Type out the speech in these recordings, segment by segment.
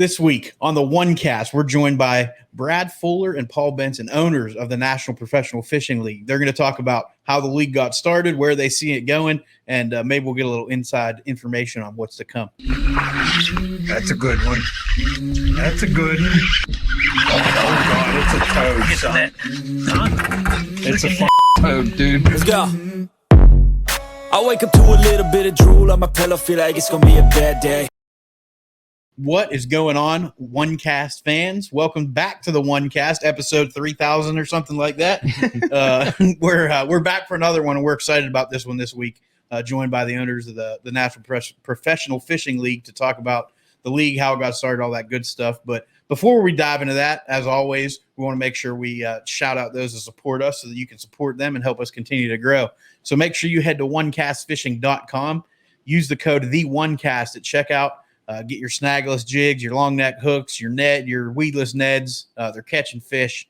This week on the OneCast, we're joined by Brad Fuller and Paul Benson, owners of the National Professional Fishing League. They're going to talk about how the league got started, where they see it going, and maybe we'll get a little inside information on what's to come. That's a good one. That's a good one. Oh, God, it's a toad, son. It's a toad, dude. Let's go. I wake up to a little bit of drool on my pillow, feel like it's going to be a bad day. What is going on, OneCast fans? Welcome back to the OneCast, episode 3000 or something like that. We're back for another one, and we're excited about this one this week, joined by the owners of the National Professional Fishing League to talk about the league, how it got started, all that good stuff. But before we dive into that, as always, we want to make sure we shout out those that support us so that you can support them and help us continue to grow. So make sure you head to OneCastFishing.com, use the code TheOneCast at checkout. Get your snagless jigs, your long neck hooks, your net, your weedless neds. They're catching fish.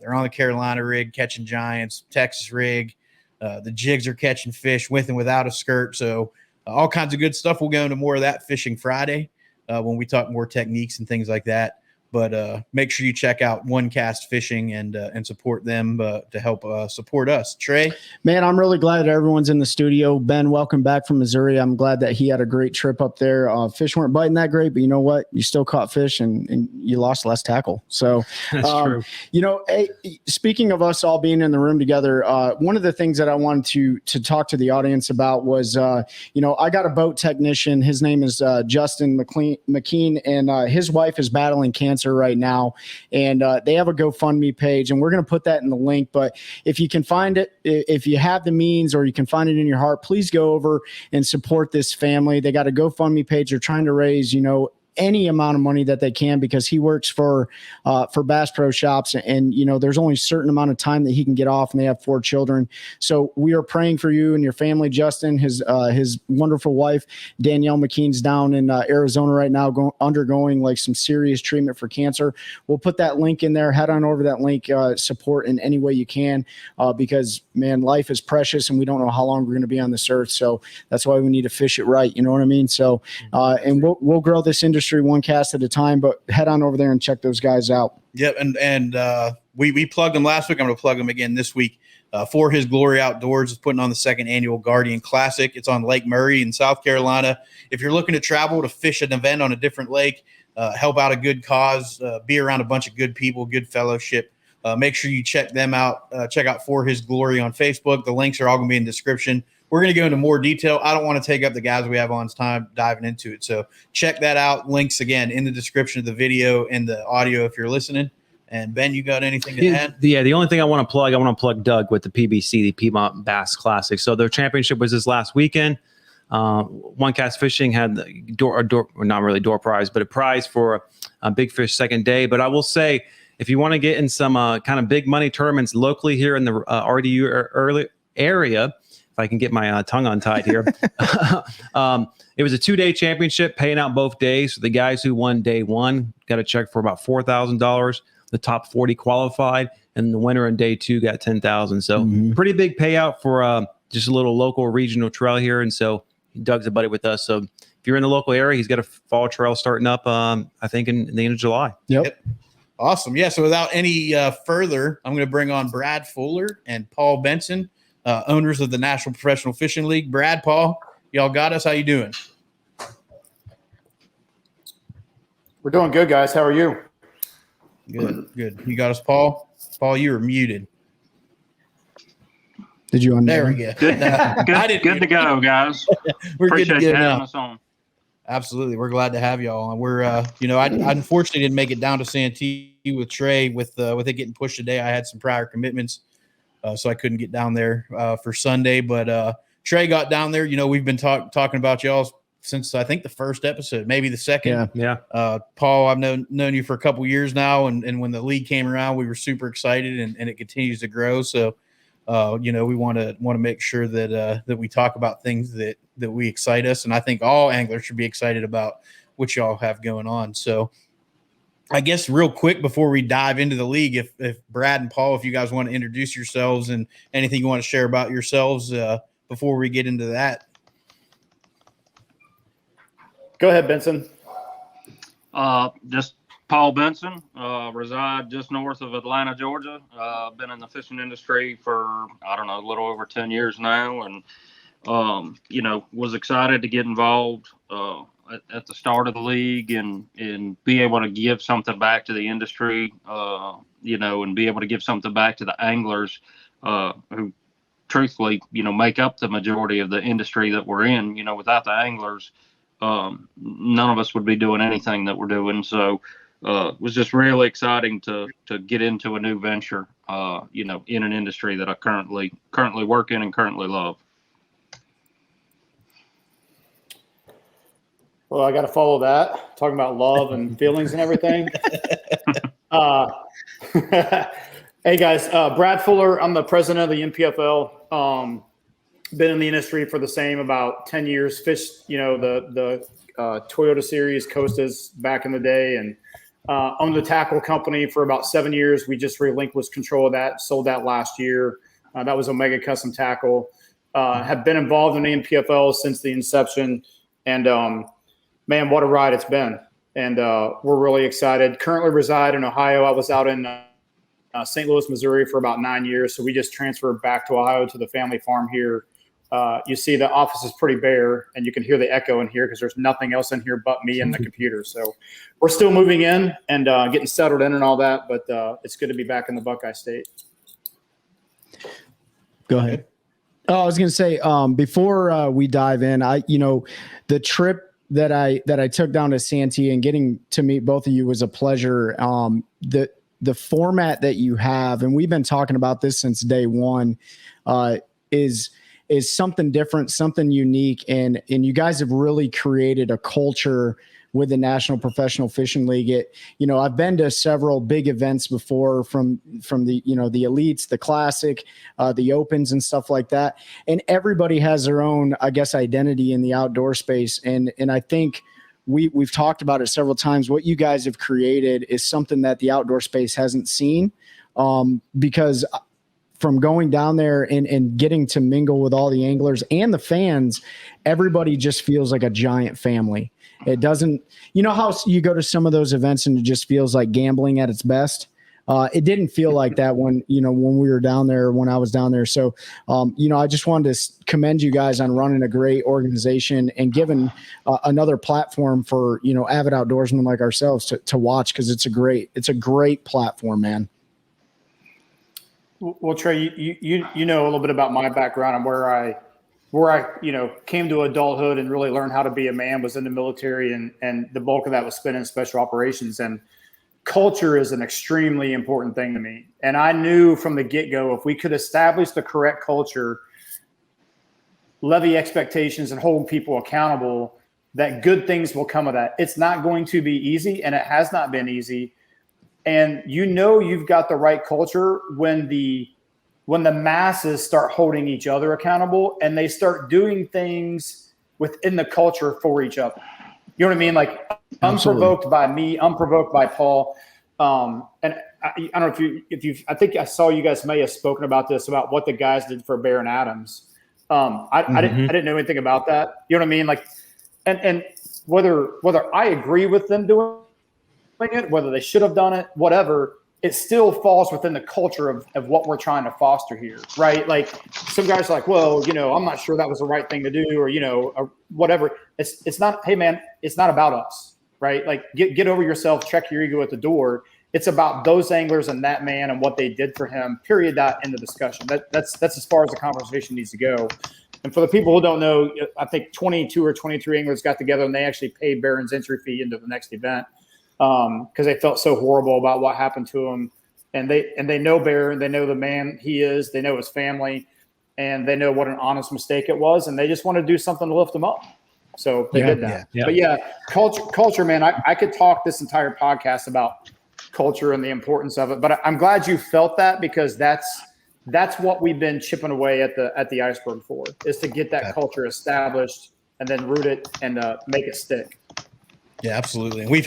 They're on the Carolina rig, catching giants, Texas rig. The jigs are catching fish with and without a skirt. So all kinds of good stuff. We'll go into more of that Fishing Friday when we talk more techniques and things like that. But make sure you check out OneCast Fishing and support them to help support us. Trey? Man, I'm really glad that everyone's in the studio. Ben, welcome back from Missouri. I'm glad that he had a great trip up there. Fish weren't biting that great, but you know what? You still caught fish and you lost less tackle. So, that's true. You know, speaking of us all being in the room together, one of the things that I wanted to talk to the audience about was, you know, I got a boat technician. His name is Justin McKean, and his wife is battling cancer right now, and they have a GoFundMe page, and we're going to put that in the link. But if you can find it, if you have the means or you can find it in your heart, please go over and support this family. They got a GoFundMe page. They're trying to raise, you know, any amount of money that they can, because he works for Bass Pro Shops, and you know there's only a certain amount of time that he can get off, and they have 4 children. So we are praying for you and your family. Justin, his wonderful wife Danielle McKean's down in Arizona right now, undergoing like some serious treatment for cancer. We'll put that link in there. Head on over that link. Support in any way you can, because man, life is precious, and we don't know how long we're going to be on this earth. So that's why we need to fish it right. You know what I mean? So and we'll grow this industry one cast at a time, but head on over there and check those guys out. Yep. And we plugged them last week. I'm going to plug them again this week. For His Glory Outdoors is putting on the 2nd annual Guardian Classic. It's on Lake Murray in South Carolina. If you're looking to travel to fish an event on a different lake, help out a good cause, be around a bunch of good people, good fellowship, make sure you check them out. Check out For His Glory on Facebook. The links are all going to be in the description. We're going to go into more detail. I don't want to take up the guys we have on time diving into it. So check that out. Links, again, in the description of the video and the audio if you're listening. And, Ben, you got anything to add? Yeah, the only thing I want to plug Doug with the PBC, the Piedmont Bass Classic. So their championship was this last weekend. OneCast Fishing had not really door prize, but a prize for a big fish second day. But I will say, if you want to get in some kind of big money tournaments locally here in the RDU area, I can get my tongue untied here. It was a 2-day championship, paying out both days. So the guys who won day 1 got a check for about $4,000. The top 40 qualified, and the winner in day 2 got $10,000. So pretty big payout for just a little local regional trail here. And so Doug's a buddy with us. So if you're in the local area, he's got a fall trail starting up, I think, in the end of July. Yep. Awesome. Yeah. So without any further, I'm going to bring on Brad Fuller and Paul Benson, owners of the National Professional Fishing League. Brad, Paul, y'all got us. How you doing? We're doing good, guys. How are you? Good. You got us, Paul? Paul, you were muted. Did you? There we go. Good to go, guys. We're Appreciate good to go having now. us on. Absolutely. We're glad to have y'all. And we're, I unfortunately didn't make it down to Santee with Trey with it getting pushed today. I had some prior commitments. So I couldn't get down there for Sunday, but Trey got down there. You know, we've been talking about y'all since I think the first episode, maybe the second. Yeah. Paul, I've known you for a couple years now, and when the league came around, we were super excited, and it continues to grow. So, you know, we want to make sure that we talk about things that we excite us, and I think all anglers should be excited about what y'all have going on. So, I guess real quick before we dive into the league, if Brad and Paul, if you guys want to introduce yourselves and anything you want to share about yourselves before we get into that. Go ahead, Benson. Just Paul Benson, reside just north of Atlanta, Georgia. Been in the fishing industry for, I don't know, a little over 10 years now. And, was excited to get involved at the start of the league and be able to give something back to the industry, and be able to give something back to the anglers who truthfully, make up the majority of the industry that we're in. Without the anglers, none of us would be doing anything that we're doing. So it was just really exciting to get into a new venture, in an industry that I currently work in and currently love. Well, I got to follow that, talking about love and feelings and everything. Hey, guys, Brad Fuller. I'm the president of the NPFL. Been in the industry for the same about 10 years. Fished, the Toyota Series Costas back in the day, and owned the tackle company for about 7 years. We just relinquished control of that, sold that last year. That was Omega Custom Tackle. Have been involved in the NPFL since the inception, and man, what a ride it's been. And we're really excited. Currently reside in Ohio. I was out in St. Louis, Missouri for about 9 years. So we just transferred back to Ohio to the family farm here. You see the office is pretty bare, and you can hear the echo in here because there's nothing else in here but me and the computer. So we're still moving in and getting settled in and all that, but it's good to be back in the Buckeye State. Go ahead. Oh, I was going to say, before we dive in, the trip that I took down to Santee and getting to meet both of you was a pleasure. The format that you have, and we've been talking about this since day one, is something different, something unique, and you guys have really created a culture with the National Professional Fishing League. I've been to several big events before, from the the elites, the classic, the opens and stuff like that, and everybody has their own, I guess, identity in the outdoor space, and I think we've talked about it several times. What you guys have created is something that the outdoor space hasn't seen, because from going down there and getting to mingle with all the anglers and the fans, everybody just feels like a giant family. It doesn't, how you go to some of those events and it just feels like gambling at its best. It didn't feel like that when we were down there, when I was down there. So, I just wanted to commend you guys on running a great organization and giving another platform for, avid outdoorsmen like ourselves to watch. Cause it's a great platform, man. Well, Trey, you know a little bit about my background and where I came to adulthood and really learned how to be a man was in the military, and the bulk of that was spent in special operations. And culture is an extremely important thing to me. And I knew from the get-go, if we could establish the correct culture, levy expectations, and hold people accountable, that good things will come of that. It's not going to be easy, and it has not been easy. And you've got the right culture when the masses start holding each other accountable and they start doing thif within the culture for each other. You know what I mean? Like, unprovoked by me, unprovoked by Paul. And I don't know if I think I saw you guys may have spoken about this, about what the guys did for Bear and Adams. I didn't know anything about that. You know what I mean? Like, and whether I agree with them doing it, whether they should have done it, whatever, it still falls within the culture of what we're trying to foster here, right? Like, some guys are like, well, I'm not sure that was the right thing to do, or whatever. It's not. Hey, man, it's not about us, right? Like, get over yourself, check your ego at the door. It's about those anglers and that man and what they did for him. Period. That end of discussion. That's as far as the conversation needs to go. And for the people who don't know, I think 22 or 23 anglers got together and they actually paid Barron's entry fee into the next event, because they felt so horrible about what happened to him. And they know Barron, they know the man he is, they know his family, and they know what an honest mistake it was, and they just want to do something to lift him up. So they did that. Yeah. But culture, man, I could talk this entire podcast about culture and the importance of it, but I'm glad you felt that, because that's what we've been chipping away at the iceberg for, is to get that culture established and then root it and make it stick. Yeah, absolutely. And we've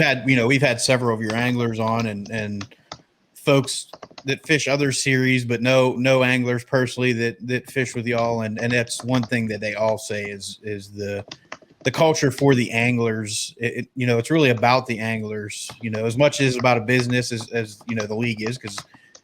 had several of your anglers on and folks that fish other series, but no anglers personally that fish with y'all. And that's one thing that they all say is the culture for the anglers. It's really about the anglers, as much as about a business as the league is, because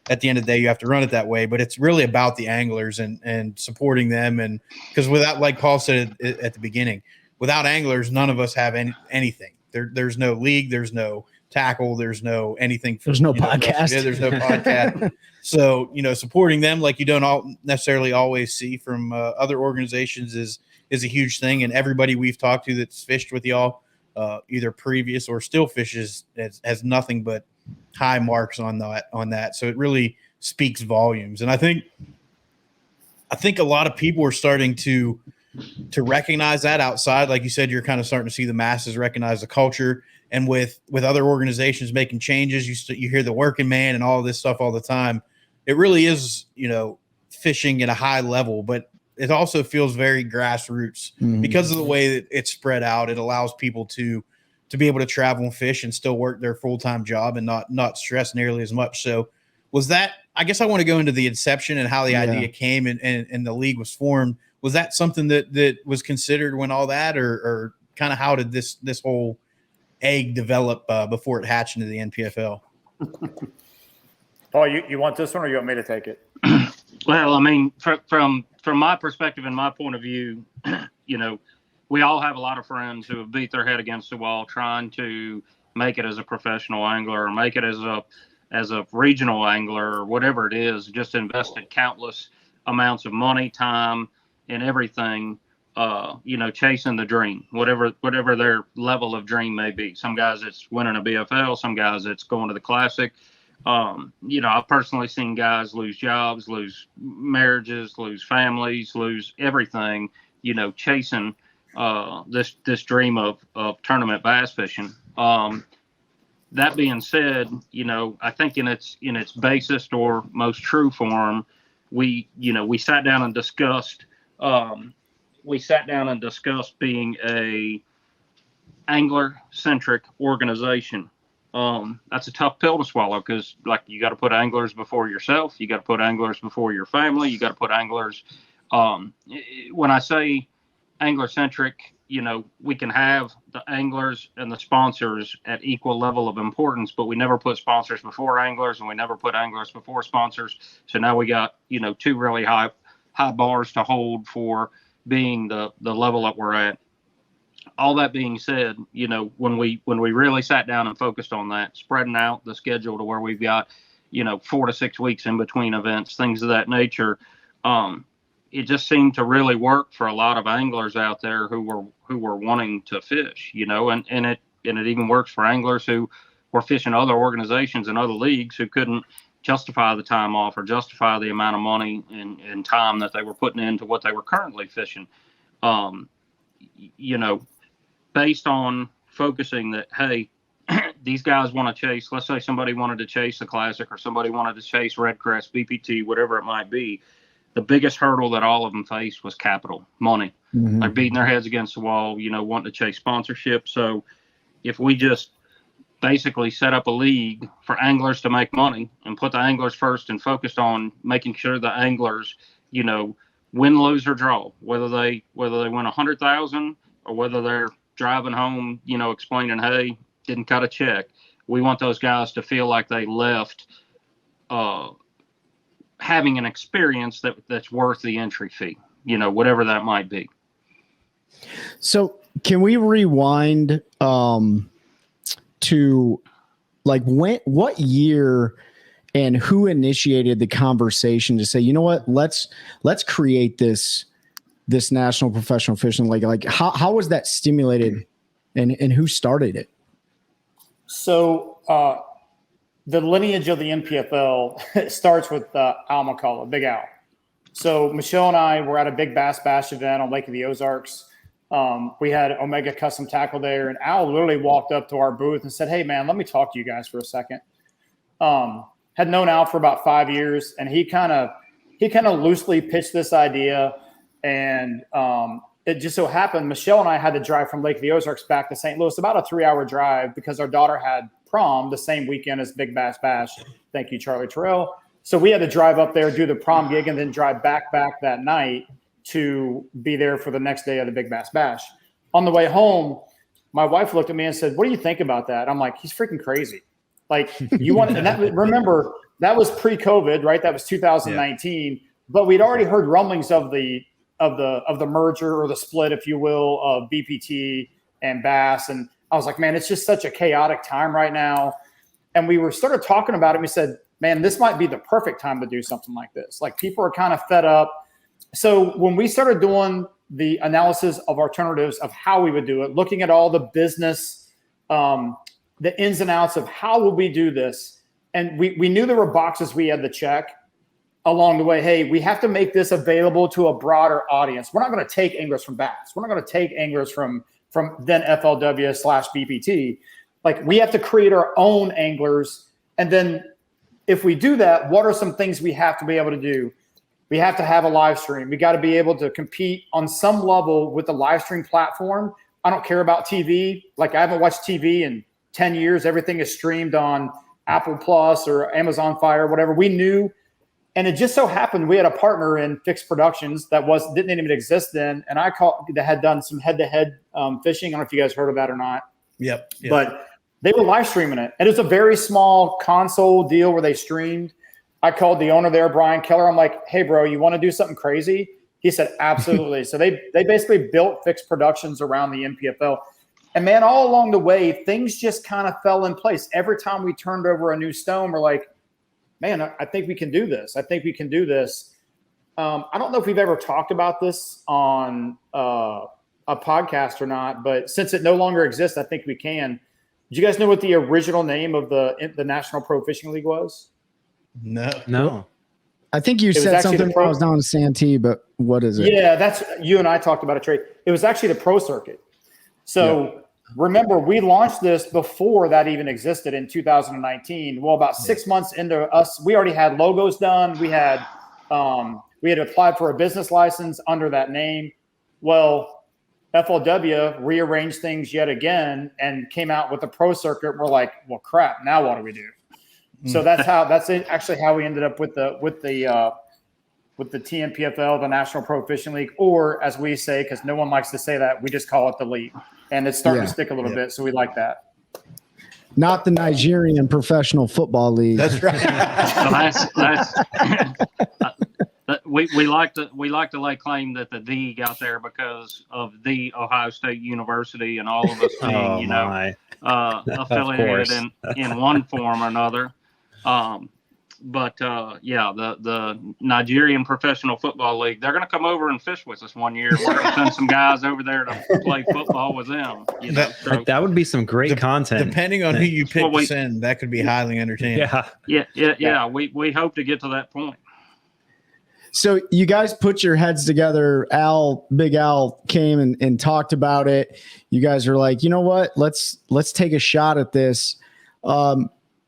at the end of the day, you have to run it that way, but it's really about the anglers and supporting them. And because without, like Paul said at the beginning, without anglers, none of us have anything. There's no league, there's no tackle, there's no anything. There's no podcast. There's no podcast. So, supporting them like you don't necessarily always see from other organizations is a huge thing. And everybody we've talked to that's fished with y'all, either previous or still fishes, has nothing but high marks on that. So it really speaks volumes. And I think a lot of people are starting to recognize that outside. Like you said, you're kind of starting to see the masses recognize the culture. And with other organizations making changes, you hear the working man and all this stuff all the time. It really is, fishing at a high level, but it also feels very grassroots because of the way that it's spread out. It allows people to be able to travel and fish and still work their full-time job and not stress nearly as much. So was that, I guess I want to go into the inception and how the idea came and the league was formed. Was that something that was considered when all that, or kind of how did this whole egg develop before it hatched into the NPFL? Paul, you want this one, or you want me to take it? Well, I mean, from my perspective and my point of view, we all have a lot of friends who have beat their head against the wall trying to make it as a professional angler or make it as a regional angler or whatever it is. Just invested countless amounts of money, time, and everything. Chasing the dream, whatever their level of dream may be. Some guys it's winning a BFL, some guys it's going to the Classic. I've personally seen guys lose jobs, lose marriages, lose families, lose everything, chasing this dream of tournament bass fishing. That being said, I think in its basest or most true form, we sat down and discussed being a angler-centric organization. That's a tough pill to swallow because, like, you got to put anglers before yourself. You got to put anglers before your family. You got to put anglers. When I say angler-centric, we can have the anglers and the sponsors at equal level of importance, but we never put sponsors before anglers, and we never put anglers before sponsors. So now we got, two really high bars to hold for being the level that we're at. All that being said, when we really sat down and focused on that, spreading out the schedule to where we've got, 4 to 6 weeks in between events, things of that nature, it just seemed to really work for a lot of anglers out there who were wanting to fish, and it even works for anglers who were fishing other organizations and other leagues who couldn't justify the time off or justify the amount of money and time that they were putting into what they were currently fishing. Based on focusing that, hey, these guys want to chase, let's say somebody wanted to chase the Classic or somebody wanted to chase Red Crest, BPT, whatever it might be. The biggest hurdle that all of them faced was capital, money. Like beating their heads against the wall, wanting to chase sponsorship. So if we just basically set up a league for anglers to make money and put the anglers first and focused on making sure the anglers, win, lose, or draw, whether they win 100,000 or whether they're driving home, explaining, hey, didn't cut a check. We want those guys to feel like they left having an experience that's worth the entry fee, whatever that might be. So can we rewind to like what year and who initiated the conversation to say, let's create this National Professional Fishing League? Like how was that stimulated and who started it? So the lineage of the NPFL starts with Al McCullough, Big Al. So Michelle and I were at a big bass bash event on Lake of the Ozarks. We had Omega Custom Tackle there, and Al literally walked up to our booth and said, hey, man, let me talk to you guys for a second. Had known Al for about 5 years, and he kind of loosely pitched this idea. And it just so happened, Michelle and I had to drive from Lake of the Ozarks back to St. Louis, about a 3-hour drive, because our daughter had prom the same weekend as Big Bass Bash. Thank you, Charlie Terrell. So we had to drive up there, do the prom gig, and then drive back that night to be there for the next day of the Big Bass Bash. on the way home, my wife looked at me and said, "What do you think about that?" I'm like, "He's freaking crazy." Like, you want, and that, remember, that was pre-COVID, right? That was 2019, but we'd already heard rumblings of the merger or the split, if you will, of BPT and Bass. And I was like, man, it's just such a chaotic time right now. And we started talking about it. And we said, man, this might be the perfect time to do something like this. Like, people are kind of fed up. So when we started doing the analysis of alternatives of how we would do it, looking at all the business, the ins and outs of how would we do this. And we knew there were boxes we had to check along the way. Hey, we have to make this available to a broader audience. We're not going to take anglers from Bass. We're not going to take anglers from then FLW/BPT. Like, we have to create our own anglers. And then if we do that, what are some things we have to be able to do? We have to have a live stream. We got to be able to compete on some level with the live stream platform. I don't care about TV. Like, I haven't watched TV in 10 years. Everything is streamed on Apple Plus or Amazon Fire, whatever. We knew. And it just so happened we had a partner in Fixed Productions that didn't even exist then. And that had done some head-to-head fishing. I don't know if you guys heard of that or not. Yep. But they were live streaming it. And it was a very small console deal where they streamed. I called the owner there, Brian Keller. I'm like, hey, bro, you want to do something crazy? He said, absolutely. So they basically built Fixed Productions around the NPFL. And, man, all along the way, things just kind of fell in place. Every time we turned over a new stone, we're like, man, I think we can do this. I think we can do this. I don't know if we've ever talked about this on a podcast or not, but since it no longer exists, I think we can. Do you guys know what the original name of the National Pro Fishing League was? No. I think you said something when I was down in Santee, but what is it? Yeah, that's you and I talked about it, Trey. It was actually the Pro Circuit. So remember, we launched this before that even existed in 2019. Well, about 6 months into us, we already had logos done. We had applied for a business license under that name. Well, FLW rearranged things yet again and came out with the Pro Circuit. We're like, well, crap. Now what do we do? So that's actually how we ended up with the TNPFL, the National Pro Fishing League, or as we say, because no one likes to say that, we just call it the league. And it's starting to stick a little bit, so we like that. Not the Nigerian Professional Football League. That's right. We like to lay claim that the got there because of the Ohio State University and all of us being affiliated in one form or another. The Nigerian Professional Football League, they're going to come over and fish with us one year. We're going to send some guys over there to play football with them. That would be some great content. Depending on who you pick to send, that could be highly entertaining. Yeah. We hope to get to that point. So you guys put your heads together. Big Al came and talked about it. You guys are like, you know what? Let's take a shot at this.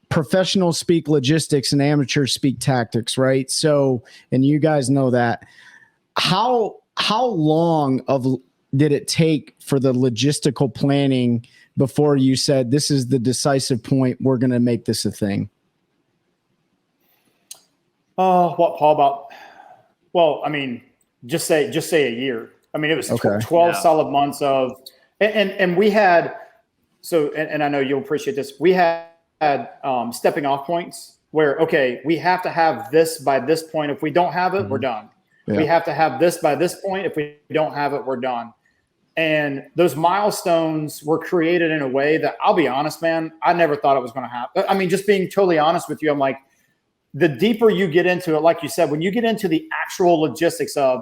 Professionals speak logistics and amateurs speak tactics, right? So, and you guys know that. How long did it take for the logistical planning before you said this is the decisive point? We're going to make this a thing. What, Paul? About? Well, I mean, just say a year. I mean, it was 12 solid months of, and we had. So, and I know you'll appreciate this. We had stepping off points where, okay, we have to have this by this point. If we don't have it, we're done. Yeah. We have to have this by this point. If we don't have it, we're done. And those milestones were created in a way that, I'll be honest, man, I never thought it was going to happen. I mean, just being totally honest with you, I'm like, the deeper you get into it, like you said, when you get into the actual logistics of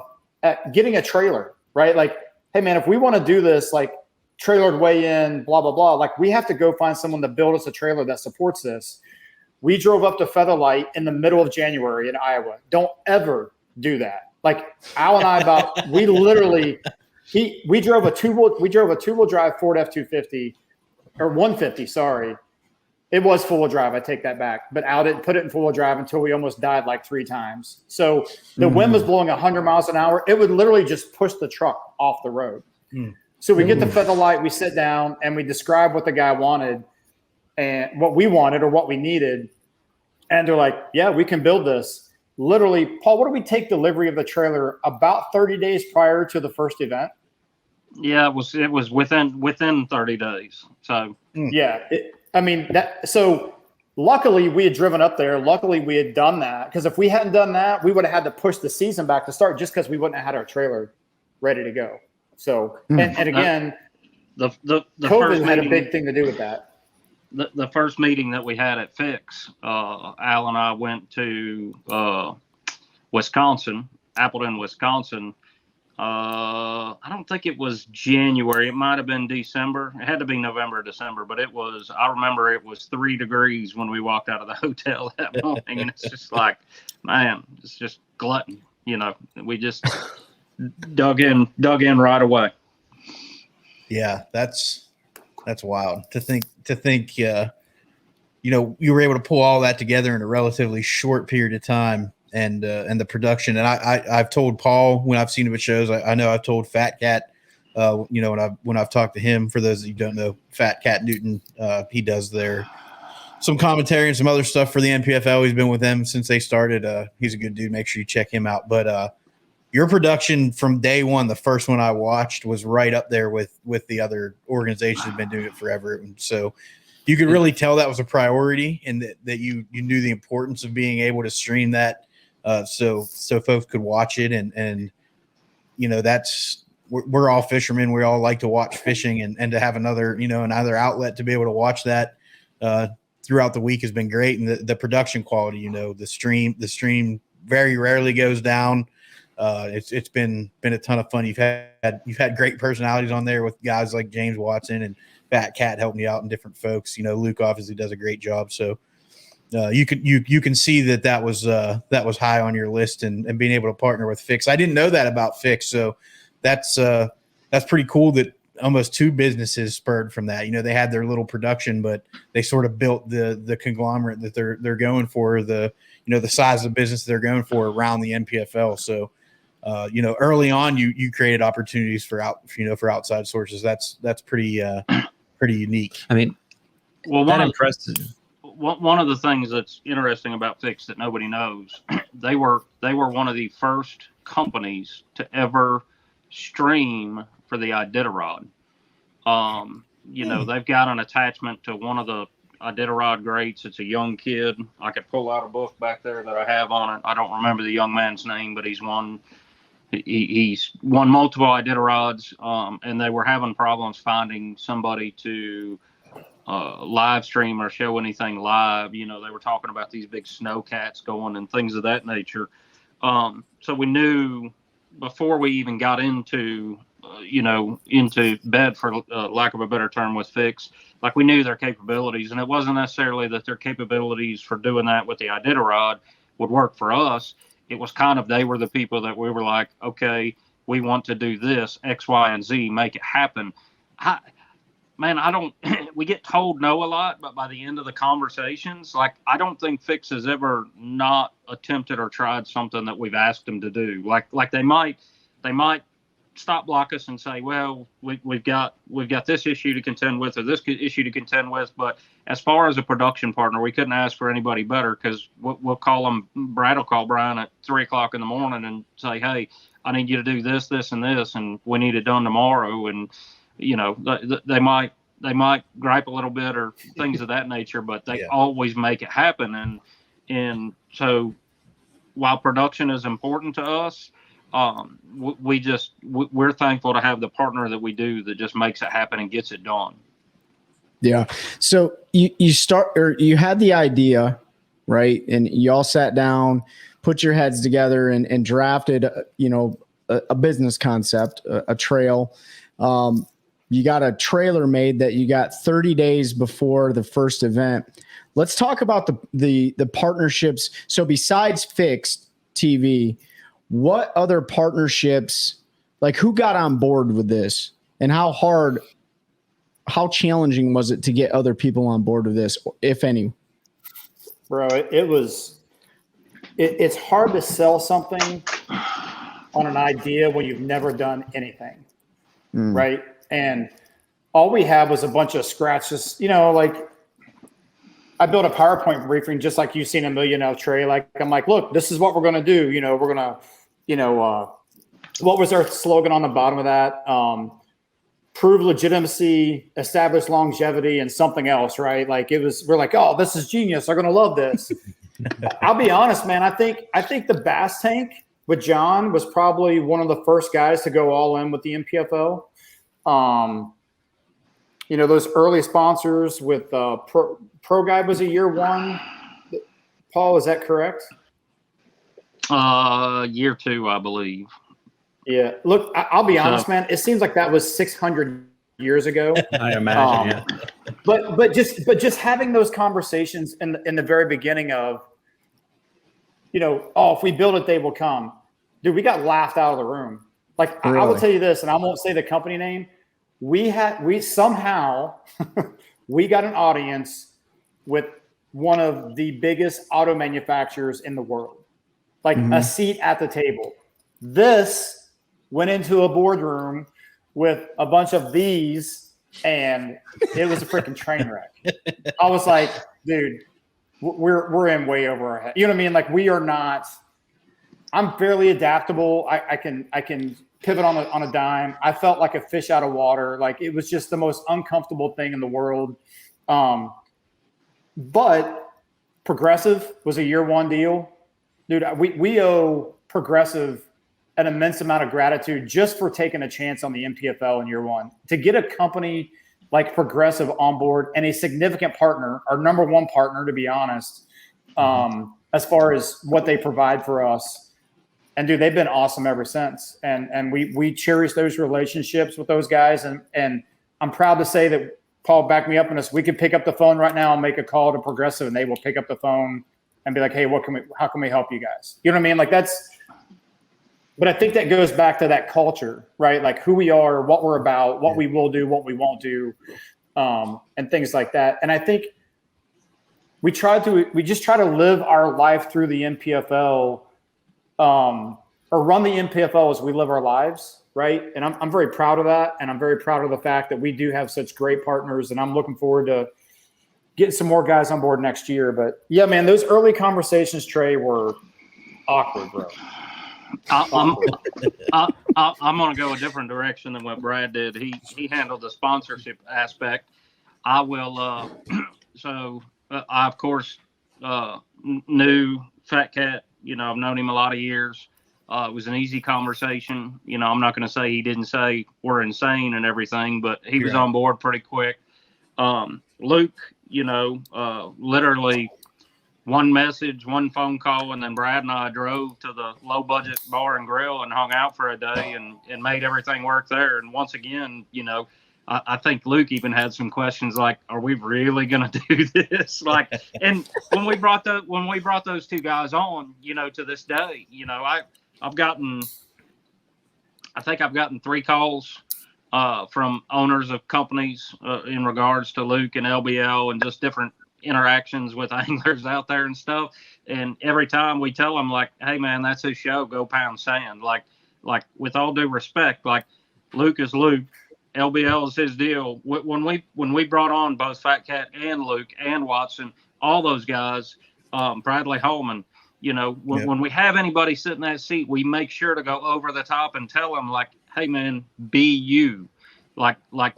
getting a trailer, right? Like, hey, man, if we want to do this, like, trailered weigh in, blah, blah, blah. Like, we have to go find someone to build us a trailer that supports this. We drove up to Featherlight in the middle of January in Iowa. Don't ever do that. Like, Al and I we drove a two-wheel drive Ford F-250 or 150. Sorry. It was four-wheel drive. I take that back. But Al didn't put it in four-wheel drive until we almost died like 3 times. So the wind was blowing 100 miles an hour. It would literally just push the truck off the road. So we get the Featherlight, we sit down, and we describe what the guy wanted and what we wanted or what we needed. And they're like, yeah, we can build this. Literally, Paul, what do we take delivery of the trailer about 30 days prior to the first event? Yeah, it was within 30 days. So yeah, so luckily we had driven up there. Luckily we had done that, because if we hadn't done that, we would have had to push the season back to start, just because we wouldn't have had our trailer ready to go. So and again, the COVID had a big thing to do with that. The first meeting that we had at Fix, Al and I went to Wisconsin, Appleton, Wisconsin. I don't think it was January. It might have been December. It had to be November or December, but I remember it was 3 degrees when we walked out of the hotel that morning. And it's just like, man, it's just glutton. We just dug in right away. Yeah, that's wild to think. You were able to pull all that together in a relatively short period of time, and the production. And I've told Paul when I've seen him at shows. I know I've told Fat Cat, when I've talked to him. For those of you who don't know, Fat Cat Newton, he does some commentary and some other stuff for the NPFL. He's been with them since they started. He's a good dude. Make sure you check him out. But your production from day one, the first one I watched, was right up there with the other organizations that have been doing it forever. And so you could really tell that was a priority, and that you knew the importance of being able to stream that, so folks could watch it. And we're all fishermen. We all like to watch fishing, and to have another outlet to be able to watch that throughout the week has been great. And the production quality, the stream very rarely goes down. It's been a ton of fun. You've had great personalities on there with guys like James Watson and Fat Cat helping you out, and different folks. Luke obviously does a great job. So you can see that was high on your list, and being able to partner with Fix. I didn't know that about Fix, so that's pretty cool that almost 2 businesses spurred from that. They had their little production, but they sort of built the conglomerate that they're going for, the size of the business they're going for around the NPFL. So early on, you created opportunities for outside sources. That's pretty unique. I mean, that impressed. One of the things that's interesting about Fix that nobody knows, they were one of the first companies to ever stream for the Iditarod. They've got an attachment to one of the Iditarod greats. It's a young kid. I could pull out a book back there that I have on it. I don't remember the young man's name, but he's won multiple Iditarods, and they were having problems finding somebody to live stream or show anything live. They were talking about these big snowcats going and things of that nature. So we knew before we even got into bed, for lack of a better term, with Fix, like, we knew their capabilities. And it wasn't necessarily that their capabilities for doing that with the Iditarod would work for us. It was kind of, they were the people that we were like, okay, we want to do this, X, Y, and Z, make it happen. We get told no a lot, but by the end of the conversations, like, I don't think Fix has ever not attempted or tried something that we've asked them to do. Like they might stop block us and say, well, we've got this issue to contend with, or this issue to contend with. But as far as a production partner, we couldn't ask for anybody better, because we'll call them. Brad will call Brian at 3:00 in the morning and say, hey, I need you to do this, this, and this, and we need it done tomorrow. And they might gripe a little bit or things of that nature, but they always make it happen. And so while production is important to us, we're thankful to have the partner that we do that just makes it happen and gets it done. Yeah. So you had the idea, right? And you all sat down, put your heads together, and drafted, a business concept, a trail. You got a trailer made that you got 30 days before the first event. Let's talk about the partnerships. So besides Fixed TV, what other partnerships, like, who got on board with this, and how challenging was it to get other people on board with this, if any? Bro, it's hard to sell something on an idea when you've never done anything. Right. And all we have was a bunch of scratches, like, I built a PowerPoint briefing just like you've seen a million of, Trey. Like, I'm like, look, this is what we're going to do. We're going to, what was our slogan on the bottom of that? prove legitimacy, establish longevity, and something else, right? Like we're like, oh, this is genius. They're going to love this. I'll be honest, man. I think the bass tank with John was probably one of the first guys to go all in with the NPFL. Those early sponsors with Pro Guide was a year one. Paul, is that correct? Year 2, I believe. Yeah. Look, I'll be honest, man. It seems like that was 600 years ago. I imagine, yeah. But just having those conversations in the very beginning of, if we build it, they will come. Dude, we got laughed out of the room. Like, really? I will tell you this, and I won't say the company name. We somehow we got an audience with one of the biggest auto manufacturers in the world, like a seat at the table. This went into a boardroom with a bunch of these, and it was a freaking train wreck. I was like, dude, we're in way over our head. You know what I mean? Like, we are not. I'm fairly adaptable. I can pivot on a dime. I felt like a fish out of water. Like, it was just the most uncomfortable thing in the world. But Progressive was a year one deal. Dude, we owe Progressive an immense amount of gratitude just for taking a chance on the NPFL in year one. To get a company like Progressive on board and a significant partner, our number one partner, to be honest, as far as what they provide for us. And dude, they've been awesome ever since. And we cherish those relationships with those guys. And I'm proud to say that, Paul, back me up on this. We could pick up the phone right now and make a call to Progressive, and they will pick up the phone and be like, hey, how can we help you guys? You know what I mean? Like, but I think that goes back to that culture, right? Like, who we are, what we're about, what we will do, what we won't do, and things like that. And I think we just try to live our life through the NPFL, or run the NPFL as we live our lives, right? And I'm very proud of that, and I'm very proud of the fact that we do have such great partners, and I'm looking forward to getting some more guys on board next year. But yeah, man, those early conversations, Trey, were awkward, bro. I'm going to go a different direction than what Brad did. He handled the sponsorship aspect. I will. I of course knew Fat Cat. I've known him a lot of years. It was an easy conversation. I'm not going to say he didn't say we're insane and everything, but he was on board pretty quick. Luke, literally one message, one phone call, and then Brad and I drove to the low budget bar and grill and hung out for a day and made everything work there. And once again, I think Luke even had some questions like, are we really going to do this? Like, and when we brought those two guys on, to this day, I've gotten 3 calls from owners of companies in regards to Luke and LBL and just different interactions with anglers out there and stuff. And every time we tell them, like, hey man, that's his show, go pound sand. Like with all due respect, like, Luke is Luke, LBL is his deal. When we brought on both Fat Cat and Luke and Watson, all those guys, Bradley Holman, when we have anybody sit in that seat, we make sure to go over the top and tell them, like, hey man, be you. Like,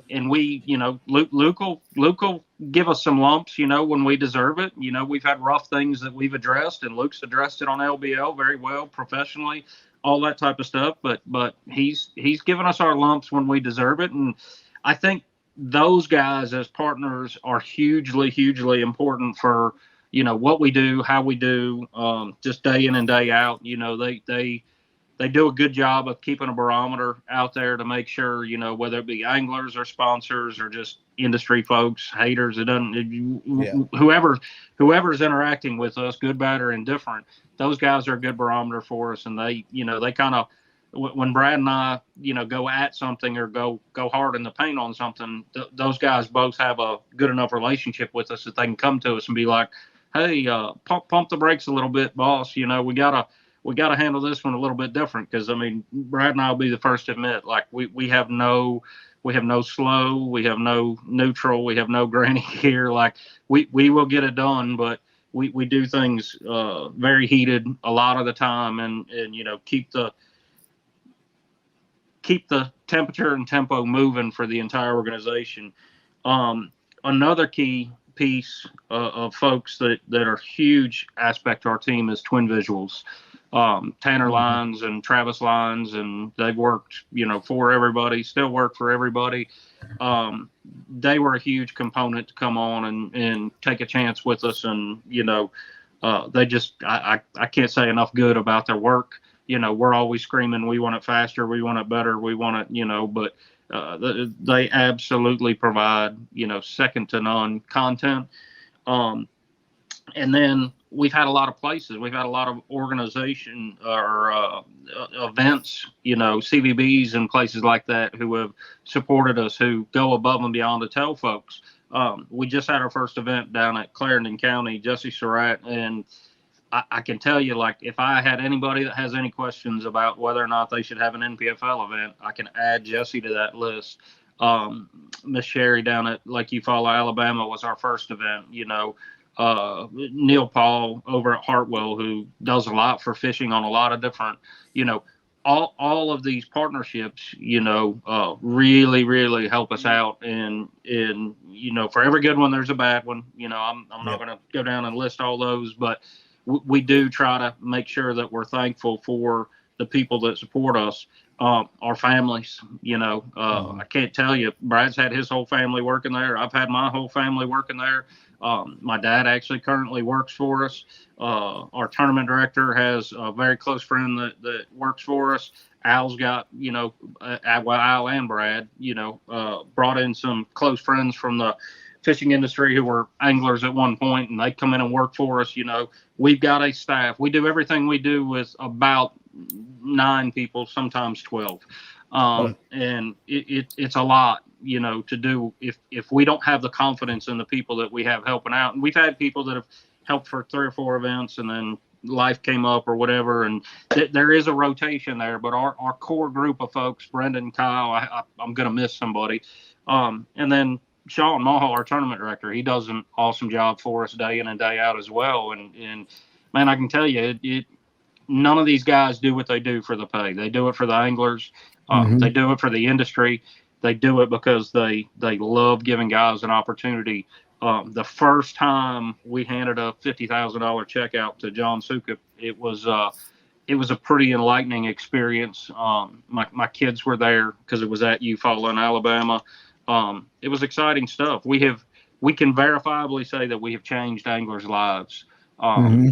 and we, Luke will give us some lumps, when we deserve it. We've had rough things that we've addressed, and Luke's addressed it on LBL very well, professionally, all that type of stuff. But he's given us our lumps when we deserve it. And I think those guys as partners are hugely, hugely important for, what we do, how we do, just day in and day out. They do a good job of keeping a barometer out there to make sure, whether it be anglers or sponsors or just industry folks, haters, whoever's interacting with us, good, bad, or indifferent, those guys are a good barometer for us. And they kind of, when Brad and I, go at something or go hard in the paint on something, those guys both have a good enough relationship with us that they can come to us and be like, hey, pump the brakes a little bit, boss. We got to handle this one a little bit different, because Brad and I will be the first to admit, like, we have no slow, we have no neutral, we have no granny here. Like, we will get it done, but we do things very heated a lot of the time, and keep keep the temperature and tempo moving for the entire organization. Another key piece of folks that are huge aspect to our team is Twin Visuals. Tanner Lyons and Travis Lyons, and they've worked, for everybody, still work for everybody. They were a huge component to come on and take a chance with us. And, they just, I can't say enough good about their work. We're always screaming, we want it faster, we want it better, we want it, but they absolutely provide, second to none content. And then we've had a lot of places. We've had a lot of organization or events, CVBs and places like that who have supported us, who go above and beyond to tell folks. We just had our first event down at Clarendon County, Jesse Surratt, and I can tell you, like, if I had anybody that has any questions about whether or not they should have an NPFL event, I can add Jesse to that list. Miss Sherry down at Lake Eufaula, Alabama was our first event, Neil Paul over at Hartwell, who does a lot for fishing on a lot of different, all of these partnerships, really, really help us out. And for every good one, there's a bad one. I'm not going to go down and list all those, but we do try to make sure that we're thankful for the people that support us, our families. I can't tell you, Brad's had his whole family working there. I've had my whole family working there. My dad actually currently works for us. Our tournament director has a very close friend that works for us. Al's got, Al and Brad, brought in some close friends from the fishing industry who were anglers at one point, and they come in and work for us. We've got a staff. We do everything we do with about 9 people, sometimes 12. And it's a lot, to do if we don't have the confidence in the people that we have helping out. And we've had people that have helped for 3 or 4 events, and then life came up or whatever. And there is a rotation there, but our core group of folks, Brendan, Kyle, I'm going to miss somebody. And then Sean Mahal, our tournament director, he does an awesome job for us day in and day out as well. And man, I can tell you, none of these guys do what they do for the pay. They do it for the anglers. They do it for the industry. They do it because they love giving guys an opportunity. The first time we handed a $50,000 check out to John Sukup, it was a pretty enlightening experience. My kids were there because it was at Eufaula in Alabama. It was exciting stuff. We can verifiably say that we have changed anglers' lives.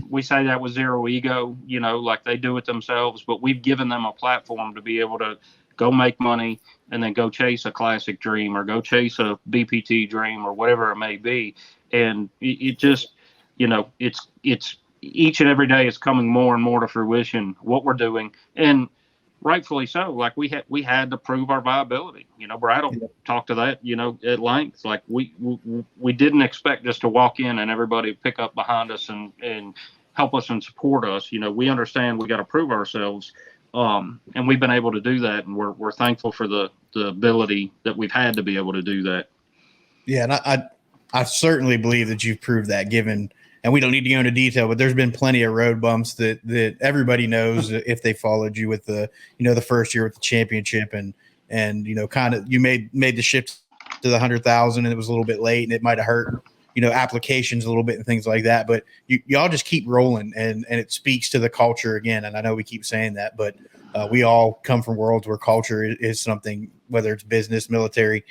We say that with zero ego, like they do it themselves, but we've given them a platform to be able to go make money and then go chase a classic dream or go chase a BPT dream or whatever it may be. And it just, it's each and every day is coming more and more to fruition what we're doing. And rightfully so. Like we had to prove our viability. Brad will talk to that, at length. Like we didn't expect just to walk in and everybody pick up behind us and help us and support us. We understand we got to prove ourselves. And we've been able to do that, and we're thankful for the ability that we've had to be able to do that. Yeah, and I certainly believe that you've proved that, given, and we don't need to go into detail, but there's been plenty of road bumps that everybody knows if they followed you with the first year with the championship and kind of you made the shift to the 100,000 and it was a little bit late and it might have hurt applications a little bit and things like that, but y'all just keep rolling and it speaks to the culture again. And I know we keep saying that, but we all come from worlds where culture is something, whether it's business, military,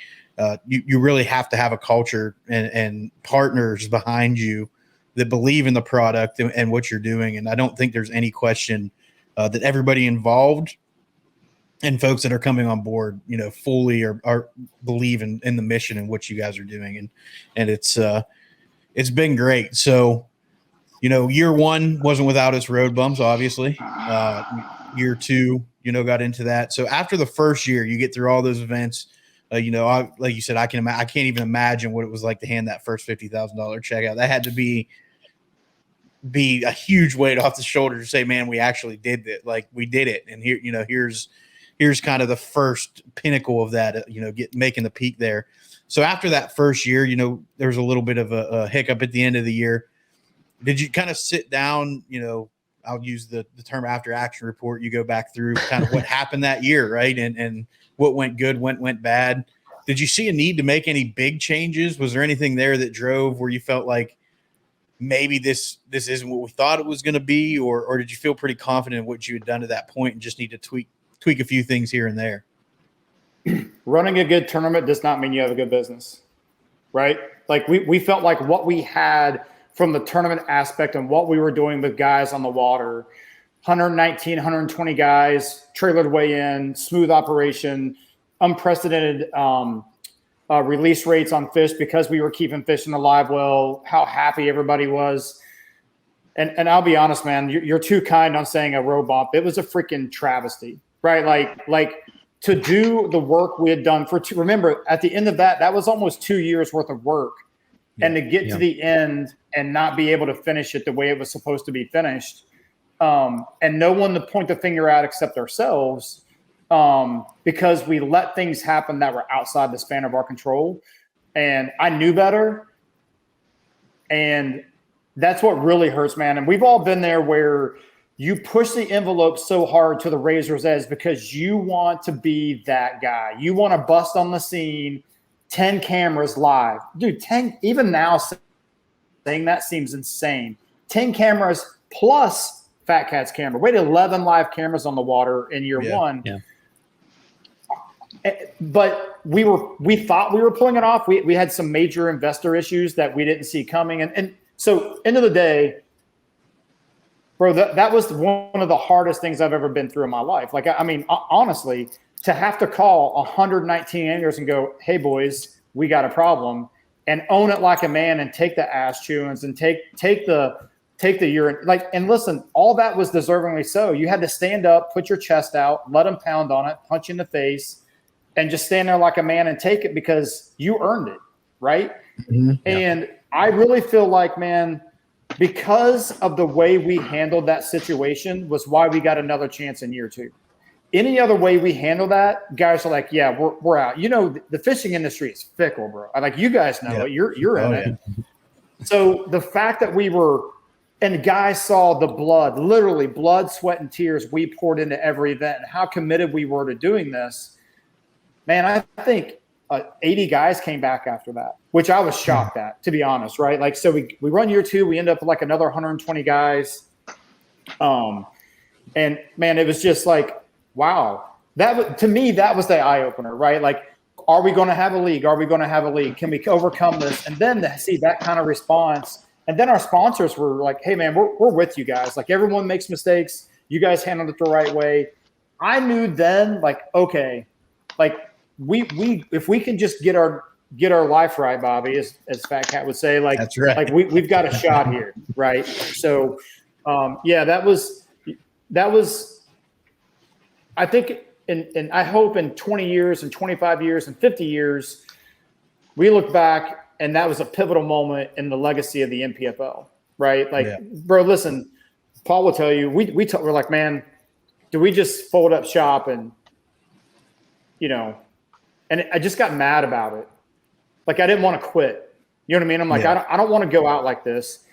you really have to have a culture and partners behind you that believe in the product and what you're doing. And I don't think there's any question that everybody involved and folks that are coming on board, fully are believe in the mission and what you guys are doing. And it's been great. So, year 1 wasn't without its road bumps, obviously. Year 2, got into that. So after the first year, you get through all those events. Like you said, I can't even imagine what it was like to hand that first $50,000 check out. That had to be a huge weight off the shoulder to say, man, we actually did it. Like we did it. And here, here's kind of the first pinnacle of that, making the peak there. So after that first year, there was a little bit of a hiccup at the end of the year. Did you kind of sit down, I'll use the term after action report. You go back through kind of what happened that year, right? And what went good, went bad. Did you see a need to make any big changes? Was there anything there that drove where you felt like maybe this isn't what we thought it was going to be, or did you feel pretty confident in what you had done to that point and just need to tweak a few things here and there? Running a good tournament does not mean you have a good business, right? Like we felt like what we had from the tournament aspect and what we were doing with guys on the water, 119, 120 guys, trailered way in, smooth operation, unprecedented release rates on fish because we were keeping fish in the live well, how happy everybody was. And I'll be honest, man, you're too kind on saying a row bump. It was a freaking travesty, right? Like to do the work we had done remember, at the end of that was almost 2 years worth of work. And to get to the end and not be able to finish it the way it was supposed to be finished, and no one to point the finger at except ourselves, because we let things happen that were outside the span of our control. And I knew better. And that's what really hurts, man. And we've all been there where you push the envelope so hard to the razor's edge because you want to be that guy. You want to bust on the scene, 10 cameras live. Dude, 10, even now saying that seems insane. 10 cameras plus Fat Cat's camera. We had 11 live cameras on the water in year one. Yeah. But we thought we were pulling it off. We had some major investor issues that we didn't see coming. And so end of the day, bro, that was one of the hardest things I've ever been through in my life. Like, I mean, honestly, to have to call 119 anglers and go, hey, boys, we got a problem, and own it like a man and take the ass chewings and take the urine. Like, and listen, all that was deservingly so. You had to stand up, put your chest out, let them pound on it, punch you in the face, and just stand there like a man and take it because you earned it, right? Mm-hmm. And I really feel like, man, because of the way we handled that situation was why we got another chance in year two. Any other way we handle that, guys are like, yeah, we're out. You know, the fishing industry is fickle, bro. Like, you guys know it. You're in it. So the fact that we were, and guys saw the blood, literally blood, sweat, and tears we poured into every event and how committed we were to doing this. Man, I think 80 guys came back after that, which I was shocked at, to be honest, right? Like, so we run year two, we end up with like another 120 guys. And man, it was just like, wow. To me, that was the eye opener, right? Like, are we going to have a league? Are we going to have a league? Can we overcome this? And then to see that kind of response. And then our sponsors were like, hey man, we're with you guys. Like, everyone makes mistakes. You guys handled it the right way. I knew then, like, okay, like we if we can just get our life right, Bobby, as Fat Cat would say, like, that's right. Like we've got a shot here, right? So that was I think and I hope in 20 years and 25 years and 50 years, we look back and that was a pivotal moment in the legacy of the NPFL, right? Like, bro, listen, Paul will tell you, we're like, man, do we just fold up shop and, you know, and I just got mad about it. Like, I didn't want to quit. You know what I mean? I'm like, I don't want to go out like this.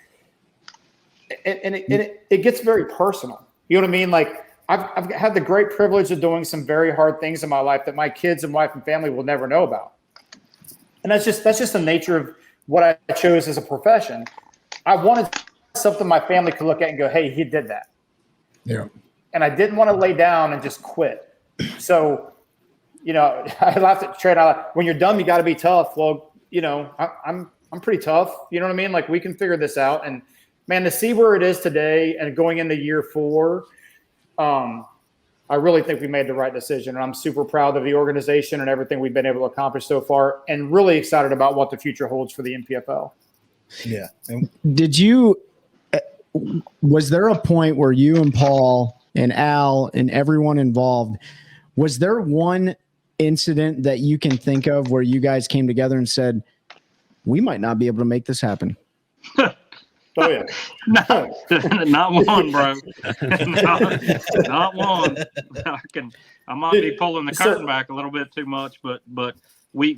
And it gets very personal. You know what I mean? Like, I've had the great privilege of doing some very hard things in my life that my kids and wife and family will never know about. And that's just the nature of what I chose as a profession. I wanted something my family could look at and go, hey, he did that. Yeah. And I didn't want to lay down and just quit. So, you know, I laughed at Trey. When you're dumb, you got to be tough. Well, you know, I'm pretty tough. You know what I mean? Like, we can figure this out. And man, to see where it is today and going into year 4, I really think we made the right decision. And I'm super proud of the organization and everything we've been able to accomplish so far, and really excited about what the future holds for the NPFL. Yeah. Was there a point where you and Paul and Al and everyone involved, was there one incident that you can think of where you guys came together and said, we might not be able to make this happen? Oh yeah. No, not one, bro. not one. I might be pulling the curtain back a little bit too much, but we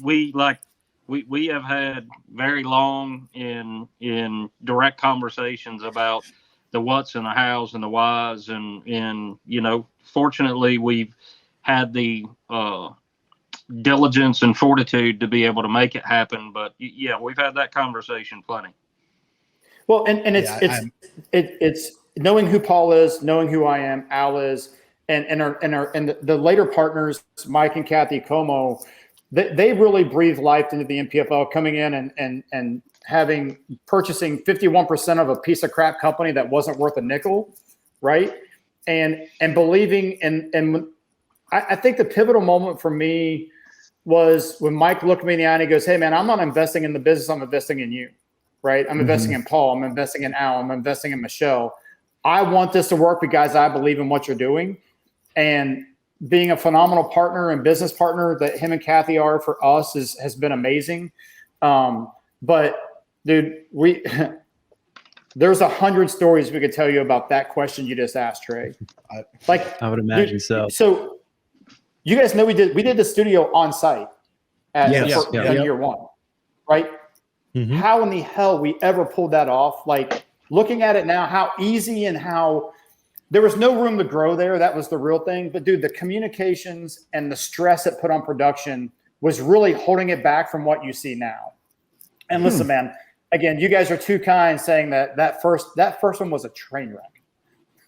have had very long in direct conversations about the what's and the how's and the why's, and fortunately we've had the diligence and fortitude to be able to make it happen. But yeah, we've had that conversation plenty. Well, and it's knowing who Paul is, knowing who I am, Al is, and the later partners, Mike and Kathy Como, they really breathed life into the NPFL, coming in and purchasing 51% of a piece of crap company that wasn't worth a nickel, right? And believing and I think the pivotal moment for me was when Mike looked me in the eye and he goes, "Hey man, I'm not investing in the business, I'm investing in you." Right? I'm investing in Paul. I'm investing in Al. I'm investing in Michelle. I want this to work because I believe in what you're doing. And being a phenomenal partner and business partner that him and Kathy are for us has been amazing. But dude, there's 100 stories we could tell you about that question you just asked, Trey. I would imagine so. So you guys know we did the studio on site in year one, right? How in the hell we ever pulled that off? Like, looking at it now, how easy and how there was no room to grow there. That was the real thing. But dude, the communications and the stress it put on production was really holding it back from what you see now. And listen, man, again, you guys are too kind saying that first one was a train wreck.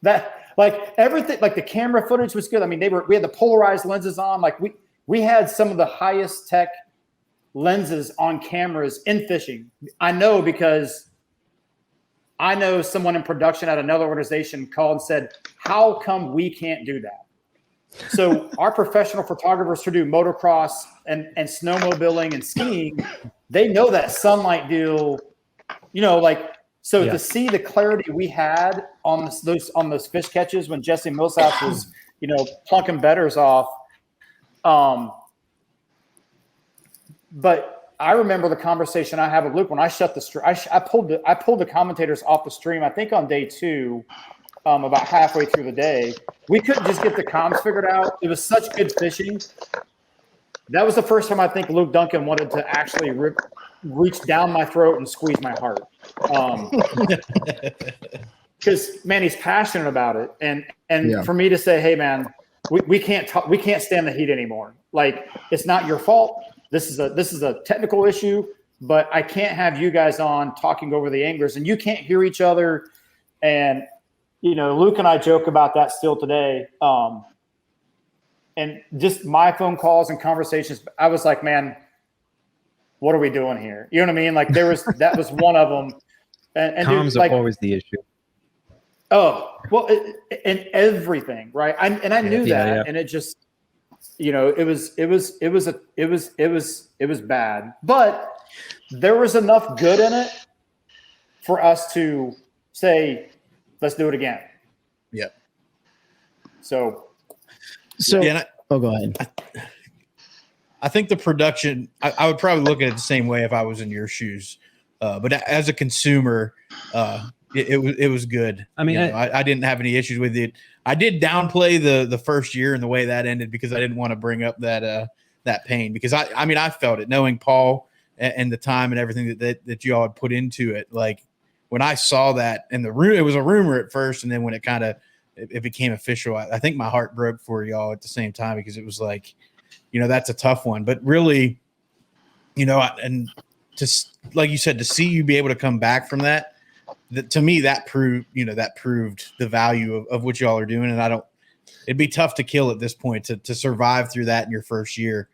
That, like, everything, like the camera footage was good. I mean, we had the polarized lenses on. Like, we had some of the highest tech lenses on cameras in fishing. I know because I know someone in production at another organization called and said, "How come we can't do that?" So our professional photographers who do motocross and snowmobiling and skiing, they know that sunlight deal, to see the clarity we had on those fish catches when Jesse Millsap was, plunking betters off. But I remember the conversation I had with Luke when I shut the stream. I pulled the commentators off the stream. I think on day 2, about halfway through the day, we couldn't just get the comms figured out. It was such good fishing. That was the first time I think Luke Duncan wanted to actually reach down my throat and squeeze my heart. Because man, he's passionate about it, and for me to say, "Hey man, we can't stand the heat anymore. Like, it's not your fault. This is a technical issue, but I can't have you guys on talking over the anglers, and you can't hear each other." And Luke and I joke about that still today. And just my phone calls and conversations, I was like, "Man, what are we doing here?" You know what I mean? Like, that was one of them. And comms are always the issue. Oh, well, and everything, right? I knew that, and it just. It was bad, but there was enough good in it for us to say, "Let's do it again." Yep. So yeah, go ahead. I think the production, I would probably look at it the same way if I was in your shoes. But as a consumer, it was good. I mean, I didn't have any issues with it. I did downplay the first year and the way that ended because I didn't want to bring up that pain, because I felt it, knowing Paul and the time and everything that you all had put into it. Like, when I saw that in the room, it was a rumor at first, and then when it became official, I think my heart broke for y'all at the same time, because it was like, that's a tough one. But really, and just like you said, to see you be able to come back from that, to me, that proved the value of what y'all are doing. And it'd be tough to kill at this point to survive through that in your first year.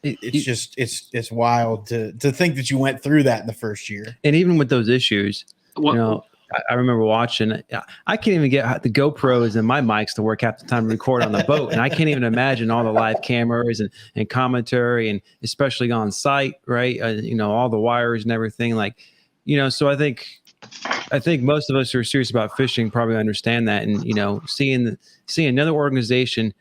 It's wild to think that you went through that in the first year. And even with those issues, I remember watching, I can't even get the GoPros and my mics to work half the time to record on the boat. And I can't even imagine all the live cameras and commentary, and especially on site, right? All the wires and everything, so I think most of us who are serious about fishing probably understand that. And, seeing another organization,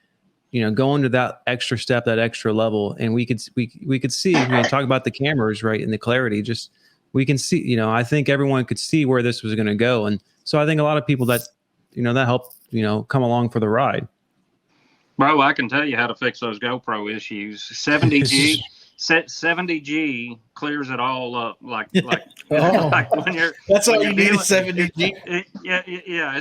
going to that extra step, that extra level. And we could see, talk about the cameras, right? And the clarity, just, we can see, I think everyone could see where this was going to go. And so I think a lot of people that helped, come along for the ride. Bro, I can tell you how to fix those GoPro issues. 70G clears it all up like Oh. Like when you're That's all when you you're need is dealing- 70 G. yeah.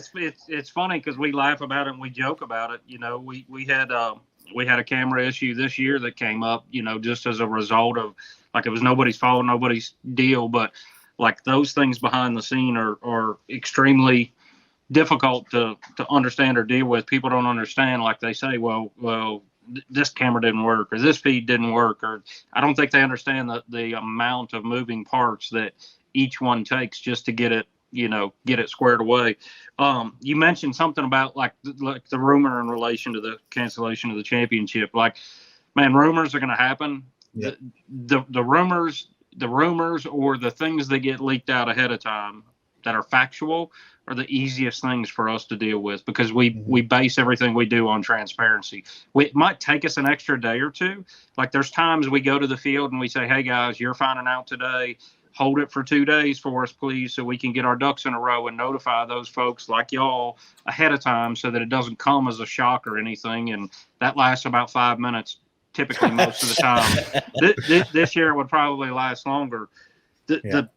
It's funny because we laugh about it and we joke about it. You know, we had a camera issue this year that came up. You know, just as a result of like it was nobody's fault, nobody's deal, but like those things behind the scene are extremely difficult to understand or deal with. People don't understand. Like they say, well, this camera didn't work or this feed didn't work, or I don't think they understand the amount of moving parts that each one takes just to get it, get it squared away. You mentioned something about like the rumor in relation to the cancellation of the championship. Like, man, rumors are going to happen. Yeah. The rumors or the things that get leaked out ahead of time that are factual are the easiest things for us to deal with because we base everything we do on transparency. It might take us an extra day or two. Like there's times we go to the field and we say, hey guys, you're finding out today. Hold it for 2 days for us, please, so we can get our ducks in a row and notify those folks like y'all ahead of time so that it doesn't come as a shock or anything. And that lasts about 5 minutes, typically most of the time. This year would probably last longer. The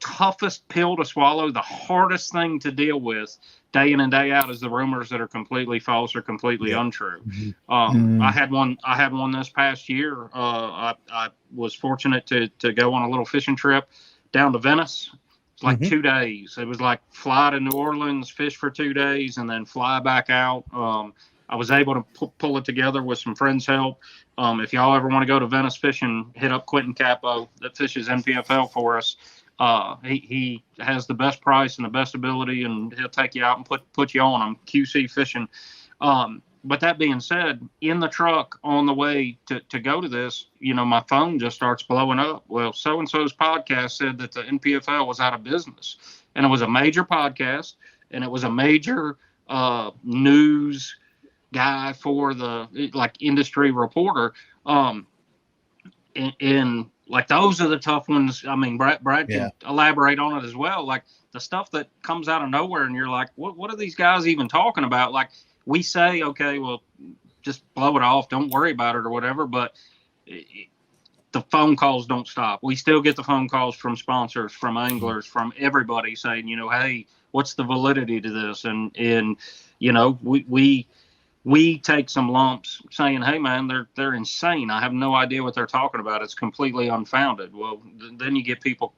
toughest pill to swallow, the hardest thing to deal with day in and day out is the rumors that are completely false or completely untrue. I had one this past year. I was fortunate to go on a little fishing trip down to Venice. It's like 2 days. It was like fly to New Orleans, fish for 2 days, and then fly back out. I was able to pull it together with some friends' help. If y'all ever want to go to Venice fishing, hit up Quentin Capo that fishes NPFL for us. He has the best price and the best ability, and he'll take you out and put you on them. QC fishing. But that being said, in the truck on the way to go to this, my phone just starts blowing up. Well, so-and-so's podcast said that the NPFL was out of business, and it was a major podcast, and it was a major news guy for the industry reporter. And like those are the tough ones. I mean, Brad can elaborate on it as well. Like the stuff that comes out of nowhere and you're like, what are these guys even talking about? Like we say, okay, well, just blow it off. Don't worry about it or whatever. But the phone calls don't stop. We still get the phone calls from sponsors, from anglers, from everybody saying, hey, what's the validity to this? And we take some lumps saying, hey, man, they're insane. I have no idea what they're talking about. It's completely unfounded. Well, then you get people,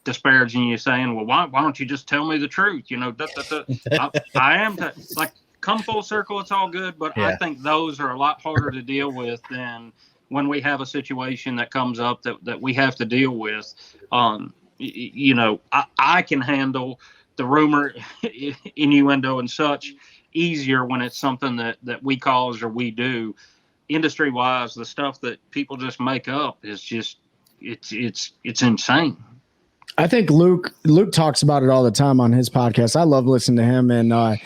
disparaging you saying, well, why don't you just tell me the truth? I am like come full circle. It's all good. But I think those are a lot harder to deal with than when we have a situation that comes up that we have to deal with. I can handle the rumor, innuendo and such easier when it's something that we cause or we do. Industry wise, the stuff that people just make up is just it's insane. I think Luke talks about it all the time on his podcast. I love listening to him, and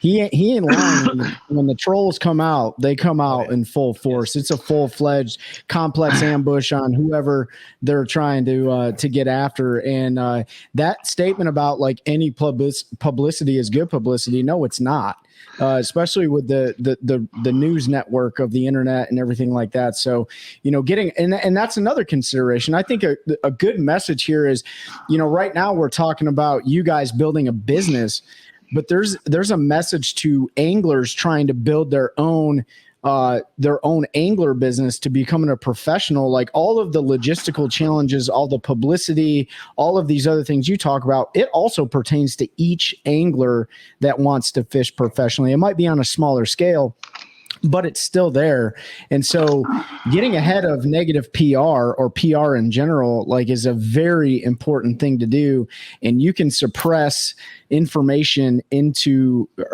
he ain't lying. When the trolls come out, they come out in full force. It's a full-fledged complex ambush on whoever they're trying to get after. And that statement about like any publicity is good publicity, no, it's not. Especially with the news network of the internet and everything like that. So, getting and that's another consideration. I think a good message here is, right now we're talking about you guys building a business, but there's a message to anglers trying to build their own angler business to becoming a professional. Like all of the logistical challenges, all the publicity, all of these other things you talk about, it also pertains to each angler that wants to fish professionally. It might be on a smaller scale, but it's still there. And so getting ahead of negative PR or PR in general, is a very important thing to do. And you can suppress information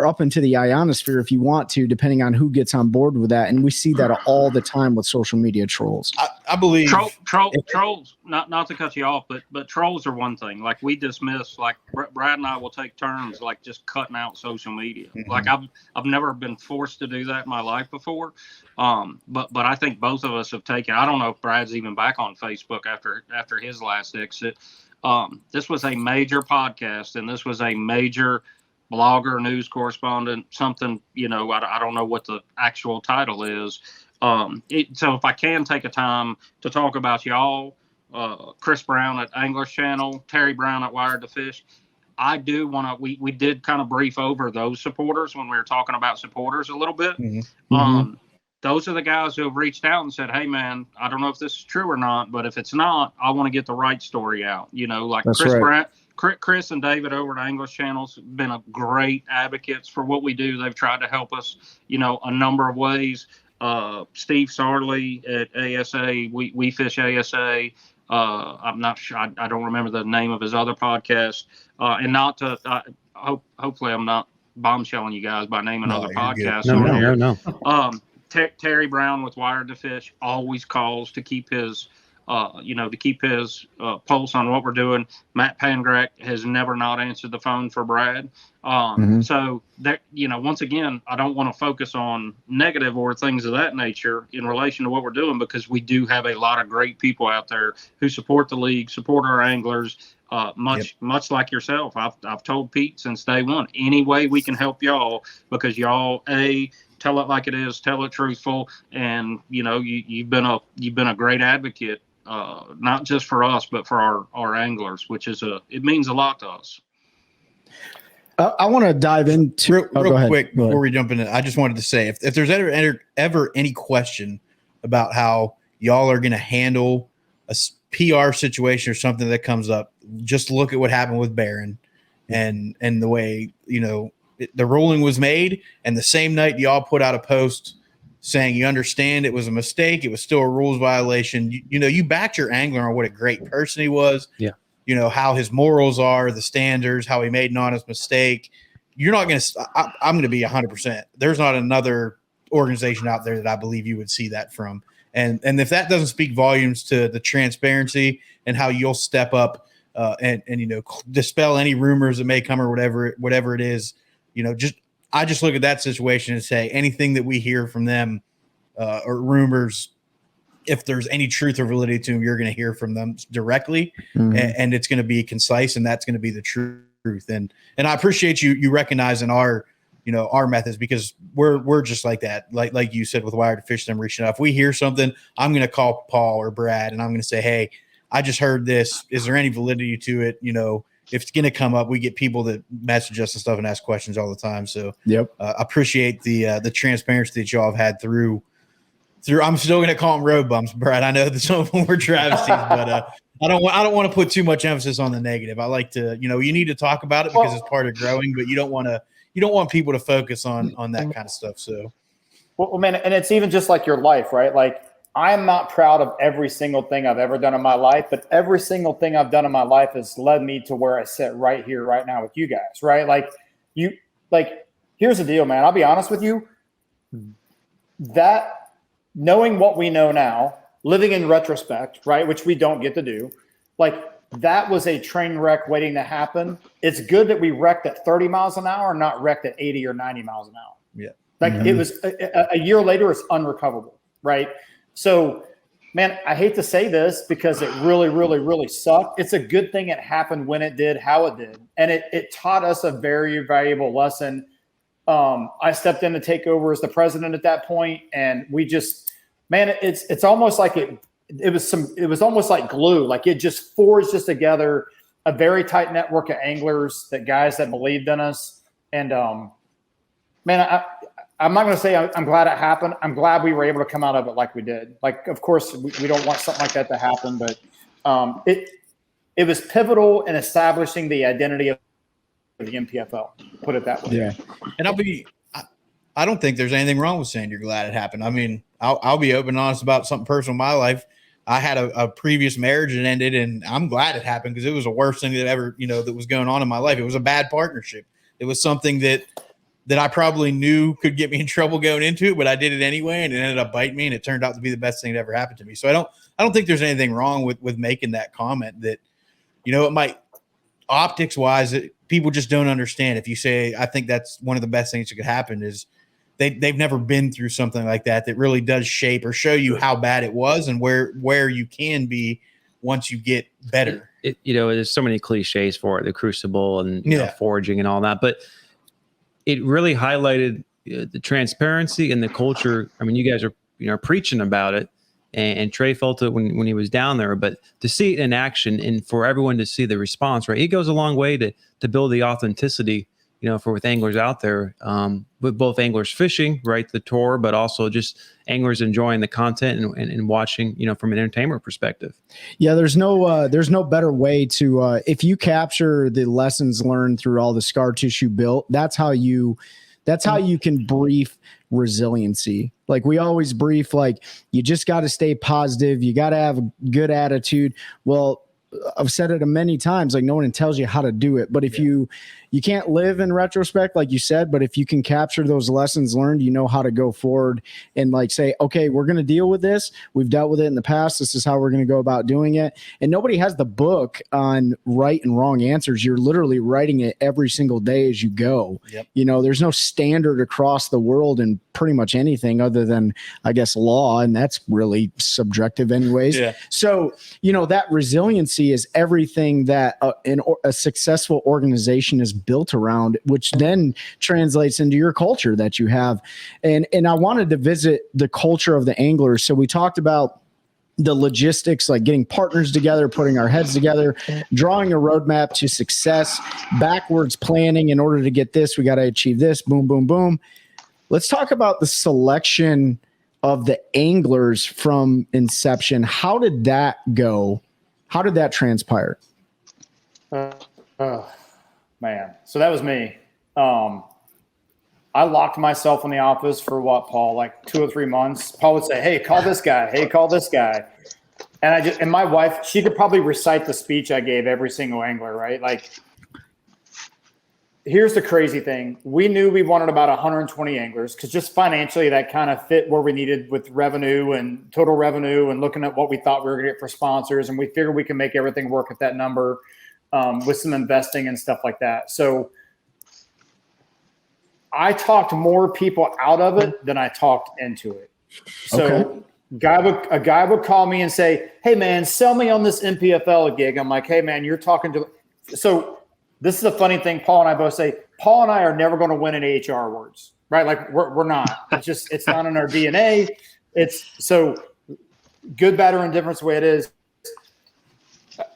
up into the ionosphere if you want to, depending on who gets on board with that. And we see that all the time with social media trolls. I believe trolls, not to cut you off, but trolls are one thing. Like we dismiss, like Brad and I will take turns, like just cutting out social media. Like I've never been forced to do that in my life before. But I think both of us have taken, I don't know if Brad's even back on Facebook after his last exit. This was a major podcast and this was a major blogger, news correspondent, something, I don't know what the actual title is. So if I can take a time to talk about y'all, Chris Brown at Anglers Channel, Terry Brown at Wired to Fish. I do want to, we did kind of brief over those supporters when we were talking about supporters a little bit. Those are the guys who have reached out and said, hey, man, I don't know if this is true or not, but if it's not, I want to get the right story out. You know, like That's Chris right. Brown, Chris and David over at Anglers Channel's been a great advocates for what we do. They've tried to help us, you know, a number of ways. Steve Sarley at ASA, we Fish ASA. I'm not sure. I don't remember the name of his other podcast. And not to, hopefully I'm not bombshelling you guys by naming other podcasts. No. Terry Brown with Wired to Fish always calls to keep his, pulse on what we're doing. Matt Pangrack has never not answered the phone for Brad. So that, you know, once again, I don't want to focus on negative or things of that nature in relation to what we're doing, because we do have a lot of great people out there who support the league, support our anglers, much like yourself. I've told Pete since day one, any way we can help y'all, because y'all, tell it like it is, tell it truthful, and you know you've been a great advocate, not just for us but for our anglers, which is it means a lot to us. I want to dive into real quick before we jump into. I just wanted to say if there's ever any question about how y'all are going to handle a PR situation or something that comes up, just look at what happened with Barron and the way, you know, the ruling was made, and the same night y'all put out a post saying you understand it was a mistake, it was still a rules violation. You know, you backed your angler on what a great person he was. Yeah. You know, how his morals are, the standards, how he made an honest mistake. You're not going to – I'm going to be 100%. There's not another organization out there that I believe you would see that from. And if that doesn't speak volumes to the transparency and how you'll step up and you know, dispel any rumors that may come or whatever it is, you know, I just look at that situation and say anything that we hear from them or rumors, if there's any truth or validity to them, you're going to hear from them directly, and it's going to be concise, and that's going to be the truth. And I appreciate you recognizing our methods, because we're just like that. Like you said with Wired to Fish, them reaching out. If we hear something, I'm going to call Paul or Brad, and I'm going to say, hey, I just heard this. Is there any validity to it? You know, if it's going to come up, we get people that message us and stuff and ask questions all the time. So I appreciate the transparency that y'all have had through. I'm still going to call them road bumps, Brad. I know that some of them were travesties, but I don't want to put too much emphasis on the negative. I like to, you know, you need to talk about it because it's part of growing, but you don't want people to focus on that kind of stuff. So, well, man, and it's even just like your life, right? Like, I'm not proud of every single thing I've ever done in my life, but every single thing I've done in my life has led me to where I sit right here, right now with you guys, right? Here's the deal, man. I'll be honest with you. That knowing what we know now, living in retrospect, right, which we don't get to do, like, that was a train wreck waiting to happen. It's good that we wrecked at 30 miles an hour, not wrecked at 80 or 90 miles an hour. Yeah. Like, it was a year later, it's unrecoverable, right? So, man, I hate to say this because it really, really, really sucked. It's a good thing it happened when it did, how it did. And it taught us a very valuable lesson. I stepped in to take over as the president at that point, and we just, man, it's almost like it was almost like glue. Like, it just forged us together, a very tight network of anglers, guys that believed in us. And man, I'm not going to say I'm glad it happened. I'm glad we were able to come out of it like we did. Like, of course, we don't want something like that to happen, but it was pivotal in establishing the identity of the NPFL. Put it that way. Yeah. And I don't think there's anything wrong with saying you're glad it happened. I mean, I'll be open and honest about something personal in my life. I had a previous marriage that ended, and I'm glad it happened because it was the worst thing that ever, you know, that was going on in my life. It was a bad partnership. It was something that I probably knew could get me in trouble going into it, but I did it anyway, and it ended up biting me, and it turned out to be the best thing that ever happened to me. So I don't think there's anything wrong with making that comment that, you know, it might optics wise, people just don't understand. If you say, I think that's one of the best things that could happen is they've never been through something like that really does shape or show you how bad it was and where you can be once you get better. You know, there's so many cliches for it, the crucible and you know, foraging and all that, but it really highlighted the transparency and the culture. I mean, you guys are, you know, preaching about it, and Trey felt it when he was down there. But to see it in action and for everyone to see the response, right, it goes a long way to build the authenticity, with anglers out there, with both anglers fishing, right, the tour, but also just anglers enjoying the content and watching, from an entertainment perspective. Yeah, there's no better way to if you capture the lessons learned through all the scar tissue built, that's how you can brief resiliency. Like we always brief, like you just got to stay positive, you got to have a good attitude. Well, I've said it many times, like no one tells you how to do it, but if you can't live in retrospect, like you said, but if you can capture those lessons learned, you know how to go forward and like say, okay, we're going to deal with this. We've dealt with it in the past. This is how we're going to go about doing it. And nobody has the book on right and wrong answers. You're literally writing it every single day as you go. Yep. There's no standard across the world in pretty much anything other than, I guess, law. And that's really subjective anyways. Yeah. So, that resiliency is everything that a successful organization is built around, which then translates into your culture that you have. And I wanted to visit the culture of the anglers. So we talked about the logistics, like getting partners together, putting our heads together, drawing a roadmap to success, backwards planning. In order to get this, we got to achieve this, boom, boom, boom. Let's talk about the selection of the anglers from inception. How did that go? How did that transpire? Man, so that was me. I locked myself in the office for what, Paul, like 2 or 3 months. Paul would say, hey, call this guy. Hey, call this guy. And my wife, she could probably recite the speech I gave every single angler, right? Like, here's the crazy thing. We knew we wanted about 120 anglers because just financially that kind of fit where we needed with revenue and total revenue and looking at what we thought we were going to get for sponsors. And we figured we can make everything work at that number with some investing and stuff like that. So I talked more people out of it than I talked into it. So Okay. A guy would call me and say, hey, man, sell me on this NPFL gig. I'm like, hey, man, you're talking to – so this is a funny thing. Paul and I both say, Paul and I are never going to win any HR awards, right? Like we're not. It's not in our DNA. It's so good, bad, or indifference the way it is.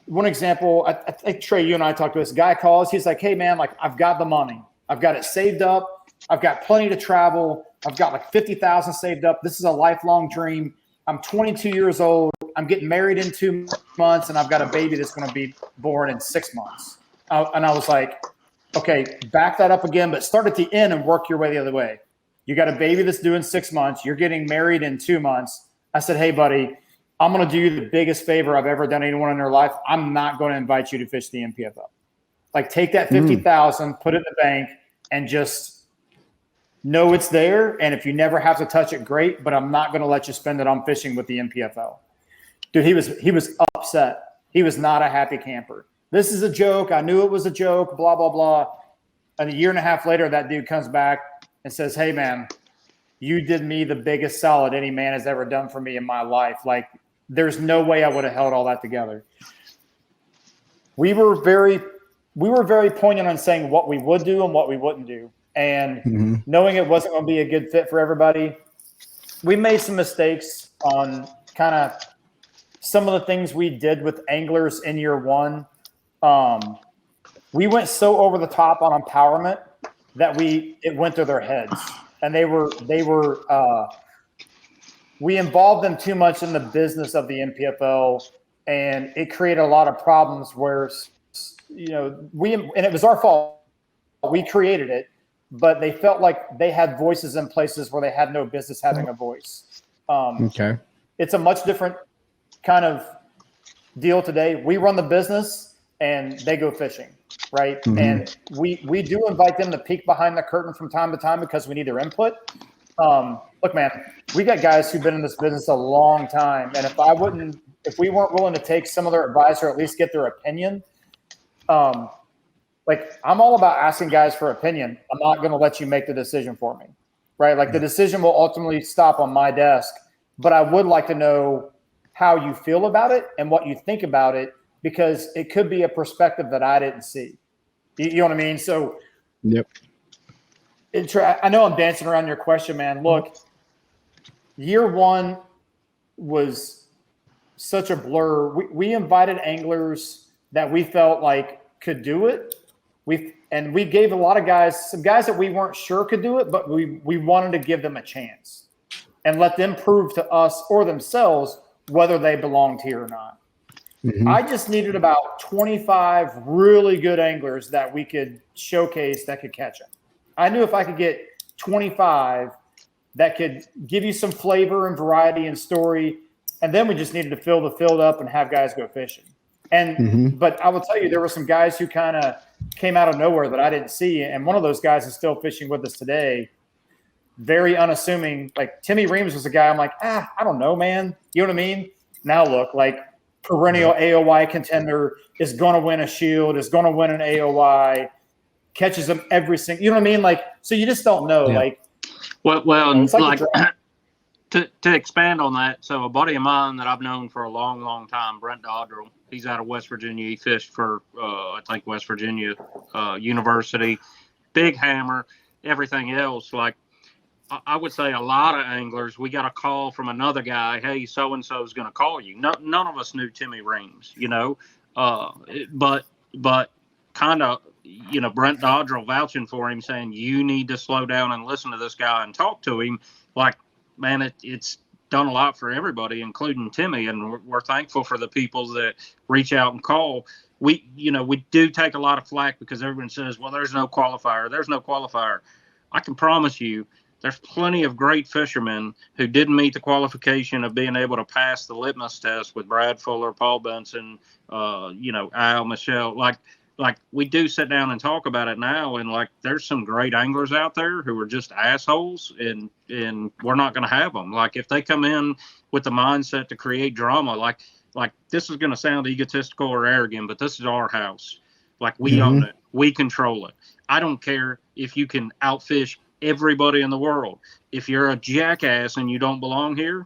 One example, I think Trey, you and I talked to this guy calls. He's like, hey, man, like I've got the money. I've got it saved up. I've got plenty to travel. I've got like 50,000 saved up. This is a lifelong dream. I'm 22 years old. I'm getting married in 2 months, and I've got a baby that's going to be born in 6 months. And I was like, okay, back that up again, but start at the end and work your way the other way. You got a baby that's due in 6 months. You're getting married in 2 months. I said, hey, buddy, I'm going to do you the biggest favor I've ever done anyone in their life. I'm not going to invite you to fish the NPFL. Like take that 50,000, put it in the bank, and just know it's there. And if you never have to touch it, great. But I'm not going to let you spend it on fishing with the NPFL. Dude, he was upset. He was not a happy camper. This is a joke. I knew it was a joke, blah, blah, blah. And a year and a half later, that dude comes back and says, hey, man, you did me the biggest solid any man has ever done for me in my life. Like, there's no way I would have held all that together. We were very poignant on saying what we would do and what we wouldn't do. And knowing it wasn't going to be a good fit for everybody, we made some mistakes on kind of some of the things we did with anglers in year one. We went so over the top on empowerment that it went to their heads, and we involved them too much in the business of the NPFL, and it created a lot of problems where, and it was our fault. We created it, but they felt like they had voices in places where they had no business having a voice. Okay. It's a much different kind of deal today. We run the business and they go fishing, right? And we do invite them to peek behind the curtain from time to time because we need their input. Look, man, we got guys who've been in this business a long time. And if we weren't willing to take some of their advice or at least get their opinion, like I'm all about asking guys for opinion. I'm not going to let you make the decision for me, right? Like the decision will ultimately stop on my desk, but I would like to know how you feel about it and what you think about it, because it could be a perspective that I didn't see. You know what I mean? So, yep. I know I'm dancing around your question, man. Look, year one, was such a blur. We invited anglers that we felt like could do it. We gave a lot of guys, some guys that we weren't sure could do it, but we wanted to give them a chance and let them prove to us or themselves whether they belonged here or not. Mm-hmm. I just needed about 25 really good anglers that we could showcase that could catch them. I knew if I could get 25 that could give you some flavor and variety and story, and then we just needed to fill the field up and have guys go fishing. And but I will tell you, there were some guys who kind of came out of nowhere that I didn't see, and one of those guys is still fishing with us today. Very unassuming. Like Timmy Reams was a guy I'm like, I don't know, man. You know what I mean? Now look, like perennial AOY contender, is going to win a Shield, is going to win an AOY, catches them every single. You know what I mean? Like, so you just don't know. Yeah. Like, Well, it's like to expand on that, so a buddy of mine that I've known for a long, long time, Brent Dodrell, he's out of West Virginia. He fished for, I think, West Virginia University, big hammer, everything else. Like, I would say a lot of anglers, we got a call from another guy, hey, so-and-so is going to call you. No, none of us knew Timmy Reams, you know, but kind of, you know, Brent Dodrell vouching for him, saying you need to slow down and listen to this guy and talk to him. Like, man, it's done a lot for everybody, including Timmy, and we're thankful for the people that reach out and call. We do take a lot of flack because everyone says, well, there's no qualifier. I can promise you there's plenty of great fishermen who didn't meet the qualification of being able to pass the litmus test with Brad Fuller, Paul Benson, Al, Michelle. Like we do sit down and talk about it now, and like there's some great anglers out there who are just assholes, and we're not going to have them. Like if they come in with the mindset to create drama, like this is going to sound egotistical or arrogant, but this is our house. Like we own it, we control it. I don't care if you can outfish everybody in the world. If you're a jackass and you don't belong here,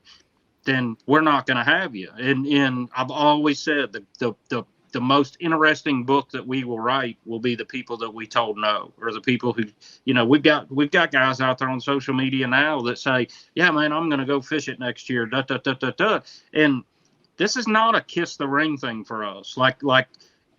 then we're not going to have you. And I've always said the most interesting book that we will write will be the people that we told no, or the people who, you know, we've got guys out there on social media now that say, yeah, man, I'm going to go fish it next year. And this is not a kiss the ring thing for us. Like,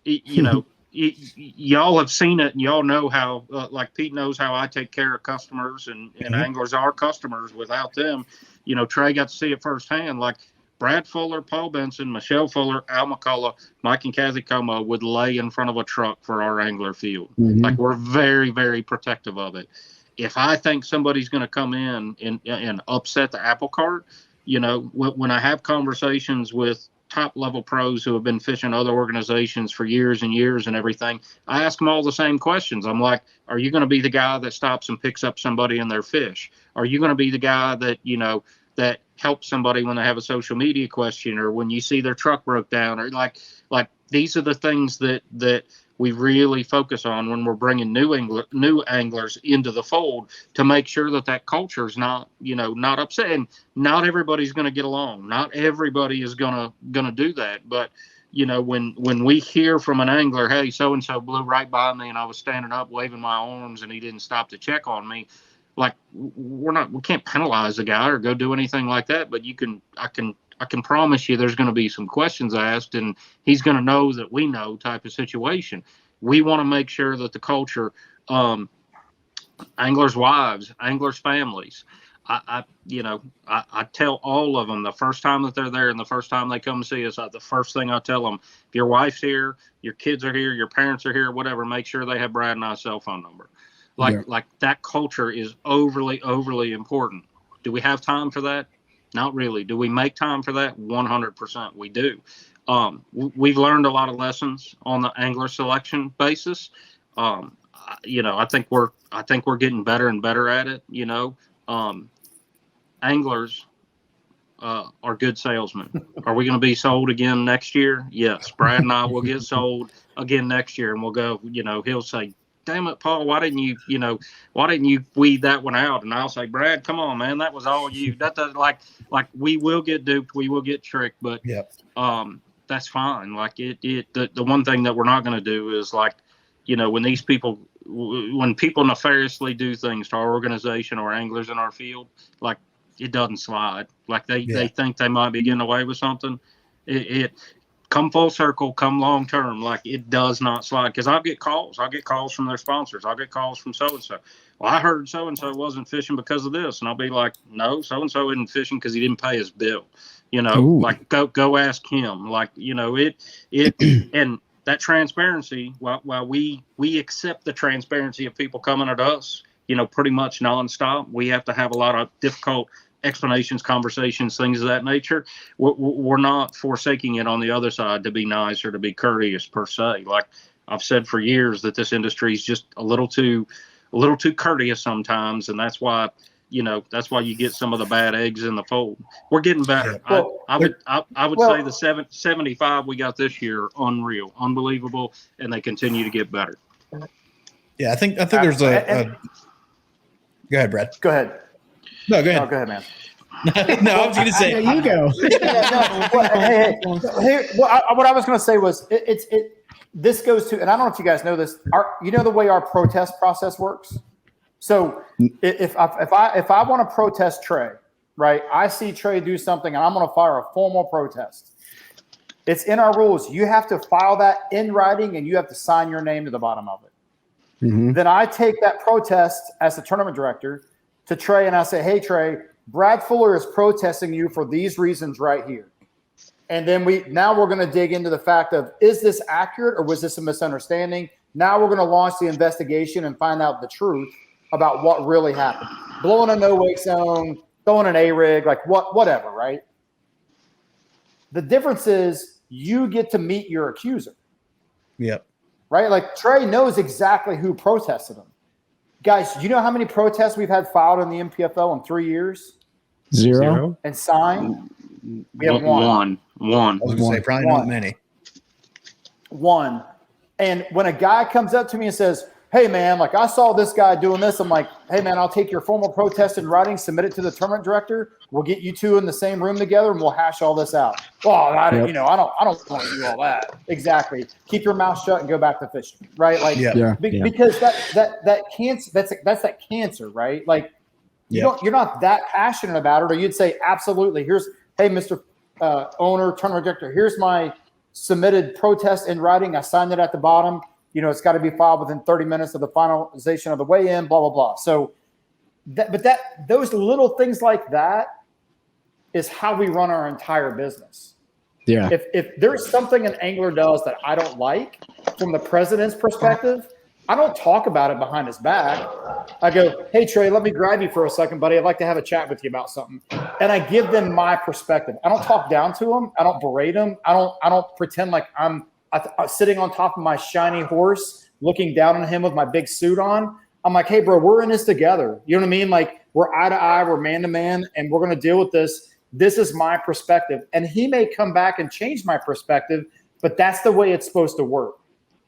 you know, y'all have seen it, and y'all know how, like Pete knows how I take care of customers, and anglers are customers. Without them, you know, Trey got to see it firsthand. Like Brad Fuller, Paul Benson, Michelle Fuller, Al McCullough, Mike and Kathy Como would lay in front of a truck for our angler field. Like we're very, very protective of it. If I think somebody's going to come in and upset the apple cart, you know, when I have conversations with top level pros who have been fishing other organizations for years and years and everything, I ask them all the same questions. I'm like, are you going to be the guy that stops and picks up somebody in their fish? Are you going to be the guy that, you know, that helps somebody when they have a social media question, or when you see their truck broke down, or like these are the things that we really focus on when we're bringing new anglers into the fold, to make sure that culture is not upset. And not everybody's going to get along. Not everybody is going to do that. But, you know, when we hear from an angler, hey, so-and-so blew right by me and I was standing up waving my arms and he didn't stop to check on me. Like we can't penalize the guy or go do anything like that. But I can promise you there's going to be some questions asked, and he's going to know that we know type of situation. We want to make sure that the culture, anglers' wives, anglers' families, I tell all of them the first time that they're there and the first time they come see us, the first thing I tell them, if your wife's here, your kids are here, your parents are here, whatever, make sure they have Brad and I's cell phone number. Like that culture is overly, overly important. Do we have time for that? Not really. Do we make time for that? 100% we do. We've learned a lot of lessons on the angler selection basis. You know, I think we're getting better and better at it. You know, anglers are good salesmen. Are we going to be sold again next year? Yes. Brad and I will get sold again next year, and we'll go. You know, he'll say, damn it, Paul, why didn't you weed that one out? And I'll say, Brad, come on, man, that was all you. That does, like we will get duped, we will get tricked, but that's fine. Like the one thing that we're not going to do is, like, you know, when people nefariously do things to our organization or anglers in our field, like it doesn't slide. Like they think they might be getting away with something. It come full circle, come long term. Like it does not slide. Because I'll get calls. I'll get calls from their sponsors. I'll get calls from so and so. Well, I heard so and so wasn't fishing because of this, and I'll be like, no, so and so isn't fishing because he didn't pay his bill. You know, like go ask him. Like, you know, it and that transparency. While we accept the transparency of people coming at us, you know, pretty much nonstop. We have to have a lot of difficult explanations, conversations, things of that nature. We're not forsaking it on the other side to be nice or to be courteous per se. Like I've said for years that this industry is just a little too courteous sometimes, and that's why you get some of the bad eggs in the fold. We're getting better. Well, I would say the 75 we got this year, unreal, unbelievable, and they continue to get better. Yeah, I think there's a. Go ahead, Brad. Go ahead. No, go ahead. Oh, go ahead, man. No, I was going to say. You go. What I was going to say was this goes to, and I don't know if you guys know this. You know the way our protest process works. So if I want to protest Trey, right? I see Trey do something, and I'm going to file a formal protest. It's in our rules. You have to file that in writing, and you have to sign your name to the bottom of it. Mm-hmm. Then I take that protest as the tournament director to Trey, and I say, hey, Trey, Brad Fuller is protesting you for these reasons right here. And then we're going to dig into the fact of, is this accurate or was this a misunderstanding? Now we're going to launch the investigation and find out the truth about what really happened. Blowing a no-wake zone, throwing an A-rig, like whatever, right? The difference is you get to meet your accuser. Yep. Right? Like Trey knows exactly who protested him. Guys, you know how many protests we've had filed in the NPFL in 3 years? Zero. And signed? We have one. I was going to say probably not many. One. And when a guy comes up to me and says, hey, man, like I saw this guy doing this. I'm like, hey, man, I'll take your formal protest in writing, submit it to the tournament director. We'll get you two in the same room together and we'll hash all this out. Well, I don't want to do all that. Exactly. Keep your mouth shut and go back to fishing. Right. Like, because that cancer, that's that cancer, right? Like you're not that passionate about it, or you'd say, absolutely. Hey, Mr. Owner, tournament director, here's my submitted protest in writing. I signed it at the bottom. You know, it's got to be filed within 30 minutes of the finalization of the weigh-in, blah, blah, blah. So, those little things like that is how we run our entire business. Yeah. If there's something an angler does that I don't like from the president's perspective, I don't talk about it behind his back. I go, hey, Trey, let me grab you for a second, buddy. I'd like to have a chat with you about something. And I give them my perspective. I don't talk down to them. I don't berate them. I don't pretend like I'm sitting on top of my shiny horse, looking down on him with my big suit on. I'm like, hey, bro, we're in this together. You know what I mean? Like we're eye to eye, we're man to man, and we're going to deal with this. This is my perspective. And he may come back and change my perspective, but that's the way it's supposed to work,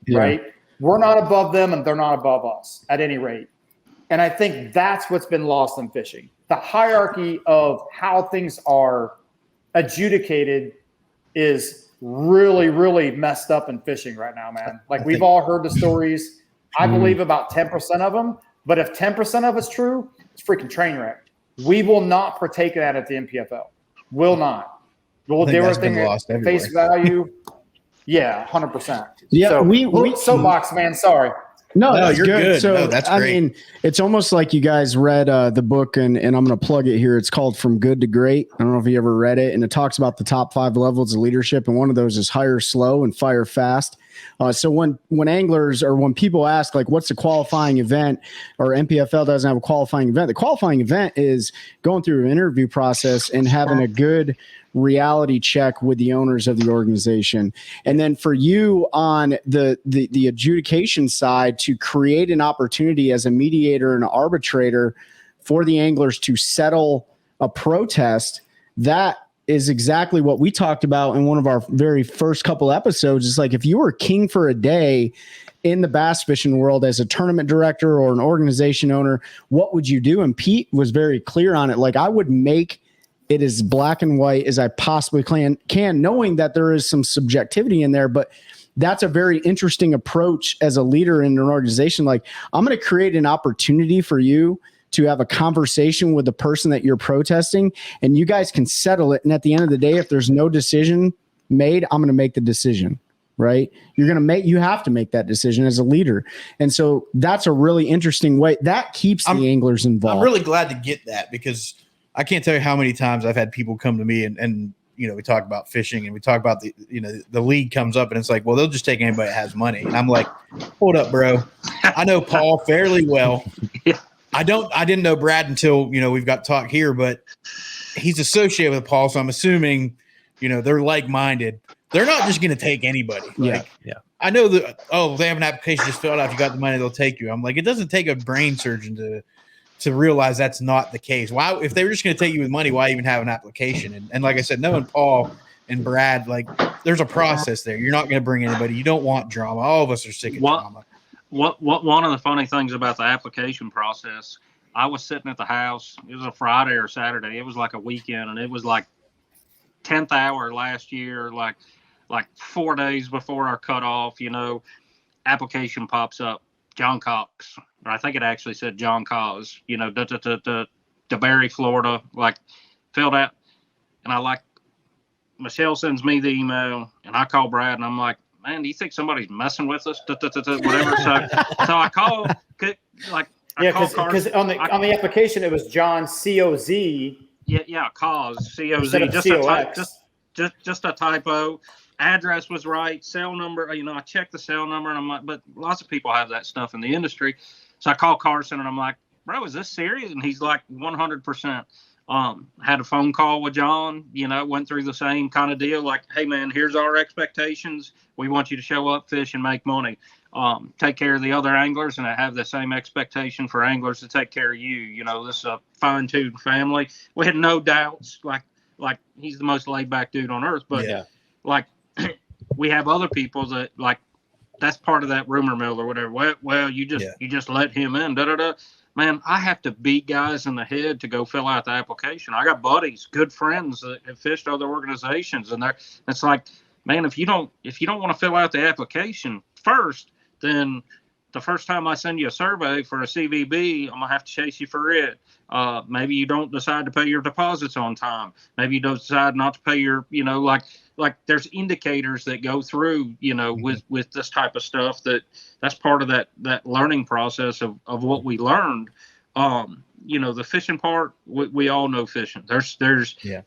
right? We're not above them and they're not above us at any rate. And I think that's what's been lost in fishing. The hierarchy of how things are adjudicated is really, really messed up in fishing right now, man. Like we've all heard the stories. I believe about 10% of them, but if 10% of it's true, it's freaking train wreck. We will not partake in that at the NPFL. Will not. We'll do everything at face value. Yeah, 100%. Yeah, so, we soapbox, man. Sorry. No, you're good. So no, that's great. I mean, it's almost like you guys read the book, and I'm going to plug it here. It's called From Good to Great. I don't know if you ever read it, and it talks about the top 5 levels of leadership, and one of those is hire slow and fire fast. So when anglers or when people ask like, what's the qualifying event, or NPFL doesn't have a qualifying event, the qualifying event is going through an interview process and having a good reality check with the owners of the organization. And then for you on the adjudication side to create an opportunity as a mediator and an arbitrator for the anglers to settle a protest, that is exactly what we talked about in one of our very first couple episodes. It's like, if you were king for a day in the bass fishing world as a tournament director or an organization owner, what would you do? And Pete was very clear on it. Like, I would make it as black and white as I possibly can, knowing that there is some subjectivity in there, but that's a very interesting approach as a leader in an organization. Like, I'm going to create an opportunity for you to have a conversation with the person that you're protesting, and you guys can settle it. And at the end of the day, if there's no decision made, I'm going to make the decision. Right? You have to make that decision as a leader. And so that's a really interesting way that keeps the anglers involved. I'm really glad to get that, because I can't tell you how many times I've had people come to me and we talk about fishing and we talk about the league comes up and it's like, well, they'll just take anybody that has money. And I'm like, hold up, bro. I know Paul fairly well. I didn't know Brad until, we've got to talk here, but he's associated with Paul. So I'm assuming, they're like-minded. They're not just going to take anybody. Yeah. I know that, they have an application just filled out. If you got the money, they'll take you. I'm like, it doesn't take a brain surgeon to realize that's not the case. Why, if they were just going to take you with money, why even have an application? And like I said, knowing Paul and Brad, like there's a process there. You're not going to bring anybody. You don't want drama. All of us are sick of drama. One of the funny things about the application process, I was sitting at the house. It was a Friday or Saturday. It was like a weekend, and it was like 10th hour last year, like 4 days before our cutoff, application pops up, John Cox, or I think it actually said John Cause, DeBerry, Florida, like filled out. And Michelle sends me the email and I call Brad and I'm like, man, do you think somebody's messing with us? Whatever. So I call, because on the application, it was John C-O-Z. Yeah, Cause, C-O-Z, just a typo. Address was right, cell number, I checked the cell number and I'm like, but lots of people have that stuff in the industry. So I call Carson and I'm like, bro, is this serious? And he's like 100%. Had a phone call with John, went through the same kind of deal. Like, hey man, here's our expectations. We want you to show up, fish and make money. Take care of the other anglers, and I have the same expectation for anglers to take care of you. This is a fine-tuned family. We had no doubts. Like he's the most laid-back dude on earth. But we have other people that that's part of that rumor mill or whatever. Well, you just let him in. Man, I have to beat guys in the head to go fill out the application. I got buddies, good friends that have fished other organizations, and it's like, man, if you don't want to fill out the application first, then the first time I send you a survey for a CVB, I'm gonna have to chase you for it. Maybe you don't decide to pay your deposits on time. Maybe you don't decide not to pay your, like there's indicators that go through, with this type of stuff that's part of that learning process of what we learned. The fishing part, we all know fishing. There's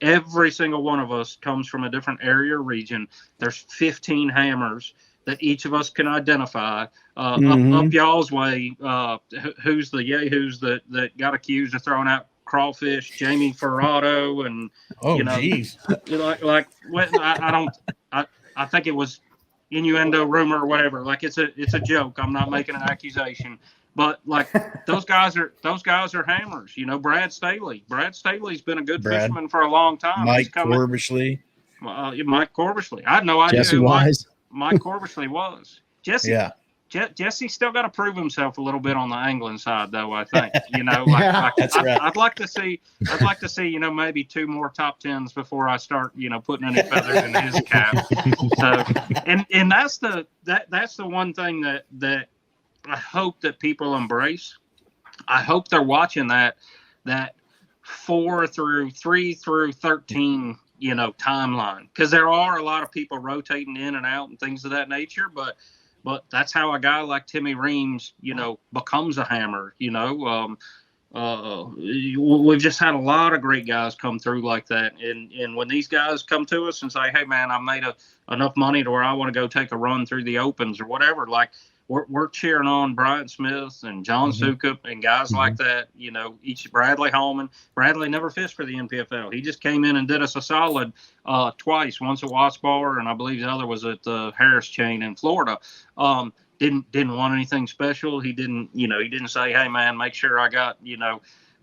every single one of us comes from a different area or region. There's 15 hammers that each of us can identify up y'all's way. Who's the yahoos that got accused of throwing out crawfish? Jamie Ferrado and geez. I think it was innuendo, rumor, or whatever. Like it's a joke. I'm not making an accusation. But those guys are hammers. Brad Staley. Brad Staley's been a good fisherman for a long time. Mike Corbishley. Mike Corbishley. I had no idea Jesse who Wise. Mike Corbishley was. Jesse. Yeah. Jesse's still got to prove himself a little bit on the angling side, though. I think that's right. I'd like to see maybe 2 more top 10s before I start putting any feathers in his cap. So and that's the one thing that I hope that people embrace. I hope they're watching that 3 through 13 timeline, because there are a lot of people rotating in and out and things of that nature, but that's how a guy like Timmy Reams, becomes a hammer. We've just had a lot of great guys come through like that. And when these guys come to us and say, hey man, I made enough money to where I want to go take a run through the opens or whatever, we're cheering on Brian Smith and John Sukup and guys like that. Each Bradley Holman. Bradley never fished for the NPFL. He just came in and did us a solid twice. Once at Watts Bar, and I believe the other was at the Harris Chain in Florida. Didn't want anything special. He didn't say, hey man, make sure I got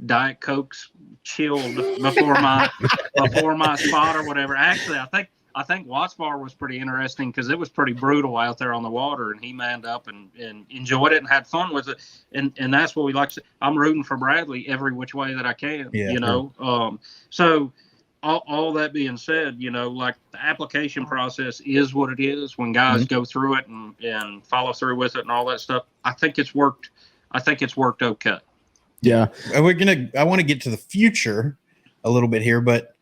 Diet Cokes chilled before my spot or whatever. Actually, I think Watts Bar was pretty interesting because it was pretty brutal out there on the water, and he manned up and enjoyed it and had fun with it. And that's what we like to. I'm rooting for Bradley every which way that I can. So all that being said, the application process is what it is. When guys go through it and follow through with it and all that stuff, I think it's worked. I think it's worked okay. Yeah. And I want to get to the future a little bit here, but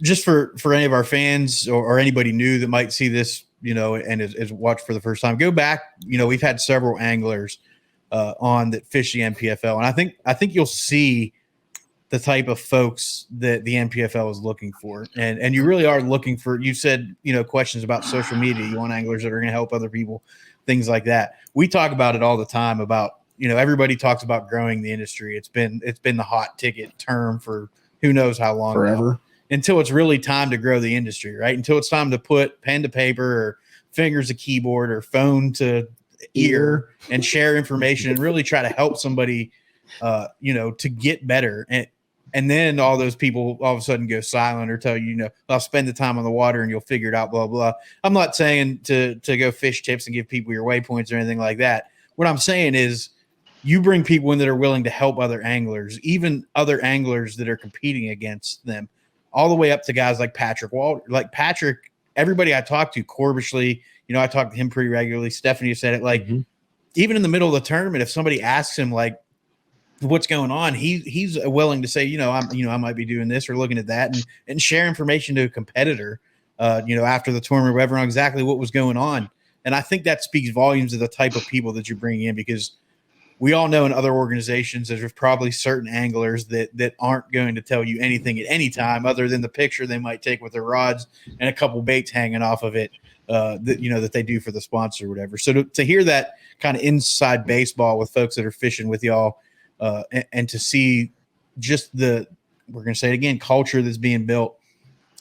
just for any of our fans or anybody new that might see this, and is watched for the first time, go back. We've had several anglers on that fish the NPFL, and I think you'll see the type of folks that the NPFL is looking for, and you really are looking for. You said questions about social media. You want anglers that are going to help other people, things like that. We talk about it all the time. About everybody talks about growing the industry. It's been the hot ticket term for who knows how long Forever. now, until it's really time to grow the industry, right? Until it's time to put pen to paper or fingers to keyboard or phone to ear and share information and really try to help somebody, to get better. And then all those people all of a sudden go silent or tell you, I'll spend the time on the water and you'll figure it out, blah, blah. I'm not saying to go fish tips and give people your waypoints or anything like that. What I'm saying is you bring people in that are willing to help other anglers, even other anglers that are competing against them, all the way up to guys like Patrick Walter. Like Patrick, everybody I talk to, Corbishley, I talk to him pretty regularly. Stephanie said it, like, even in the middle of the tournament, if somebody asks him, like, what's going on, he's willing to say, I might be doing this or looking at that, and share information to a competitor, after the tournament, whatever, on exactly what was going on. And I think that speaks volumes of the type of people that you're bringing in, because we all know in other organizations there's probably certain anglers that aren't going to tell you anything at any time other than the picture they might take with their rods and a couple baits hanging off of it, that they do for the sponsor or whatever. So to hear that kind of inside baseball with folks that are fishing with y'all, and to see just we're going to say it again, culture that's being built,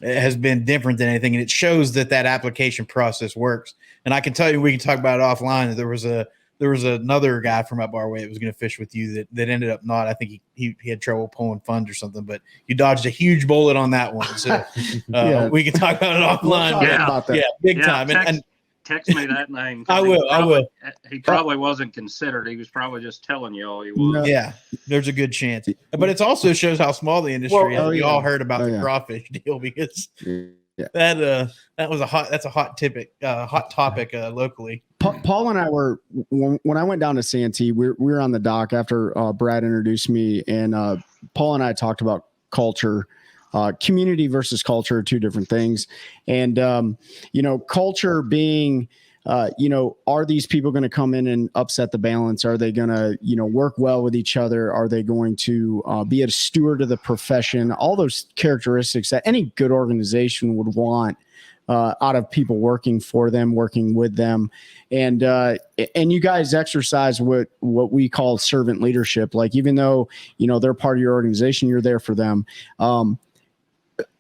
has been different than anything. And it shows that application process works. And I can tell you, we can talk about it offline, that there was another guy from up our way that was going to fish with you that ended up not. I think he had trouble pulling funds or something, but you dodged a huge bullet on that one. So we can talk about it offline. Big time. Text me that name. I will. He probably wasn't considered. He was probably just telling you all he was. Yeah, there's a good chance. But it also shows how small the industry is. We all heard about the crawfish deal, because that's a hot topic locally. Paul and I were, when I went down to Santee, we were on the dock after Brad introduced me, and Paul and I talked about culture. Community versus culture are two different things. And, culture being, are these people going to come in and upset the balance? Are they going to, work well with each other? Are they going to be a steward of the profession? All those characteristics that any good organization would want out of people working for them, working with them. And you guys exercise what we call servant leadership. Like, even though, they're part of your organization, you're there for them.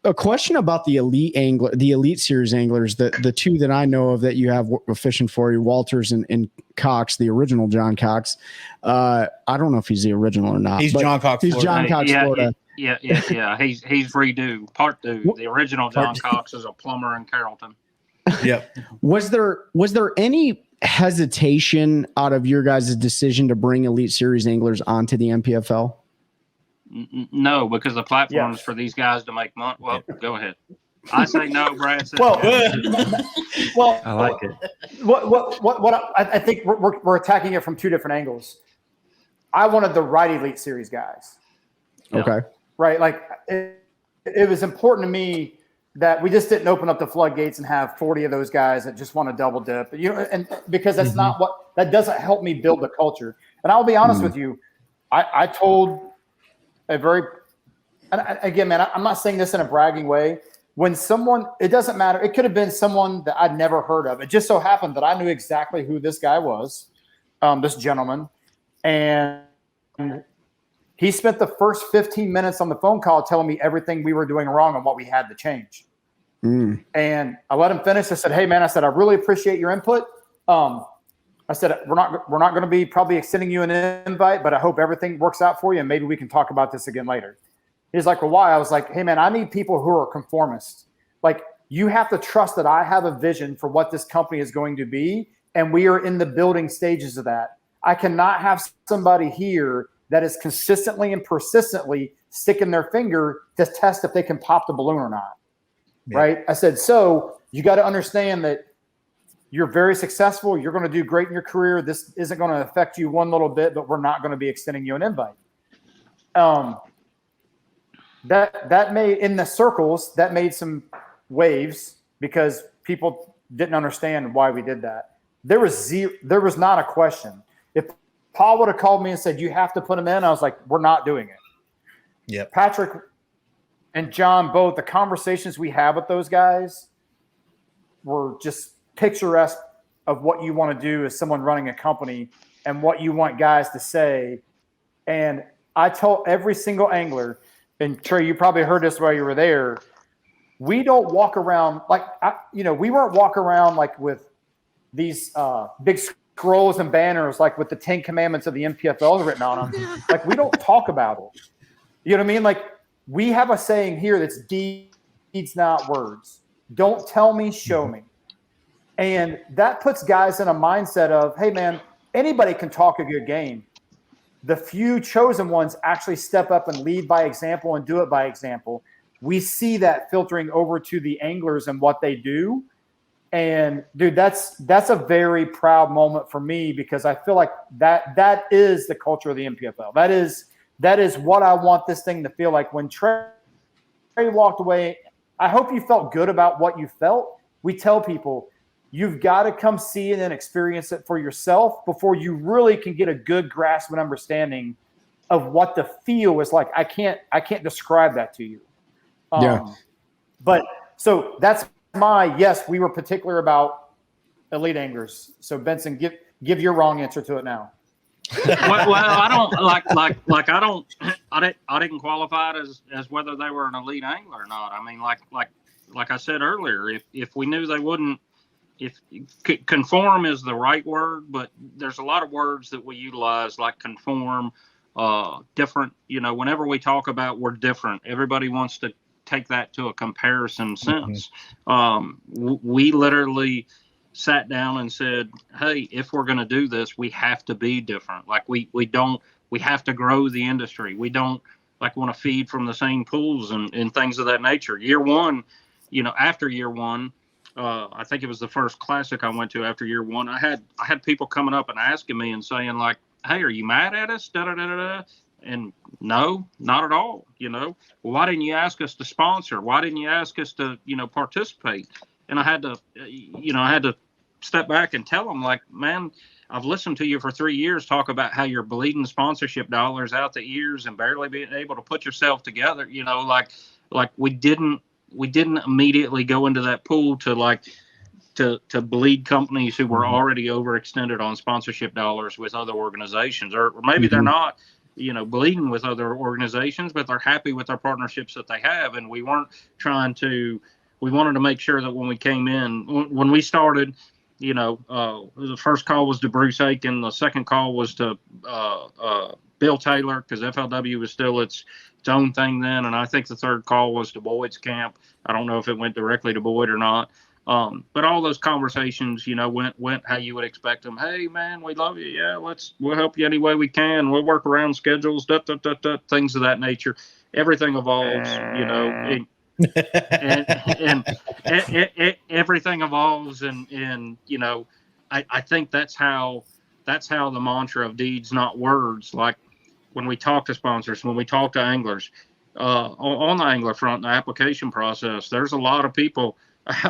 A question about the elite series anglers, the two that I know of that you have fishing for you, Walters and Cox, the original John Cox. I don't know if he's the original or not. He's John Cox. He's John Cox, Florida. Yeah. He's redo part 2. The original John Cox is a plumber in Carrollton. Yeah. Was there any hesitation out of your guys' decision to bring elite series anglers onto the NPFL? No, because the platform is for these guys to make money. Well, go ahead. I say no, Brad says well, I like it. I think we're attacking it from two different angles. I wanted the right elite series guys. Okay. Right. Like it was important to me that we just didn't open up the floodgates and have 40 of those guys that just want to double dip, and because that's not that doesn't help me build the culture. And I'll be honest with you. I told again, man, I'm not saying this in a bragging way. When someone, it doesn't matter. It could have been someone that I'd never heard of. It just so happened that I knew exactly who this guy was, this gentleman. And he spent the first 15 minutes on the phone call telling me everything we were doing wrong and what we had to change. And I let him finish. I said, hey, man, I really appreciate your input. I said, we're not going to be probably extending you an invite, but I hope everything works out for you, and maybe we can talk about this again later. He's like, well, why? I was like, hey, man, I need people who are conformists. Like, you have to trust that I have a vision for what this company is going to be, and we are in the building stages of that. I cannot have somebody here that is consistently and persistently sticking their finger to test if they can pop the balloon or not, right? I said, so you got to understand that you're very successful. You're going to do great in your career. This isn't going to affect you one little bit, but we're not going to be extending you an invite. that made in the circles that made some waves because people didn't understand why we did that. There was not a question. If Paul would have called me and said, you have to put him in, I was like, we're not doing it. Yep. Patrick and John, both the conversations we had with those guys were just picturesque of what you want to do as someone running a company and what you want guys to say. And I told every single angler, and Trey, you probably heard this while you were there, we don't walk around we weren't walking around like with these big scrolls and banners, like with the 10 commandments of the NPFL written on them. Like, we don't talk about it. You know what I mean? Like, we have a saying here that's deeds, not words. Don't tell me, show me. And that puts guys in a mindset of, hey, man, anybody can talk a good game. The few chosen ones actually step up and lead by example and do it by example. We see that filtering over to the anglers and what they do. And, dude, that's a very proud moment for me because I feel like that is the culture of the NPFL. That is what I want this thing to feel like. When Trey walked away, I hope you felt good about what you felt. We tell people, you've got to come see it and experience it for yourself before you really can get a good grasp and understanding of what the feel is like. I can't describe that to you. But so that's yes, we were particular about elite anglers. So Benson, give your wrong answer to it now. well, I don't I didn't qualify it as whether they were an elite angler or not. I mean, like I said earlier, if we knew they wouldn't, if conform is the right word, but there's a lot of words that we utilize like conform, different. You know, whenever we talk about we're different, everybody wants to take that to a comparison sense. We literally sat down and said, hey, if we're going to do this, we have to be different. Like we have to grow the industry. We don't want to feed from the same pools and things of that nature. Year one, after year one, I think it was the first classic I went to after year one. I had people coming up and asking me and saying like, hey, are you mad at us? Da, da, da, da, da. And no, not at all. Well, why didn't you ask us to sponsor? Why didn't you ask us to, participate? And I had to step back and tell them, like, man, I've listened to you for 3 years talk about how you're bleeding sponsorship dollars out the ears and barely being able to put yourself together. Like we didn't immediately go into that pool to bleed companies who were already overextended on sponsorship dollars with other organizations, or maybe they're not, bleeding with other organizations, but they're happy with our partnerships that they have. And we weren't we wanted to make sure that when we came in, when we started, the first call was to Bruce Aiken. The second call was to Bill Taylor, because FLW was still its own thing then. And I think the third call was to Boyd's camp. I don't know if it went directly to Boyd or not. But all those conversations, went how you would expect them. Hey, man, we love you. Yeah, we'll help you any way we can. We'll work around schedules, things of that nature. Everything evolves, and everything evolves. And I think that's how the mantra of deeds, not words. Like when we talk to sponsors, when we talk to anglers, on the angler front, the application process, there's a lot of people.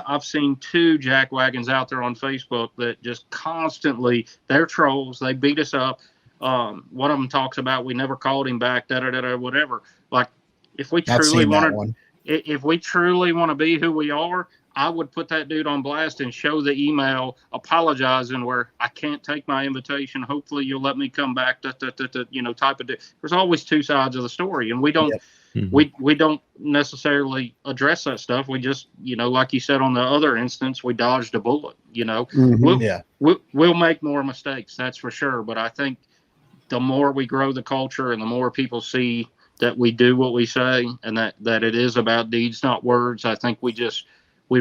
I've seen 2 jack wagons out there on Facebook that just constantly, they're trolls. They beat us up. One of them talks about we never called him back, whatever. Like if we truly want to be who we are, I would put that dude on blast and show the email apologizing where I can't take my invitation. Hopefully you'll let me come back. Type of. There's always 2 sides of the story, and we don't. Yep. We don't necessarily address that stuff. We just, like you said on the other instance, we dodged a bullet. We'll make more mistakes, that's for sure. But I think the more we grow the culture and the more people see that we do what we say and that it is about deeds, not words, I think we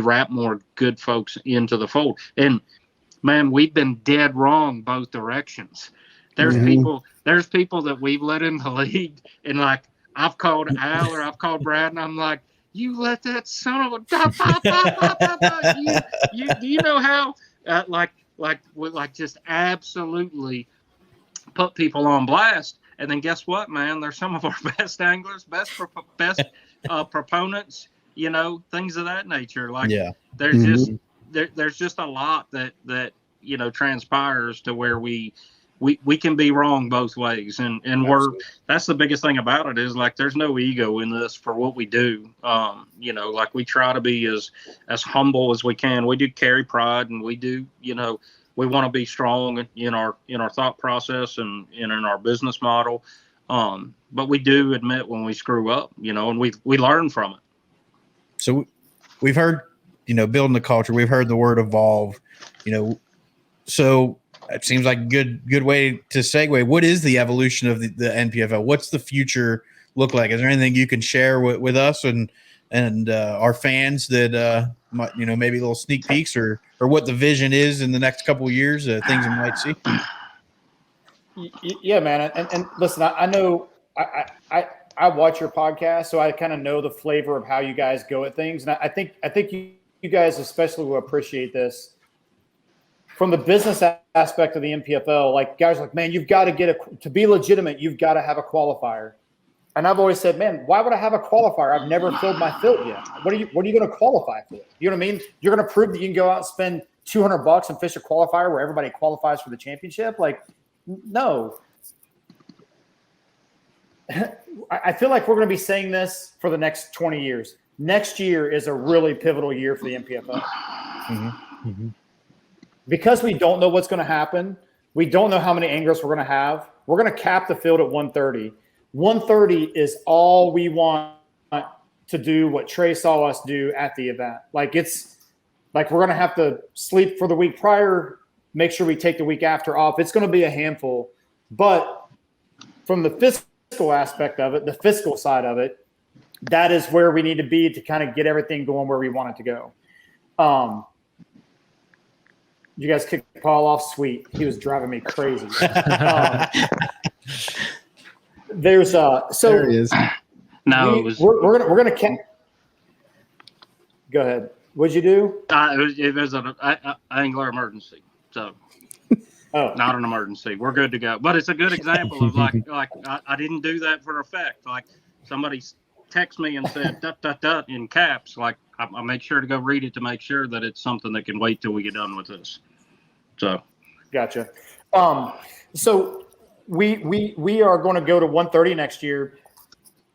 wrap more good folks into the fold. And man, we've been dead wrong both directions. There's people that we've let in the league, and like, I've called Al or I've called Brad, and I'm like, you let that son of a you know how like just absolutely put people on blast. And then guess what, man? They're some of our best anglers, best proponents, you know, things of that nature. Like there's just a lot that you know transpires to where we can be wrong both ways, and that's the biggest thing about it is like there's no ego in this for what we do. You know, like we try to be as humble as we can. We do carry pride, and we do, you know, we want to be strong in our thought process and in our business model. But we do admit when we screw up, you know, and we learn from it. So we've heard, you know, building the culture. We've heard the word evolve, you know, so it seems like a good way to segue. What is the evolution of the NPFL? What's the future look like? Is there anything you can share with us and our fans that might, you know, maybe little sneak peeks or what the vision is in the next couple of years, things we might see? Yeah, man. And listen, I know I watch your podcast, so I kind of know the flavor of how you guys go at things. And I think you guys especially will appreciate this. From the business aspect of the NPFL, like guys are like, man, you've got to to be legitimate, you've got to have a qualifier. And I've always said, man, why would I have a qualifier? I've never filled my field yet. What are you going to qualify for? You know what I mean? You're going to prove that you can go out and spend $200 and fish a qualifier where everybody qualifies for the championship? Like, no. I feel like we're going to be saying this for the next 20 years. Next year is a really pivotal year for the NPFL. Mm-hmm. Mm-hmm. Because we don't know what's going to happen. We don't know how many anglers we're going to have. We're going to cap the field at 130. 130 is all we want to do what Trey saw us do at the event. Like it's like we're going to have to sleep for the week prior, make sure we take the week after off. It's going to be a handful. But from the fiscal aspect of it, the fiscal side of it, that is where we need to be to kind of get everything going where we want it to go. You guys kicked Paul off. Sweet. He was driving me crazy. There's so there he is. No, we're gonna go ahead. What'd you do? It was an angler emergency. So not an emergency. We're good to go. But it's a good example of like I didn't do that for effect. Like somebody text me and said "dut in caps. Like I make sure to go read it to make sure that it's something that can wait till we get done with this. So, gotcha. So we are going to go to 130 next year.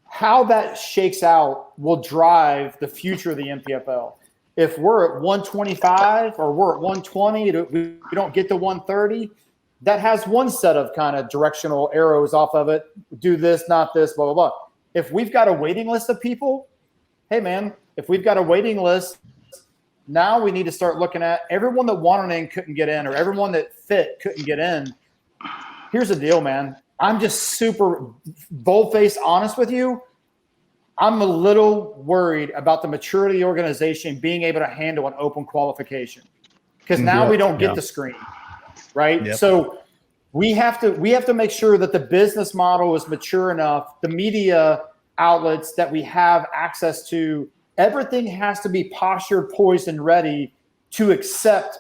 How that shakes out will drive the future of the NPFL. If we're at 125 or we're at 120, we don't get to 130. That has one set of kind of directional arrows off of it. Do this, not this, blah, blah, blah. If we've got a waiting list of people, hey, man, if we've got a waiting list, now we need to start looking at everyone that wanted in couldn't get in or everyone that fit couldn't get in. Here's the deal, man. I'm just super bold-faced honest with you. I'm a little worried about the maturity of the organization being able to handle an open qualification because now we don't get the screen, right? Yep. So we have to make sure that the business model is mature enough, the media outlets that we have access to, everything has to be postured, poised, and ready to accept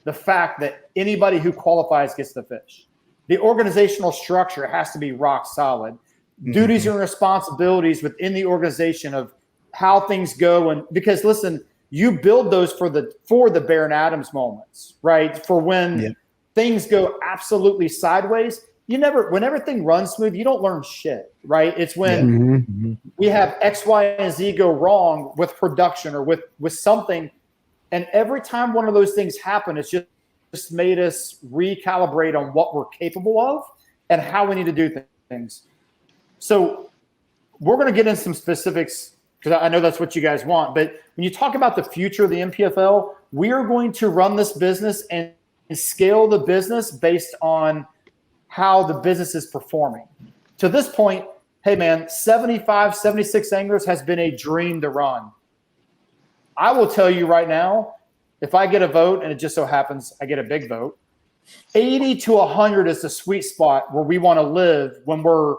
the fact that anybody who qualifies gets the fish. The organizational structure has to be rock solid. Mm-hmm. Duties and responsibilities within the organization of how things go. And because listen, you build those for the Baron Adams moments, right? For when things go absolutely sideways. When everything runs smooth, you don't learn shit, right? It's when we have X, Y, and Z go wrong with production or with something. And every time one of those things happen, it's just made us recalibrate on what we're capable of and how we need to do things. So we're going to get into some specifics because I know that's what you guys want. But when you talk about the future of the NPFL, we are going to run this business and scale the business based on how the business is performing. To this point, hey, man, 75, 76 anglers has been a dream to run. I will tell you right now, if I get a vote, and it just so happens I get a big vote, 80 to 100 is the sweet spot where we want to live when we're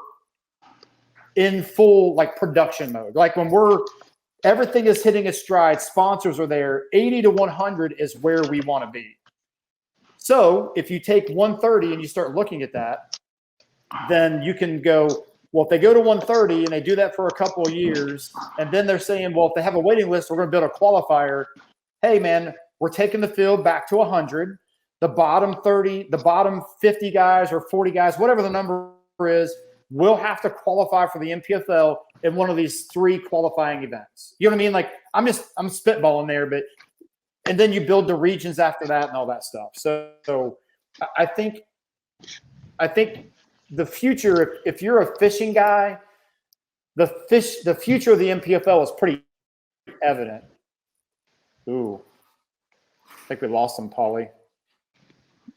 in full like production mode. Like when everything is hitting its stride, sponsors are there, 80 to 100 is where we want to be. So if you take 130 and you start looking at that, then you can go, well, if they go to 130 and they do that for a couple of years, and then they're saying, well, if they have a waiting list, we're going to build a qualifier. Hey, man, we're taking the field back to 100. The bottom 30, the bottom 50 guys or 40 guys, whatever the number is, will have to qualify for the NPFL in one of these 3 qualifying events. You know what I mean? Like, I'm spitballing there, but and then you build the regions after that and all that stuff. So I think the future, if you're a fishing guy, the future of the NPFL is pretty evident. Ooh, I think we lost them, Paulie.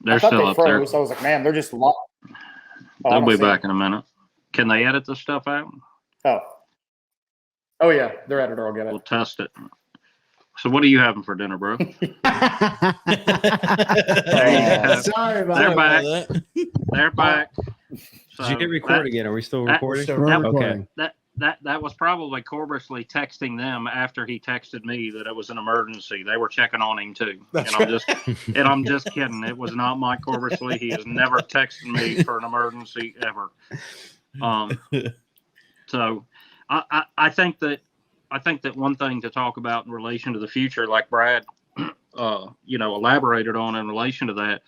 They're I thought still they up there. froze. I was like, man, they're just lost. They'll be back in a minute. Can they edit this stuff out? Oh yeah, they're at it. I'll get it. We'll test it. So what are you having for dinner, bro? Sorry about They're back. that. They're back. So Did you hit record again? Are we still recording? recording. That was probably Corbersly texting them after he texted me that it was an emergency. They were checking on him too. I'm just kidding. It was not Mike Corbersly. He has never texted me for an emergency ever. So I think that one thing to talk about in relation to the future, like Brad, elaborated on in relation to that,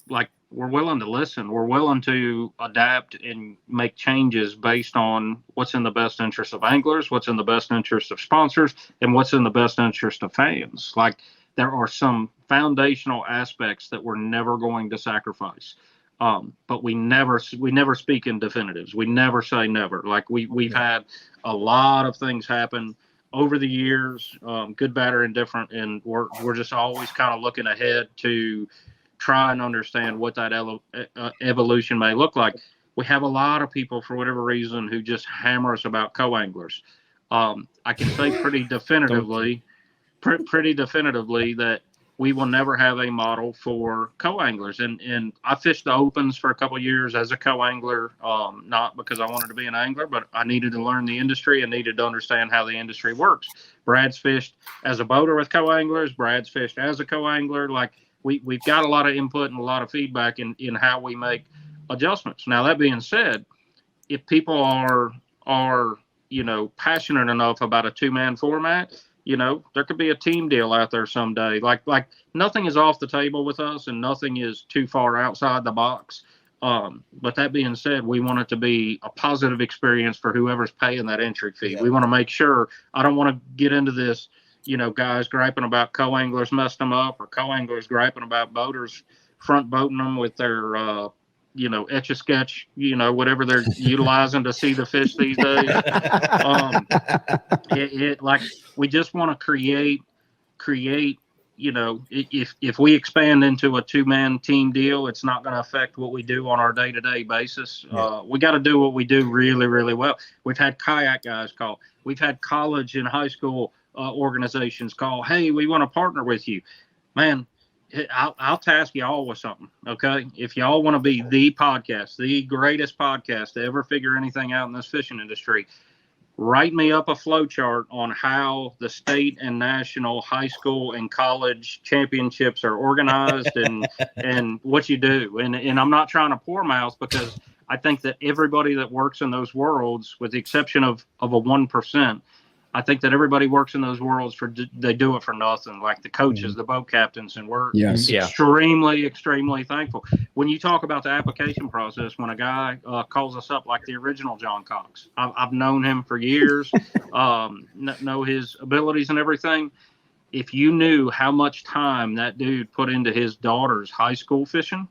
like we're willing to listen. We're willing to adapt and make changes based on what's in the best interest of anglers, what's in the best interest of sponsors, and what's in the best interest of fans. Like there are some foundational aspects that we're never going to sacrifice. But we never speak in definitives. We never say never. Like we've had a lot of things happen over the years, good, bad, or indifferent, and we're just always kind of looking ahead to try and understand what that evolution may look like. We have a lot of people, for whatever reason, who just hammer us about co-anglers. I can say pretty definitively that we will never have a model for co-anglers. And I fished the opens for a couple of years as a co-angler, not because I wanted to be an angler, but I needed to learn the industry and needed to understand how the industry works. Brad's fished as a boater with co-anglers. Brad's fished as a co-angler. Like we've got a lot of input and a lot of feedback in how we make adjustments. Now, that being said, if people are passionate enough about a 2-man format, there could be a team deal out there someday. Like nothing is off the table with us and nothing is too far outside the box. But that being said, we want it to be a positive experience for whoever's paying that entry fee. Yeah. We want to make sure, I don't want to get into this, guys griping about co-anglers messed them up or co-anglers griping about boaters front boating them with their, Etch-a-Sketch, whatever they're utilizing to see the fish these days. We just want to create, if we expand into a 2-man team deal, it's not going to affect what we do on our day-to-day basis. Yeah. We got to do what we do really, really well. We've had kayak guys call. We've had college and high school organizations call. Hey, we want to partner with you. Man, I'll task y'all with something, okay? If y'all want to be the podcast, the greatest podcast to ever figure anything out in this fishing industry, write me up a flow chart on how the state and national high school and college championships are organized and what you do. And I'm not trying to pour mouth, because I think that everybody that works in those worlds, with the exception of a 1%, I think that everybody works in those worlds they do it for nothing, like the coaches, the boat captains, and we're extremely, extremely thankful. When you talk about the application process, when a guy calls us up, like the original John Cox, I've known him for years, know his abilities and everything. If you knew how much time that dude put into his daughter's high school fishing,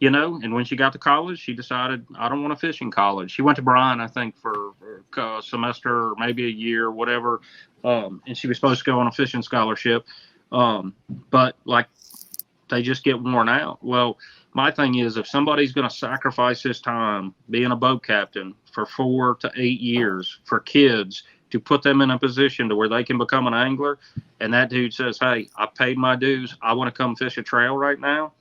and when she got to college, she decided, I don't want to fish in college. She went to Bryan, I think, for a semester or maybe a year, whatever. And she was supposed to go on a fishing scholarship. But they just get worn out. Well, my thing is, if somebody's going to sacrifice his time being a boat captain for 4 to 8 years for kids to put them in a position to where they can become an angler, and that dude says, hey, I paid my dues, I want to come fish a trail right now,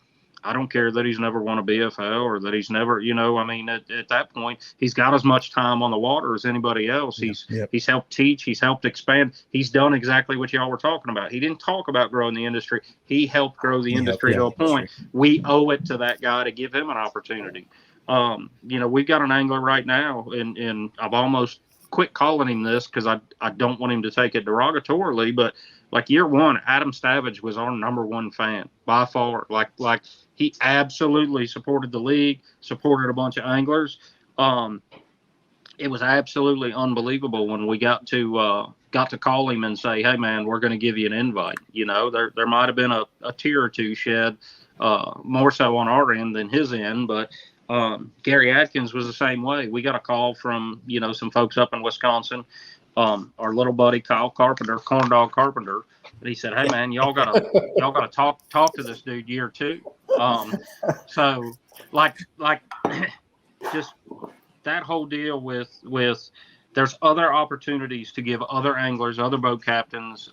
I don't care that he's never won a BFL or that he's never, at that point, he's got as much time on the water as anybody else. He's helped teach. He's helped expand. He's done exactly what y'all were talking about. He didn't talk about growing the industry. He helped grow the industry to a point. We owe it to that guy to give him an opportunity. We've got an angler right now, and I've almost quit calling him this because I don't want him to take it derogatorily, but like year one, Adam Stavage was our number one fan by far. Like he absolutely supported the league, supported a bunch of anglers. It was absolutely unbelievable when we got to call him and say, "Hey man, we're going to give you an invite." There might have been a tear or two shed, more so on our end than his end, but Gary Adkins was the same way. We got a call from some folks up in Wisconsin. Our little buddy Kyle Carpenter, Corn Dog Carpenter, and he said, "Hey man, y'all gotta talk to this dude year two." So like just that whole deal with there's other opportunities to give other anglers, other boat captains,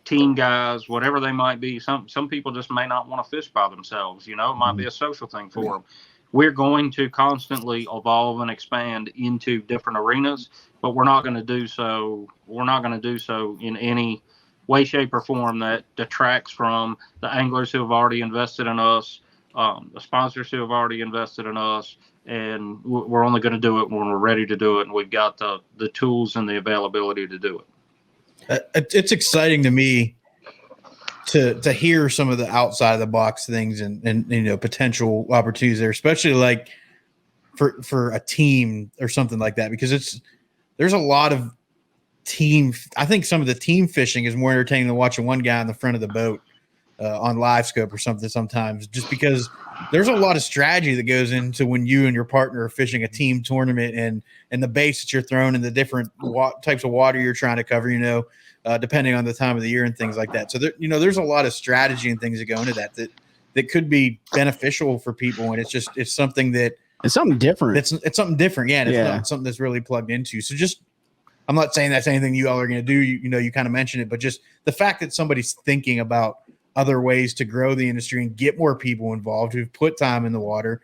team guys, whatever they might be. Some people just may not want to fish by themselves. It might be a social thing for them. We're going to constantly evolve and expand into different arenas, but we're not going to do so. We're not going to do so in any way, shape, or form that detracts from the anglers who have already invested in us, the sponsors who have already invested in us, and we're only going to do it when we're ready to do it, and we've got the tools and the availability to do it. It's exciting to me to hear some of the outside of the box things and potential opportunities there, especially like for a team or something like that, because there's a lot of team. I think some of the team fishing is more entertaining than watching one guy on the front of the boat on live scope or something sometimes, just because there's a lot of strategy that goes into when you and your partner are fishing a team tournament and the baits that you're throwing and the different types of water you're trying to cover, depending on the time of the year and things like that. So there's a lot of strategy and things that go into that could be beneficial for people. And it's something that it's something different. It's something different. Yeah. And it's not something that's really plugged into. So I'm not saying that's anything you all are going to do. You kind of mentioned it, but just the fact that somebody's thinking about other ways to grow the industry and get more people involved who've put time in the water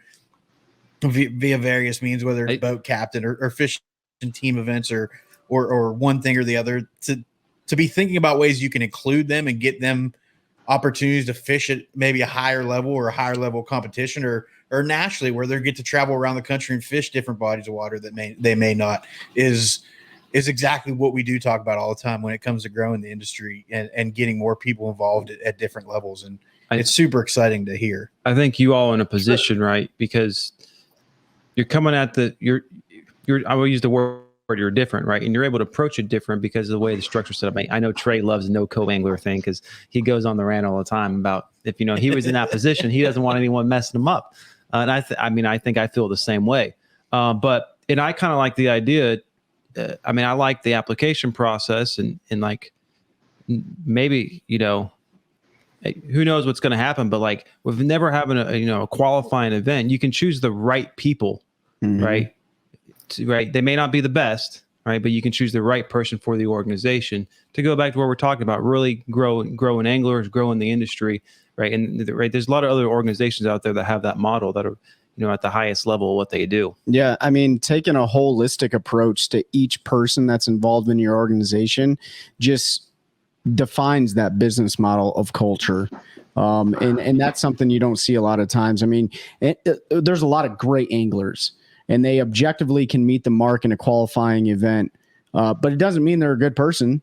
via various means, whether it's boat captain or fishing team events or one thing or the other, to be thinking about ways you can include them and get them opportunities to fish at maybe a higher level or a higher level competition or nationally where they get to travel around the country and fish different bodies of water that they may not is exactly what we do talk about all the time when it comes to growing the industry and getting more people involved at different levels. And it's super exciting to hear. I think you all are in a position, right? Because you're coming at I will use the word you're different, right? And you're able to approach it different because of the way the structure's set up. I know Trey loves the no co-angler thing because he goes on the rant all the time about if he was in that position, he doesn't want anyone messing him up. And I think I feel the same way. But I kind of like the idea. I like the application process and like maybe, who knows what's going to happen, but like with never having a qualifying event, you can choose the right people, right? Right. They may not be the best, right? But you can choose the right person for the organization to go back to what we're talking about, really growing anglers, growing the industry, right? And there's a lot of other organizations out there that have that model that are, at the highest level of what they do. Yeah. Taking a holistic approach to each person that's involved in your organization just defines that business model of culture. And that's something you don't see a lot of times. There's a lot of great anglers and they objectively can meet the mark in a qualifying event. But it doesn't mean they're a good person.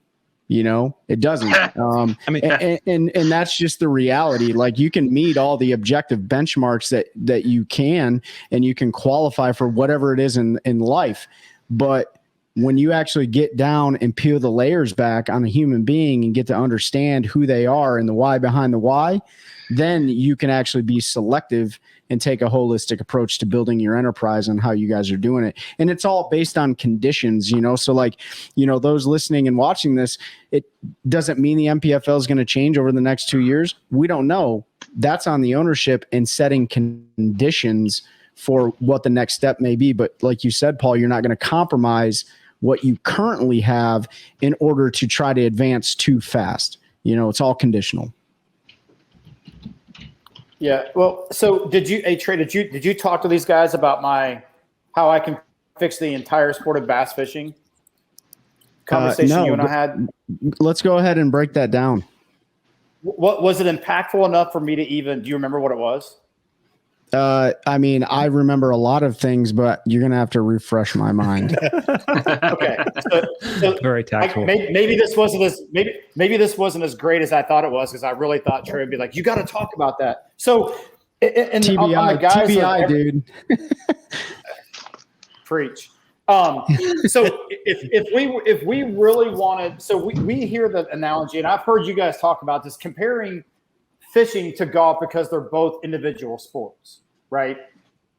It doesn't. And that's just the reality. Like you can meet all the objective benchmarks that you can, and you can qualify for whatever it is in life. But when you actually get down and peel the layers back on a human being and get to understand who they are and the why behind the why, then you can actually be selective and take a holistic approach to building your enterprise and how you guys are doing it. And it's all based on conditions, so like, those listening and watching this, it doesn't mean the NPFL is going to change over the next 2 years. We don't know. That's on the ownership and setting conditions for what the next step may be. But like you said, Paul, you're not going to compromise what you currently have in order to try to advance too fast. It's all conditional. Yeah. Well, so Trey, did you talk to these guys about how I can fix the entire sport of bass fishing conversation no, you and I had? Let's go ahead and break that down. What was it impactful enough for me to do you remember what it was? I mean, I remember a lot of things, but you're gonna have to refresh my mind. Okay. So Very tactful. maybe this wasn't as great as I thought it was, because I really thought Trey would be like, you got to talk about that. So, and TBI, on the guys, TBI, dude. Preach. So if we really wanted, so we hear the analogy, and I've heard you guys talk about this, comparing fishing to golf because they're both individual sports, right?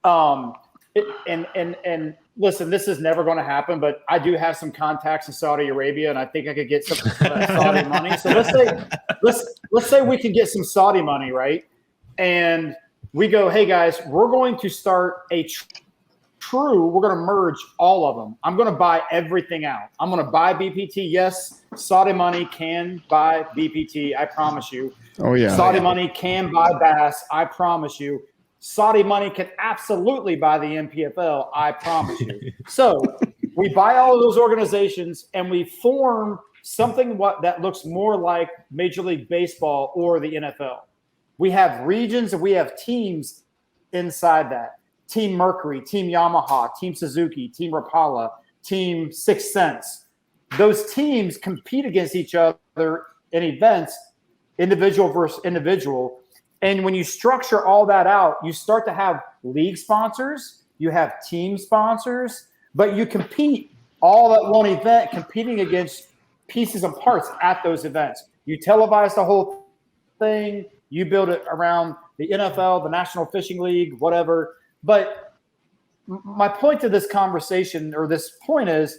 And listen, this is never going to happen, but I do have some contacts in Saudi Arabia, and I think I could get some Saudi money. So let's say we can get some Saudi money, right? And we go, hey guys, we're going to start we're going to merge all of them. I'm going to buy everything out. I'm going to buy BPT. Yes, Saudi money can buy BPT. I promise you. Oh yeah. Saudi money can buy bass. I promise you. Saudi money can absolutely buy the NPFL. I promise you. So we buy all of those organizations and we form something that looks more like Major League Baseball or the NFL. We have regions and we have teams inside that. Team Mercury, Team Yamaha, Team Suzuki, Team Rapala, Team Sixth Sense. Those teams compete against each other in events, individual versus individual. And when you structure all that out, you start to have league sponsors, you have team sponsors, but you compete all at one event, competing against pieces and parts at those events. You televise the whole thing, you build it around the NFL, the National Fishing League, whatever. But my point to this conversation, or this point, is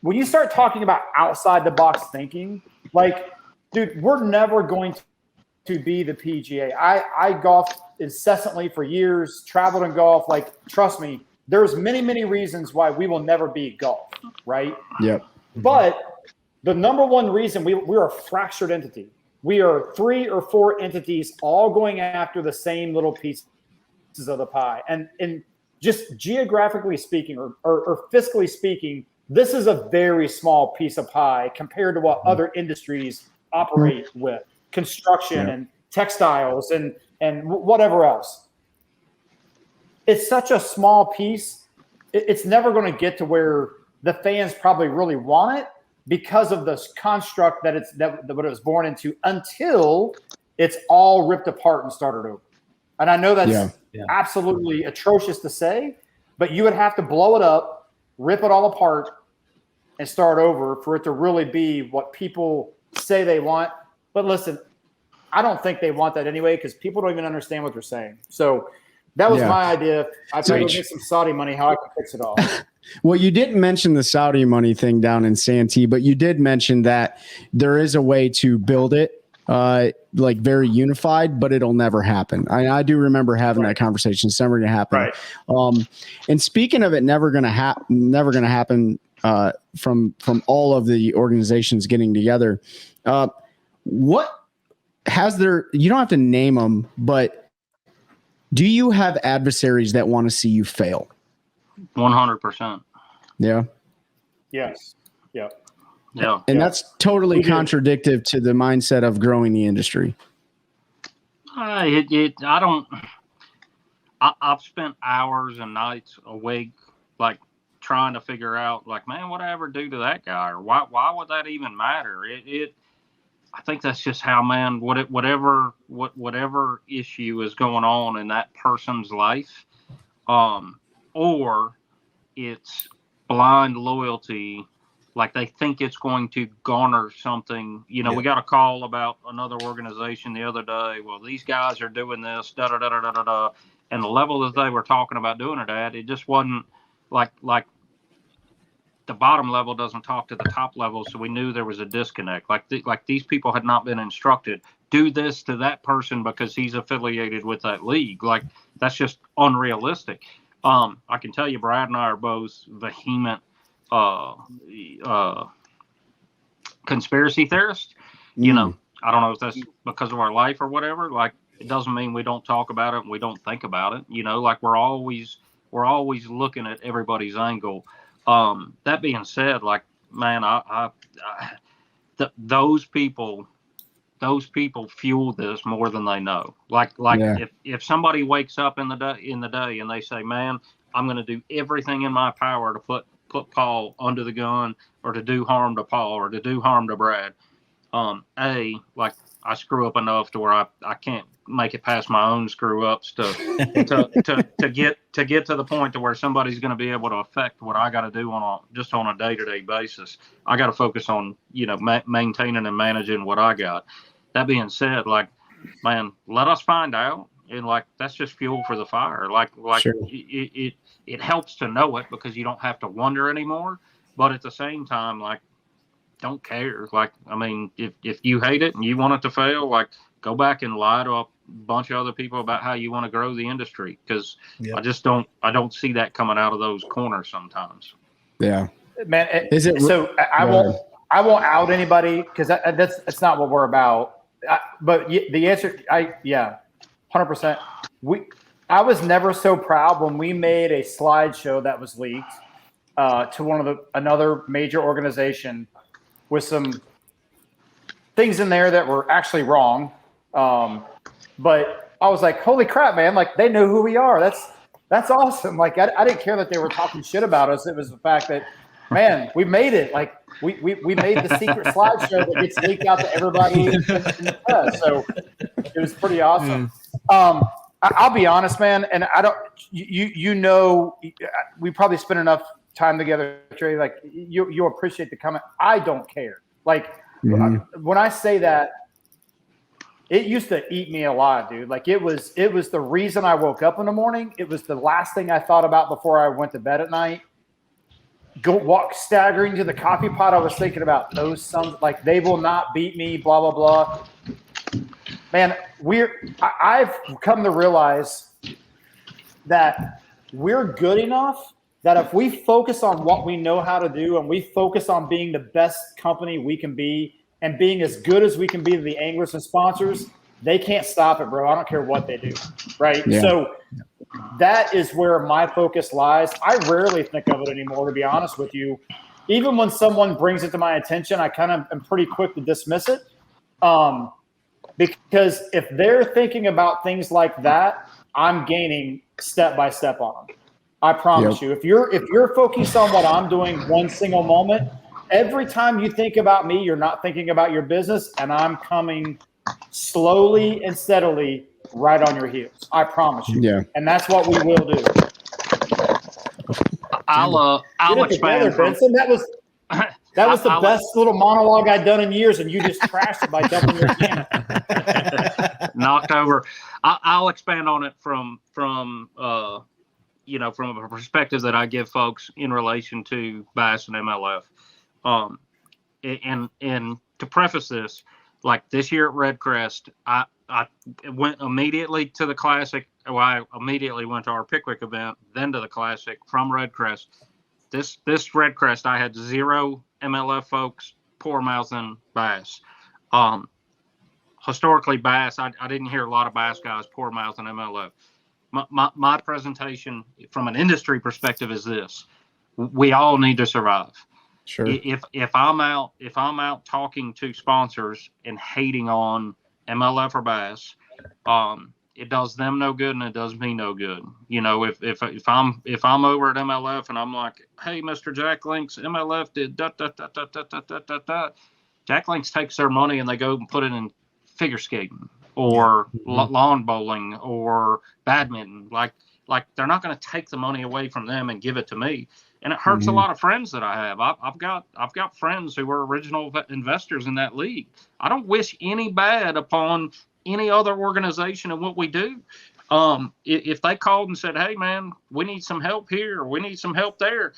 when you start talking about outside the box thinking, like, dude, we're never going to be the PGA. I golfed incessantly for years, traveled in golf. Like, trust me, there's many, many reasons why we will never be golf, right? Yep. But the number one reason we're a fractured entity. We are 3 or 4 entities all going after the same little pieces of the pie. And just geographically speaking or fiscally speaking, this is a very small piece of pie compared to what other industries operate with, construction and textiles and whatever else. It's such a small piece. It's never going to get to where the fans probably really want it because of this construct that what it was born into, until it's all ripped apart and started over. And I know that's absolutely atrocious to say, but you would have to blow it up, rip it all apart, and start over for it to really be what people say they want. But listen, I don't think they want that anyway, because people don't even understand what they're saying. So that was my idea. I tried to get some Saudi money, how I could fix it all. Well, you didn't mention the Saudi money thing down in Santee, but you did mention that there is a way to build it like very unified, but it'll never happen. I do remember having that conversation. It's never going to happen. Right. And speaking of it, never going to happen from all of the organizations getting together. What has there? You don't have to name them, but do you have adversaries that want to see you fail? 100%. Yeah. Yes. Yeah. Yeah. And that's totally contradictive to the mindset of growing the industry. I've spent hours and nights awake, like, trying to figure out, like, man, what I ever do to that guy, or why would that even matter? I think that's just how, man, whatever issue is going on in that person's life, or it's blind loyalty. Like, they think it's going to garner something. You know, we got a call about another organization the other day. Well, these guys are doing this, da-da-da-da-da-da. And the level that they were talking about doing it at, it just wasn't like the bottom level doesn't talk to the top level. So we knew there was a disconnect. Like these people had not been instructed, do this to that person because he's affiliated with that league. Like, that's just unrealistic. I can tell you, Brad and I are both vehement conspiracy theorists. You know, I don't know if that's because of our life or whatever. Like, it doesn't mean we don't talk about it and we don't think about it. You know, like, we're always looking at everybody's angle. That being said, like, man, those people those people fuel this more than they know. Like if somebody wakes up in the day and they say, man, I'm going to do everything in my power to put Paul under the gun, or to do harm to Paul, or to do harm to Brad. Like I screw up enough to where I can't make it past my own screw ups to get to the point to where somebody's going to be able to affect what I got to do on a day-to-day basis. I got to focus on, maintaining and managing what I got. That being said, like, man, let us find out. And like, that's just fuel for the fire. Like sure. It helps to know it, because you don't have to wonder anymore. But at the same time, like, don't care. Like, I mean, if you hate it and you want it to fail, like, go back and lie to a bunch of other people about how you want to grow the industry. Because I don't see that coming out of those corners sometimes. Yeah, man. I won't out anybody, because that's not what we're about. But the answer, 100%. I was never so proud when we made a slideshow that was leaked to another major organization with some things in there that were actually wrong. But I was like, holy crap, man. Like, they know who we are. That's awesome. Like, I didn't care that they were talking shit about us. It was the fact that, man, we made it. Like, we made the secret slideshow that gets leaked out to everybody in the press. So it was pretty awesome. I'll be honest, man, and I don't. We probably spend enough time together, Trey. Like, you'll appreciate the comment. I don't care. Like, when I say that, it used to eat me alive, dude. Like, it was the reason I woke up in the morning. It was the last thing I thought about before I went to bed at night. Staggering to the coffee pot, I was thinking about those sons. Like, they will not beat me. Blah blah blah. Man, I've come to realize that we're good enough that if we focus on what we know how to do, and we focus on being the best company we can be, and being as good as we can be to the anglers and sponsors, they can't stop it, bro. I don't care what they do, right? Yeah. So that is where my focus lies. I rarely think of it anymore, to be honest with you. Even when someone brings it to my attention, I kind of am pretty quick to dismiss it. Because if they're thinking about things like that, I'm gaining step by step on them. I promise you. If you're focused on what I'm doing one single moment, every time you think about me, you're not thinking about your business, and I'm coming slowly and steadily right on your heels. I promise you. Yeah. And that's what we will do. I'll expand. Benson. That was the best little monologue I'd done in years, and you just trashed it by dumping your can. Knocked over. I'll expand on it from a perspective that I give folks in relation to bass and MLF. And to preface this, like this year at Redcrest, I went immediately to the Classic. Well, I immediately went to our Pickwick event, then to the Classic from Redcrest. This Redcrest, I had 0 MLF folks poor mouthing bass. Historically, bass, I didn't hear a lot of bass guys poor mouthing MLF. My presentation from an industry perspective is this: we all need to survive. Sure. If I'm out talking to sponsors and hating on MLF or bass, it does them no good and it does me no good. If I'm over at MLF and I'm like, hey, Mr. Jack Links, MLF did da da da da da da da da da. Jack Links takes their money and they go and put it in figure skating or lawn bowling or badminton. Like they're not going to take the money away from them and give it to me. And it hurts a lot of friends that I have. I've got friends who were original investors in that league. I don't wish any bad upon any other organization and what we do. If they called and said, hey man, we need some help here, or we need some help there,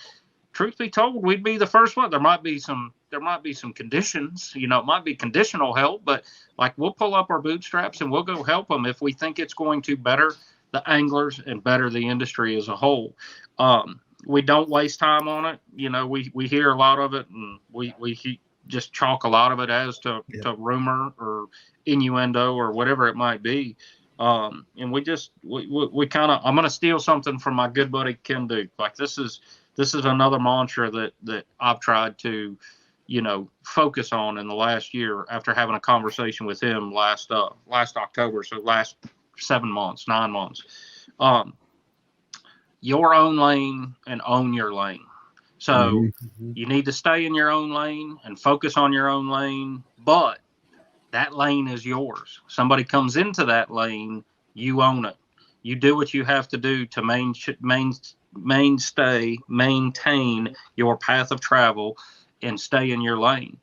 truth be told, we'd be the first one. There might be some conditions, it might be conditional help, but like we'll pull up our bootstraps and we'll go help them if we think it's going to better the anglers and better the industry as a whole. We don't waste time on it. We hear a lot of it, and we just chalk a lot of it as to rumor or innuendo or whatever it might be. And we kind of, I'm going to steal something from my good buddy Ken Duke. Like this is another mantra that I've tried to focus on in the last year after having a conversation with him last October, so last 9 months. Your own lane and own your lane. So you need to stay in your own lane and focus on your own lane, but that lane is yours. Somebody comes into that lane, you own it. You do what you have to do to maintain your path of travel and stay in your lane.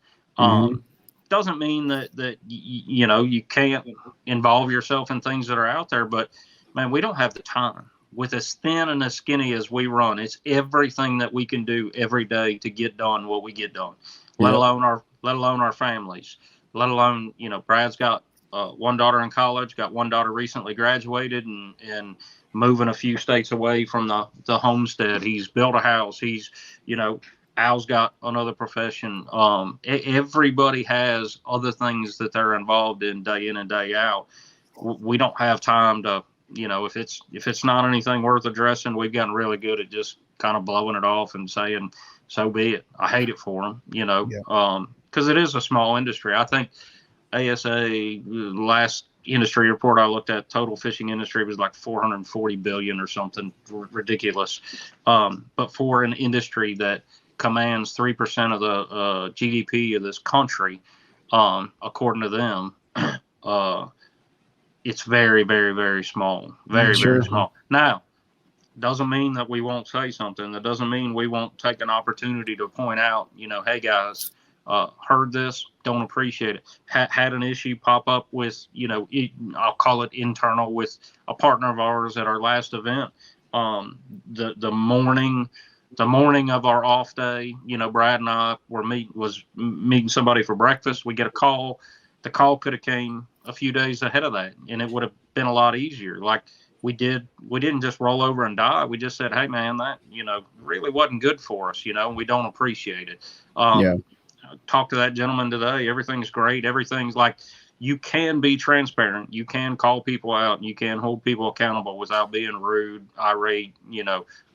Doesn't mean that you can't involve yourself in things that are out there, but man, we don't have the time. With as thin and as skinny as we run, it's everything that we can do every day to get done what we get done. Let alone our families. Let alone, Brad's got one daughter in college, got one daughter recently graduated and moving a few states away from the homestead. He's built a house. He's, Al's got another profession. Everybody has other things that they're involved in and day out. We don't have time to, if it's not anything worth addressing, we've gotten really good at just kind of blowing it off and saying, so be it. I hate it for them, because it is a small industry. I think ASA last industry report I looked at, total fishing industry was like 440 billion or something ridiculous. But for an industry that commands 3% of the GDP of this country, according to them, it's very, very, very small. Very small. Now, doesn't mean that we won't say something. That doesn't mean we won't take an opportunity to point out, hey guys, heard this, don't appreciate it. Had an issue pop up with, I'll call it internal, with a partner of ours at our last event. The morning of our off day, Brad and I was meeting somebody for breakfast. We get a call. The call could have came a few days ahead of that, and it would have been a lot easier. Like we didn't just roll over and die. We just said, hey man, that, really wasn't good for us, and we don't appreciate it. Talk to that gentleman today. Everything's great. Everything's like, you can be transparent. You can call people out. You can hold people accountable without being rude, irate,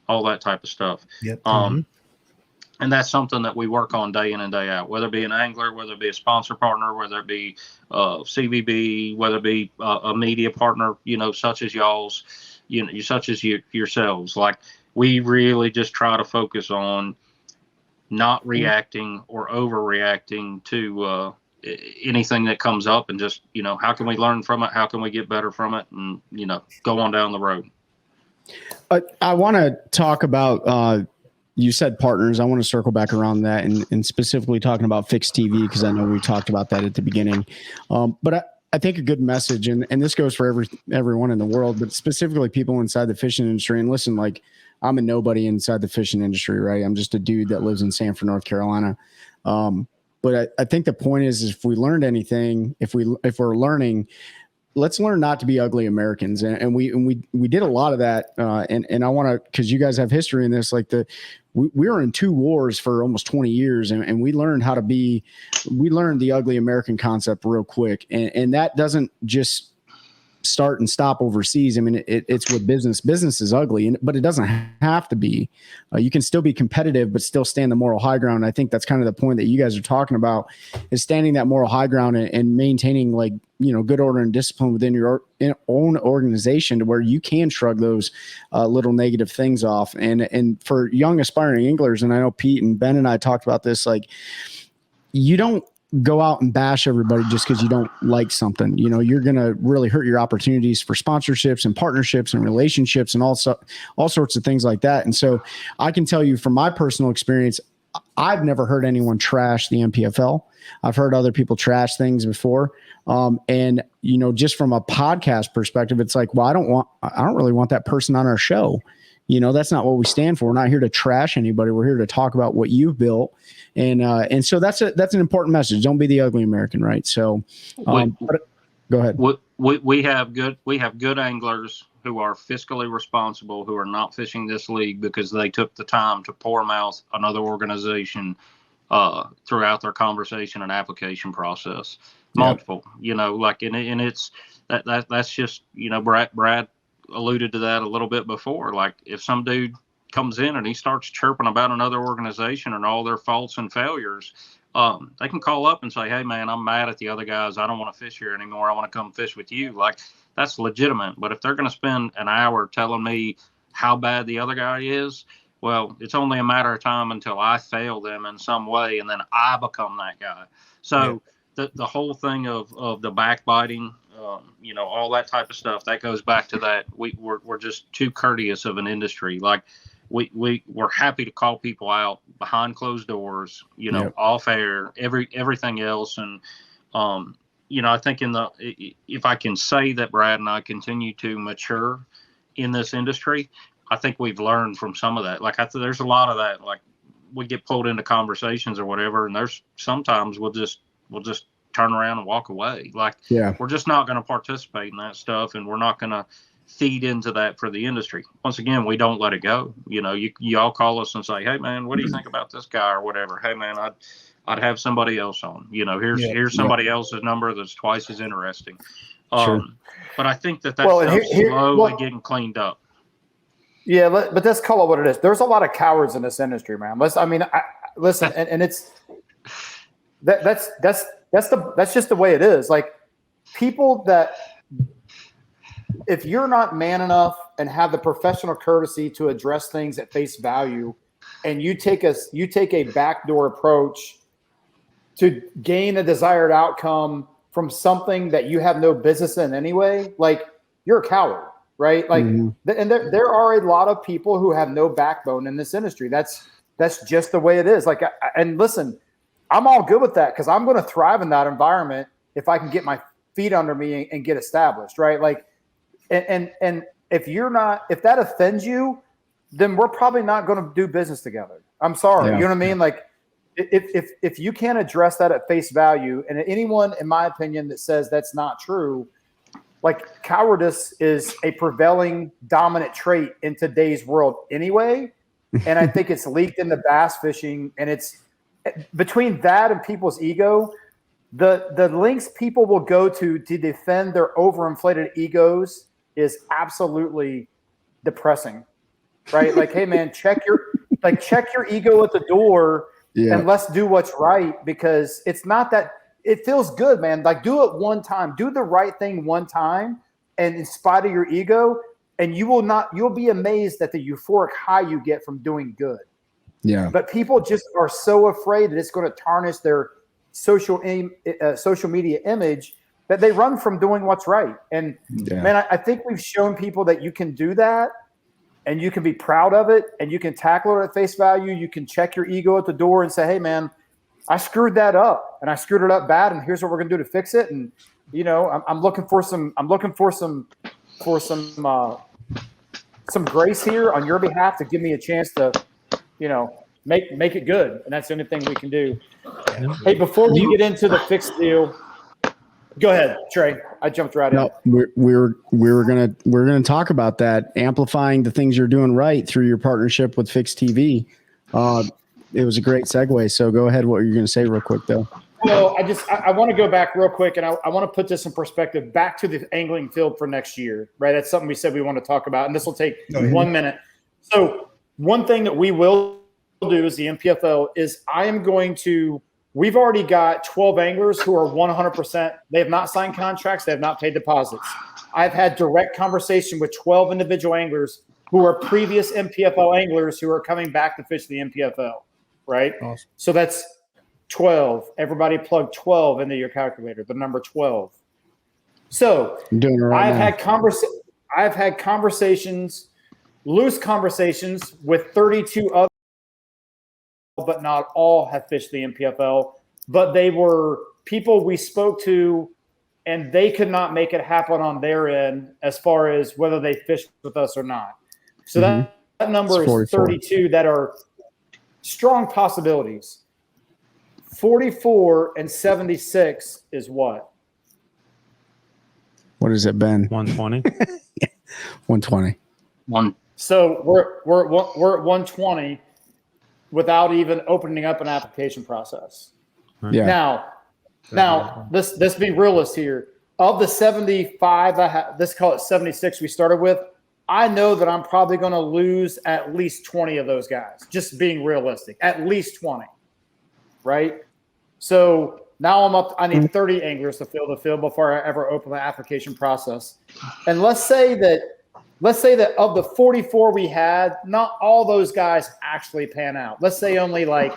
all that type of stuff. Yep. And that's something that we work on day in and day out, whether it be an angler, whether it be a sponsor partner, whether it be CVB, whether it be a media partner, such as y'all's, such as yourselves. Like, we really just try to focus on not reacting or overreacting to anything that comes up, and just, how can we learn from it? How can we get better from it? And, go on down the road. I want to talk about, you said partners. I want to circle back around that and specifically talking about fixed TV, because I know we talked about that at the beginning. But I think a good message, and this goes for everyone in the world, but specifically people inside the fishing industry. And listen, like, I'm a nobody inside the fishing industry, right? I'm just a dude that lives in Sanford, North Carolina. But I think the point is if we learned anything, if we're learning, let's learn not to be ugly Americans. And we did a lot of that. And I want to, because you guys have history in this, like we were in 2 wars for almost 20 years, and we learned we learned the ugly American concept real quick. And that doesn't just start and stop overseas. I mean, it's with business. Business is ugly, but it doesn't have to be. You can still be competitive, but still stand the moral high ground. I think that's kind of the point that you guys are talking about, is standing that moral high ground and maintaining, like, good order and discipline within your own organization, to where you can shrug those little negative things off. And for young aspiring anglers, and I know Pete and Ben and I talked about this, like, you don't go out and bash everybody just because you don't like something. You're going to really hurt your opportunities for sponsorships and partnerships and relationships and also all sorts of things like that. And so I can tell you from my personal experience, I've never heard anyone trash the NPFL. I've heard other people trash things before. And just from a podcast perspective, it's like, well, I don't really want that person on our show. That's not what we stand for. We're not here to trash anybody. We're here to talk about what you've built. And so that's an important message. Don't be the ugly American, right? So go ahead. We have good anglers who are fiscally responsible, who are not fishing this league because they took the time to pour mouth another organization throughout their conversation and application process. Multiple, and it's that's just, Brad alluded to that a little bit before. Like, if some dude comes in and he starts chirping about another organization and all their faults and failures, They can call up and say, hey, man, I'm mad at the other guys. I don't want to fish here anymore. I want to come fish with you. Like, that's legitimate. But if they're going to spend an hour telling me how bad the other guy is, well, it's only a matter of time until I fail them in some way, and then I become that guy. So the whole thing of the backbiting, all that type of stuff, that goes back to that. We're just too courteous of an industry. Like, we're happy to call people out behind closed doors, off air, everything else. And, I think if I can say that Brad and I continue to mature in this industry, I think we've learned from some of that. Like, there's a lot of that. Like, we get pulled into conversations or whatever, and there's sometimes we'll just turn around and walk away. Like, we're just not going to participate in that stuff, and we're not going to feed into that for the industry. Once again, we don't let it go. You all call us and say, hey, man, what do you think about this guy or whatever? Hey, man, I'd have somebody else on. Here's somebody else's number that's twice as interesting. But I think that stuff's slowly getting cleaned up. Yeah, but let's call it what it is. There's a lot of cowards in this industry, man. Listen, and it's that's just the way it is. Like, people that, if you're not man enough and have the professional courtesy to address things at face value, and you take a backdoor approach to gain a desired outcome from something that you have no business in anyway, like, you're a coward. Right. Like, and there are a lot of people who have no backbone in this industry. That's just the way it is. Like, and listen, I'm all good with that, because I'm going to thrive in that environment if I can get my feet under me and get established. Right. Like, and if that offends you, then we're probably not going to do business together. I'm sorry. You know what I mean? Like, if you can't address that at face value, and anyone, in my opinion, that says that's not true, like, cowardice is a prevailing dominant trait in today's world anyway. And I think it's leaked into bass fishing, and it's between that and people's ego, the lengths people will go to defend their overinflated egos is absolutely depressing, right? Like, hey, man, check your ego at the door, and let's do what's right, because it's not that. It feels good, man. Like, do it one time. Do the right thing one time, and in spite of your ego, and you'll be amazed at the euphoric high you get from doing good. Yeah. But people just are so afraid that it's going to tarnish their social media image that they run from doing what's right. And man, I think we've shown people that you can do that, and you can be proud of it, and you can tackle it at face value. You can check your ego at the door and say, hey, man, I screwed that up, and I screwed it up bad, and here's what we're gonna do to fix it. And I'm looking for some grace here on your behalf to give me a chance to, make it good. And that's the only thing we can do. Hey, before we get into the fixed deal, go ahead, Trey. I jumped right in. We're gonna talk about that, amplifying the things you're doing right through your partnership with Fixed TV. It was a great segue. So go ahead. What were you going to say real quick, though? Well, I want to go back real quick, and I want to put this in perspective back to the angling field for next year, right? That's something we said we want to talk about, and this will take 1 minute. So one thing that we will do as the NPFL is we've already got 12 anglers who are 100%. They have not signed contracts. They have not paid deposits. I've had direct conversation with 12 individual anglers who are previous NPFL anglers who are coming back to fish the NPFL. Right. Awesome. So that's 12. Everybody plug 12 into your calculator, the number 12. So I've had conversations, loose conversations with 32 other, but not all have fished the NPFL, but they were people we spoke to, and they could not make it happen on their end as far as whether they fished with us or not. So that number is 32 that are strong possibilities. 44 and 76 is what? What has it been? 120. 120. So we're at 120 without even opening up an application process. Yeah. Now let's be realist here. Of the 75, let's call it 76 we started with, I know that I'm probably going to lose at least 20 of those guys, just being realistic, at least 20, right? So now I need 30 anglers to fill the field before I ever open the application process. And let's say that of the 44 we had, not all those guys actually pan out. Let's say only like,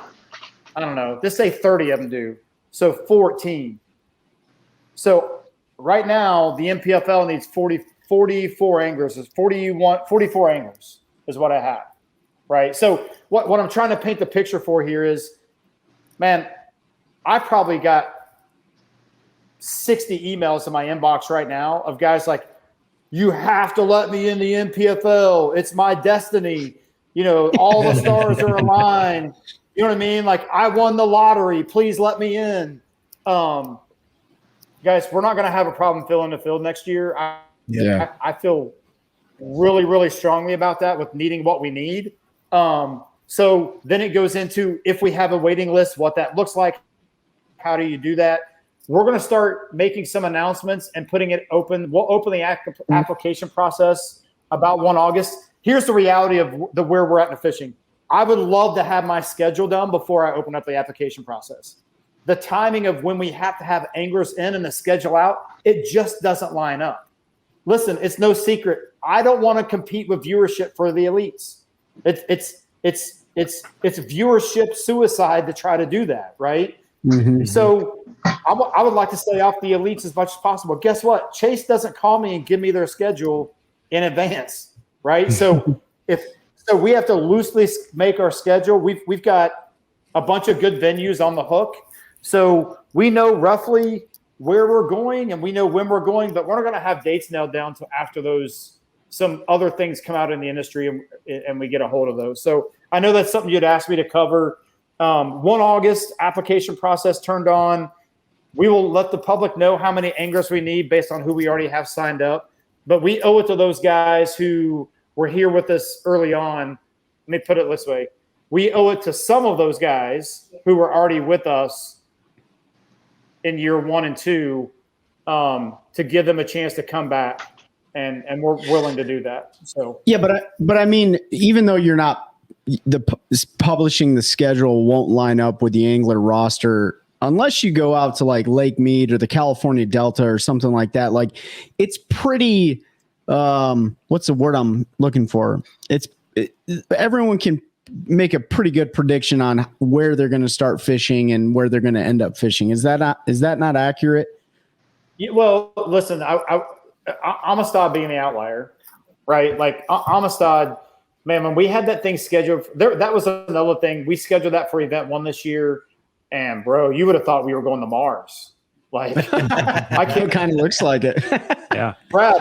I don't know, let's say 30 of them do. So 14. So right now the NPFL needs 44 anglers. 44 anglers is what I have. Right. So what I'm trying to paint the picture for here is, man, I probably got 60 emails in my inbox right now of guys like, you have to let me in the NPFL. It's my destiny. All the stars are aligned. You know what I mean? Like, I won the lottery. Please let me in. Guys, we're not going to have a problem filling the field next year. I feel really, really strongly about that with needing what we need. So then it goes into, if we have a waiting list, what that looks like. How do you do that? We're going to start making some announcements and putting it open. We'll open the application process about 1 August. Here's the reality of where we're at in the fishing. I would love to have my schedule done before I open up the application process. The timing of when we have to have anglers in and the schedule out, it just doesn't line up. Listen, it's no secret. I don't want to compete with viewership for the elites. It's viewership suicide to try to do that, right? Mm-hmm. So I would like to stay off the elites as much as possible. Guess what? Chase doesn't call me and give me their schedule in advance, right? So so we have to loosely make our schedule. We've got a bunch of good venues on the hook, so we know roughly where we're going and we know when we're going, but we're not going to have dates nailed down until after some other things come out in the industry and we get a hold of those. So I know that's something you'd asked me to cover. 1 August application process turned on. We will let the public know how many anglers we need based on who we already have signed up. But we owe it to those guys who were here with us early on. Let me put it this way. We owe it to some of those guys who were already with us in year 1 and 2 to give them a chance to come back. And we're willing to do that. So yeah, but I mean, even though you're not publishing the schedule won't line up with the angler roster unless you go out to like Lake Mead or the California Delta or something like that. Like, it's pretty what's the word I'm looking for? Everyone can make a pretty good prediction on where they're going to start fishing and where they're going to end up fishing. Is that not accurate? Yeah, well, listen, Amistad being the outlier, right? Like Amistad, man, when we had that thing scheduled, that was another thing. We scheduled that for event 1 this year, and bro, you would have thought we were going to Mars. Like, it kind of looks like it. Yeah, Brad,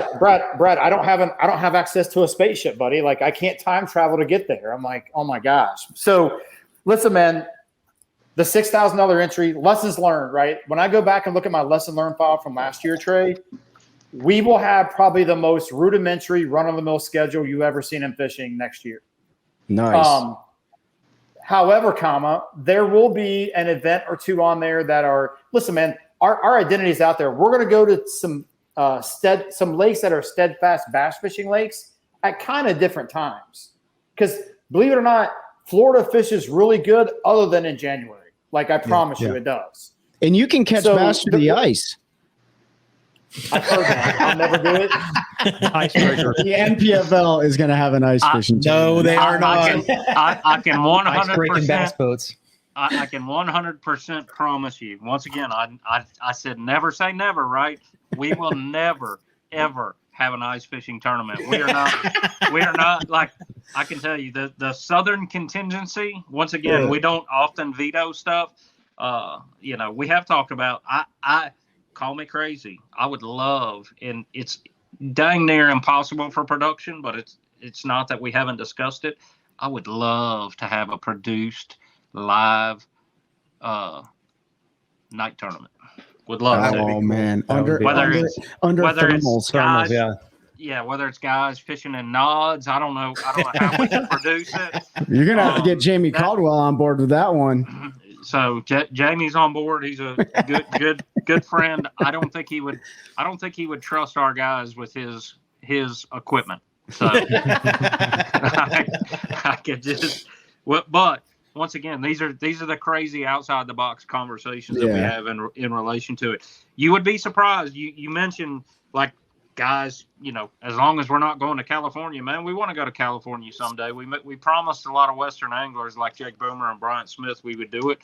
I don't have access to a spaceship, buddy. Like, I can't time travel to get there. I'm like, oh my gosh. So, listen, man, the $6,000 entry, lessons learned, right? When I go back and look at my lesson learned file from last year, Trey, we will have probably the most rudimentary run-of-the-mill schedule you've ever seen in fishing next year. Nice. However, there will be an event or two on there that are – listen, man, our identity is out there. We're going to go to some lakes that are steadfast bass fishing lakes at kind of different times. Because believe it or not, Florida fishes really good other than in January. Like, I promise you it does. And you can catch bass through the ice. I've heard that. I'll never do it. Icebreaker. The NPFL is going to have an ice fishing team. No, they are not. I can 100% bass boats. I can 100% promise you. Once again, I said never say never, right? We will never ever have an ice fishing tournament. We are not like, I can tell you the Southern contingency. Once again, we don't often veto stuff. We have talked about. I call me crazy. I would love, and it's dang near impossible for production, but it's not that we haven't discussed it. I would love to have a produced live night tournament. Would love to. Oh man, under whether thermals, it's guys, yeah. Whether it's guys fishing in nods, I don't know how we can produce it. You're gonna have to get Jamie Caldwell on board with that one. So Jamie's on board. He's a good friend. I don't think he would trust our guys with his equipment. So I could just. But once again, these are the crazy outside the box conversations that we have in relation to it. You would be surprised. You mentioned like guys, as long as we're not going to California, man, we want to go to California someday. We promised a lot of Western anglers like Jake Boomer and Bryant Smith we would do it.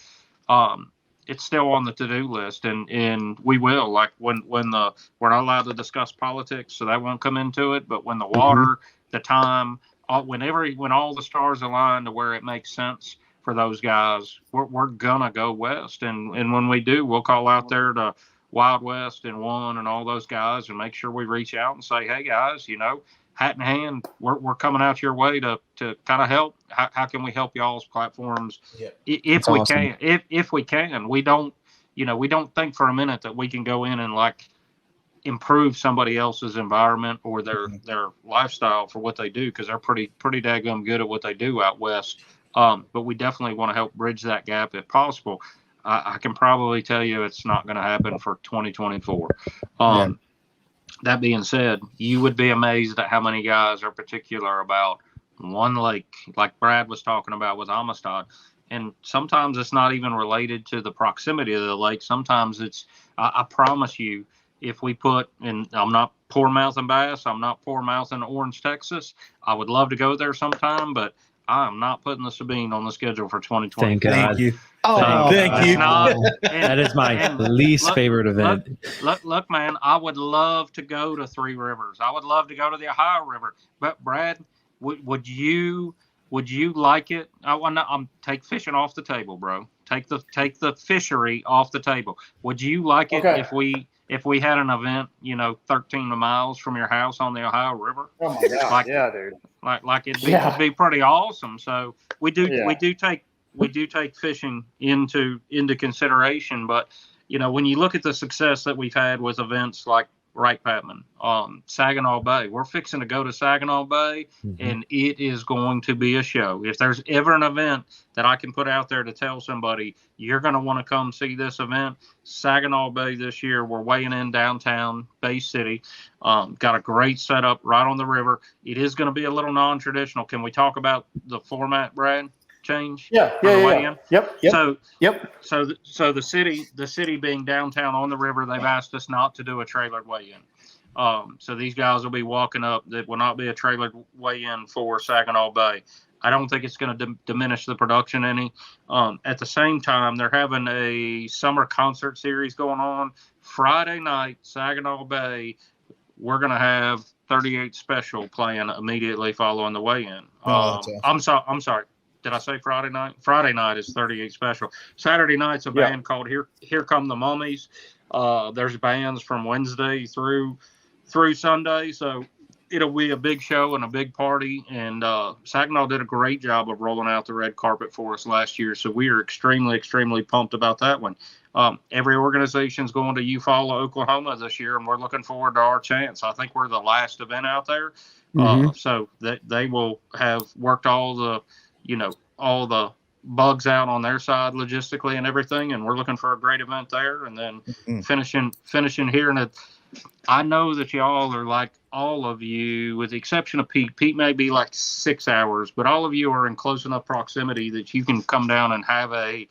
It's still on the to-do list, and we will. Like when we're not allowed to discuss politics, so that won't come into it. But when the water, the time, when all the stars align to where it makes sense for those guys, we're gonna go west. And when we do, we'll call out there to Wild West and One and all those guys and make sure we reach out and say, hey guys, hat in hand, we're coming out your way to kind of help. How can we help y'all's platforms? Yeah. If we can, we don't think for a minute that we can go in and like improve somebody else's environment or their lifestyle for what they do, because they're pretty daggum good at what they do out west. But we definitely want to help bridge that gap if possible. I can probably tell you it's not going to happen for 2024. That being said, you would be amazed at how many guys are particular about one lake, like Brad was talking about with Amistad. And sometimes it's not even related to the proximity of the lake. Sometimes it's, I promise you, if we put, and I'm not poor mouthing bass, I'm not poor mouthing Orange, Texas. I would love to go there sometime, but I'm not putting the Sabine on the schedule for 2020. Thank God. Thank you. Oh, thank you. That is my least favorite event. Look, man, I would love to go to Three Rivers. I would love to go to the Ohio River. But Brad, would you like it? I'm take fishing off the table, bro. Take the fishery off the table. Would you like it if we had an event, 13 miles from your house on the Ohio River? Oh my God, yeah, dude. Like it'd be pretty awesome. So we do take fishing into consideration, but when you look at the success that we've had with events like Wright Patman, Saginaw Bay, we're fixing to go to Saginaw Bay, and it is going to be a show. If there's ever an event that I can put out there to tell somebody you're going to want to come see this event, Saginaw Bay this year, we're weighing in downtown Bay City. Got a great setup right on the river. It is going to be a little non-traditional. Can we talk about the format, Brad? Change? Yeah. Yep. So the city being downtown on the river, they've asked us not to do a trailered weigh-in. So these guys will be walking up. That will not be a trailered weigh-in for Saginaw Bay. I don't think it's going to diminish the production any. At the same time, they're having a summer concert series going on. Friday night, Saginaw Bay, we're going to have 38 Special playing immediately following the weigh-in. Awesome. I'm sorry. Did I say Friday night? Friday night is 38 Special. Saturday night's a band called Here Come the Mummies. There's bands from Wednesday through Sunday. So it'll be a big show and a big party. And Saginaw did a great job of rolling out the red carpet for us last year. So we are extremely, extremely pumped about that one. Every organization's going to Eufaula, Oklahoma this year, and we're looking forward to our chance. I think we're the last event out there. So that they will have worked all the bugs out on their side logistically and everything, and we're looking for a great event there, and then finishing here. And I know that y'all are like, all of you, with the exception of Pete. Pete may be like 6 hours, but all of you are in close enough proximity that you can come down and have a,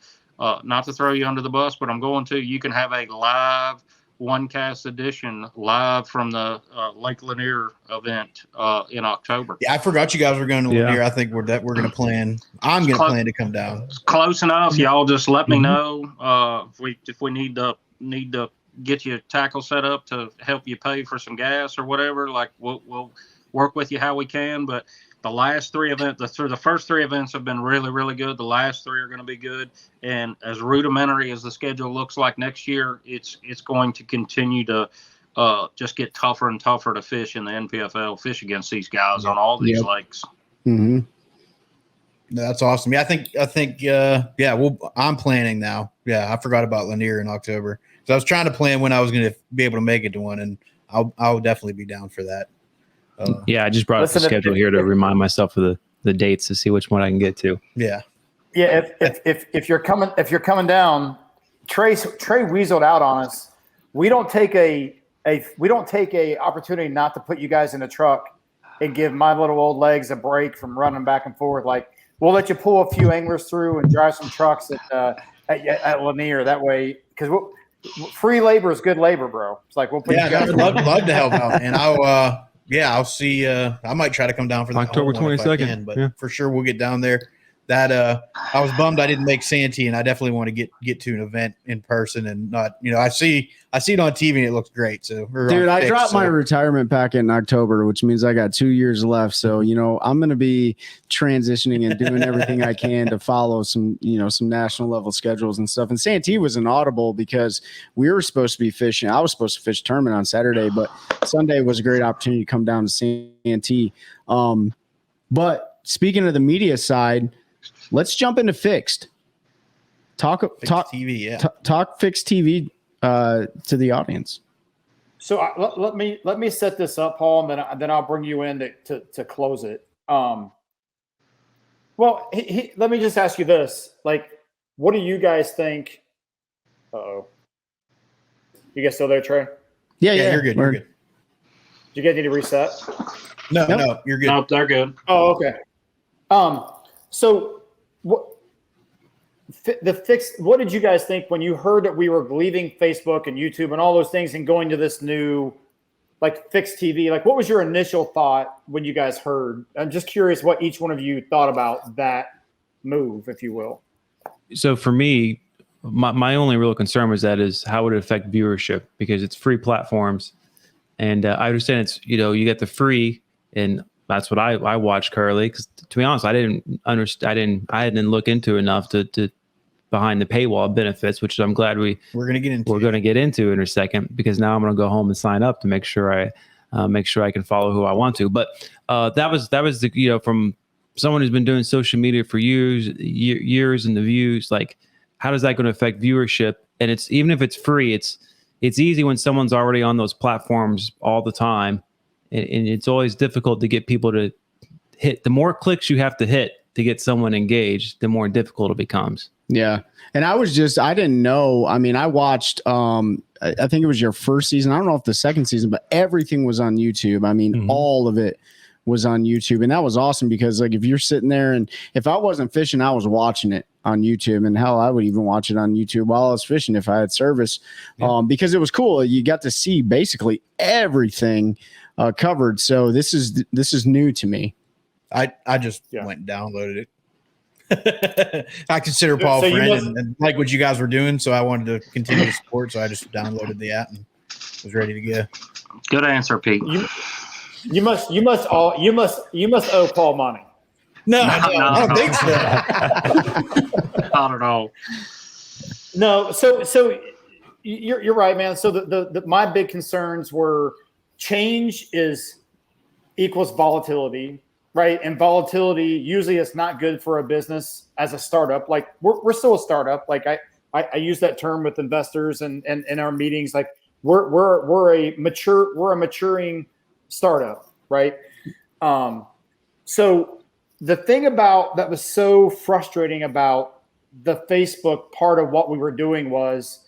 not to throw you under the bus, but I'm going to, you can have a live OneCast edition live from the Lake Lanier event in October. Yeah, I forgot you guys were going to Lanier. I think we're going to plan. I'm going to plan to come down. It's close enough. Y'all just let me know if we need to get you a tackle set up to help you pay for some gas or whatever. Like we'll work with you how we can. But the last three events, the first three events have been really, really good. The last three are going to be good. And as rudimentary as the schedule looks like next year, it's going to continue to just get tougher and tougher to fish in the NPFL, fish against these guys on all these lakes. Mm-hmm. That's awesome. Yeah, I think I'm planning now. Yeah, I forgot about Lanier in October. So I was trying to plan when I was going to be able to make it to one, and I'll definitely be down for that. I just brought up the schedule here to remind myself of the dates to see which one I can get to. Yeah. If you're coming down, Trey weaseled out on us. We don't take a opportunity not to put you guys in the truck and give my little old legs a break from running back and forth. Like we'll let you pull a few anglers through and drive some trucks at Lanier. That way, because free labor is good labor, bro. It's like we'll put I'd love to help out, and I'll see. I might try to come down for the October 22nd, but for sure we'll get down there. That I was bummed I didn't make Santee, and I definitely want to get to an event in person and not. I see it on TV and it looks great. So dude, I dropped my retirement packet in October, which means I got 2 years left. So I'm going to be transitioning and doing everything I can to follow some national level schedules and stuff. And Santee was an audible because we were supposed to be fishing. I was supposed to fish tournament on Saturday, but Sunday was a great opportunity to come down to Santee. But speaking of the media side. Let's jump into fixed. Talk TV, yeah. Talk fixed TV to the audience. So let me set this up, Paul, and then I'll bring you in to close it. Well, let me just ask you this: like, what do you guys think? Uh-oh, you guys still there, Trey? Yeah, you're good. You're good. Did you guys need to reset? No, you're good. Nope, they're good. Oh, okay. So what did you guys think when you heard that we were leaving Facebook and YouTube and all those things and going to this new like fixed TV? Like, what was your initial thought when you guys heard? I'm just curious what each one of you thought about that move, if you will. So for me, my only real concern was how would it affect viewership, because it's free platforms. And I understand it's, you get the free, and that's what I watch currently. Because to be honest, I didn't understand. I didn't look into enough to behind the paywall benefits, which I'm glad we're going to get into in a second, because now I'm going to go home and sign up to make sure I can follow who I want to. But that was the, from someone who's been doing social media for years and the views, like, how is that going to affect viewership? And it's, even if it's free, it's easy when someone's already on those platforms all the time. And it's always difficult to get people to hit. The more clicks you have to hit to get someone engaged, the more difficult it becomes. Yeah. And I didn't know. I mean, I watched, I think it was your first season. I don't know if the second season, but everything was on YouTube. I mean, all of it was on YouTube. And that was awesome because, like, if you're sitting there and if I wasn't fishing, I was watching it on YouTube. And hell, I would even watch it on YouTube while I was fishing if I had service, because it was cool. You got to see basically everything covered. So this is new to me. I just went and downloaded it. I consider Paul a friend and like what you guys were doing, so I wanted to continue to support. So I just downloaded the app and was ready to go. Good answer, Pete. You must owe Paul money. No, I don't think so. I don't know. No, so you're right, man. So the my big concerns were change equals volatility. Right. And volatility usually is not good for a business as a startup. Like we're still a startup. Like I use that term with investors and in our meetings. Like we're a maturing startup. Right. So the thing that was so frustrating about the Facebook part of what we were doing was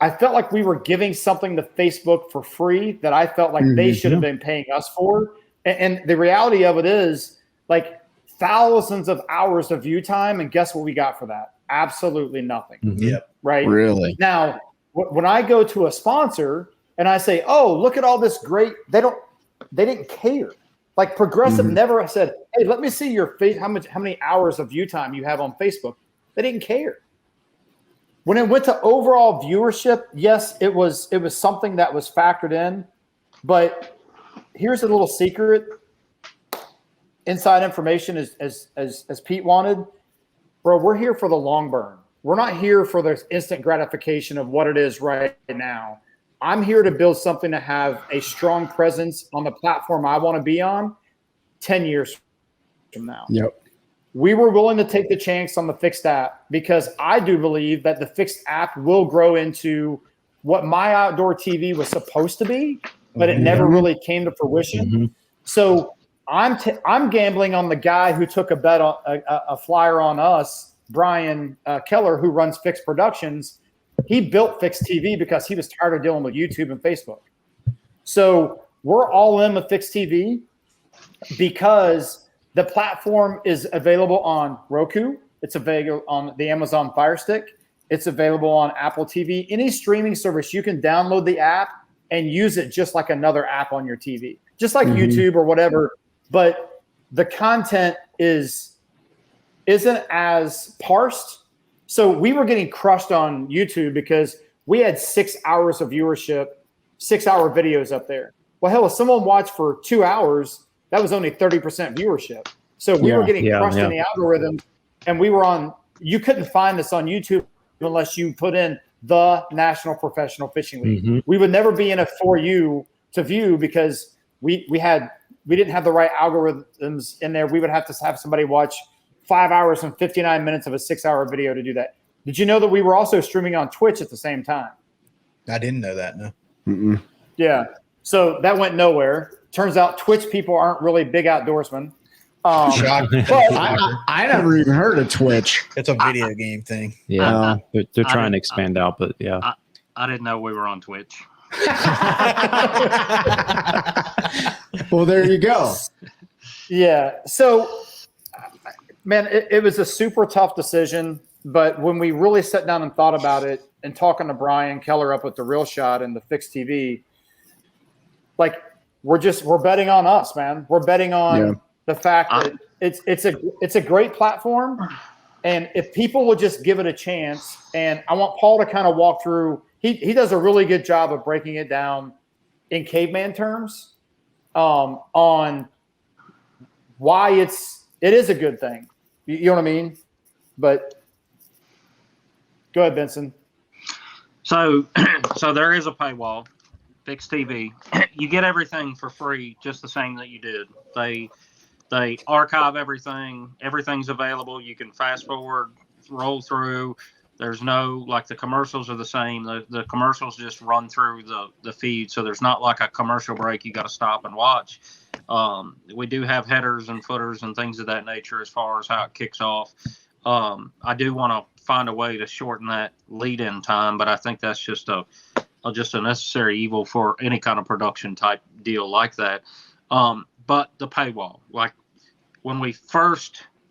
I felt like we were giving something to Facebook for free that I felt like they should have been paying us for. And the reality of it is, like, thousands of hours of view time, and guess what we got for that? Absolutely nothing. Yep. Right? Really? Now, when I go to a sponsor and I say, "Oh, look at all this great," they didn't care. Like Progressive never said, "Hey, let me see your face. How many hours of view time you have on Facebook?" They didn't care. When it went to overall viewership, yes, it was something that was factored in, but here's a little secret. Inside information as Pete wanted. Bro, we're here for the long burn. We're not here for the instant gratification of what it is right now. I'm here to build something to have a strong presence on the platform I want to be on 10 years from now. Yep. We were willing to take the chance on the fixed app because I do believe that the fixed app will grow into what my outdoor TV was supposed to be, but it never really came to fruition. So I'm gambling on the guy who took a bet on a flyer on us, Brian Keller, who runs Fixed Productions. He built Fixed TV because he was tired of dealing with YouTube and Facebook. So we're all in with Fixed TV because The platform is available on Roku. It's available on the Amazon Fire Stick. It's available on Apple TV. Any streaming service, you can download the app and use it just like another app on your TV, just like YouTube or whatever. But the content isn't as parsed. So we were getting crushed on YouTube because we had 6 hours of viewership, 6-hour videos up there. Well, hell, if someone watched for 2 hours, that was only 30% viewership. So we were getting crushed in the algorithm, and you couldn't find us on YouTube unless you put in the National Professional Fishing League. We would never be in a For You to view because we didn't have the right algorithms in there. We would have to have somebody watch 5 hours and 59 minutes of a 6-hour video to do that. Did you know that we were also streaming on Twitch at the same time? I didn't know that. No. Yeah. So that went nowhere. Turns out Twitch people aren't really big outdoorsmen. I never even heard of Twitch. It's a video game thing. Yeah, they're trying to expand out, but yeah. I didn't know we were on Twitch. Well, there you go. Yeah. So, man, it was a super tough decision. But when we really sat down and thought about it and talking to Brian Keller up at the Real Shot and the Fixed TV, like we're betting on us, man. We're betting on the fact that it's a great platform. And if people would just give it a chance, and I want Paul to kind of walk through, he does a really good job of breaking it down in caveman terms on why it is a good thing. You know what I mean? But go ahead, Benson. So there is a paywall, Fixed TV. You get everything for free, just the same that you did. They archive everything. Everything's available. You can fast forward, roll through. There's no, like, the commercials are the same. The commercials just run through the feed. So there's not like a commercial break you got to stop and watch. We do have headers and footers and things of that nature as far as how it kicks off. I do want to find a way to shorten that lead-in time, but I think that's just a necessary evil for any kind of production type deal like that. But the paywall, like when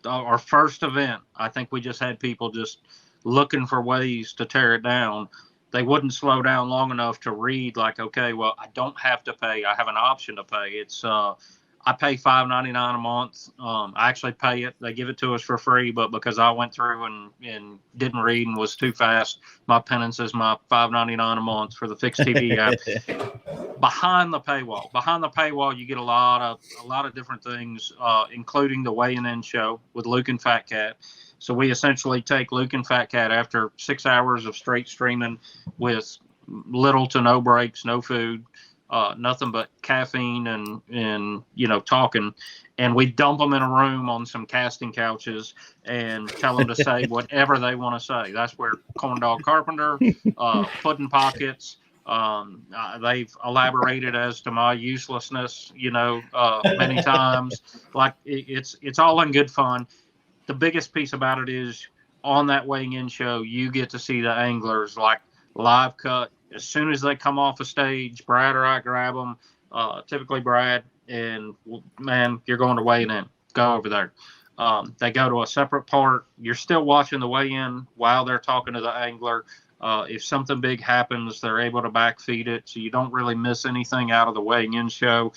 our first event, I think we just had people just looking for ways to tear it down. They wouldn't slow down long enough to read, like, okay, well, I don't have to pay. I have an option to pay. It's I pay $5.99 a month. I actually pay it. They give it to us for free, but because I went through and didn't read and was too fast, my penance is my $5.99 a month for the Fixed TV app. Behind the paywall, you get a lot of different things, including the weigh-in show with Luke and Fat Cat. So we essentially take Luke and Fat Cat after 6 hours of straight streaming with little to no breaks, no food. Nothing but caffeine and talking, and we dump them in a room on some casting couches and tell them to say whatever they want to say. That's where Corn Dog Carpenter, Puddin' Pockets, they've elaborated as to my uselessness, many times. Like it's all in good fun. The biggest piece about it is on that weighing in show, you get to see the anglers like live cut. As soon as they come off a stage, Brad or I grab them, typically Brad, and, man, you're going to weigh in. Go over there. They go to a separate part. You're still watching the weigh-in while they're talking to the angler. If something big happens, they're able to backfeed it, so you don't really miss anything out of the weighing-in show.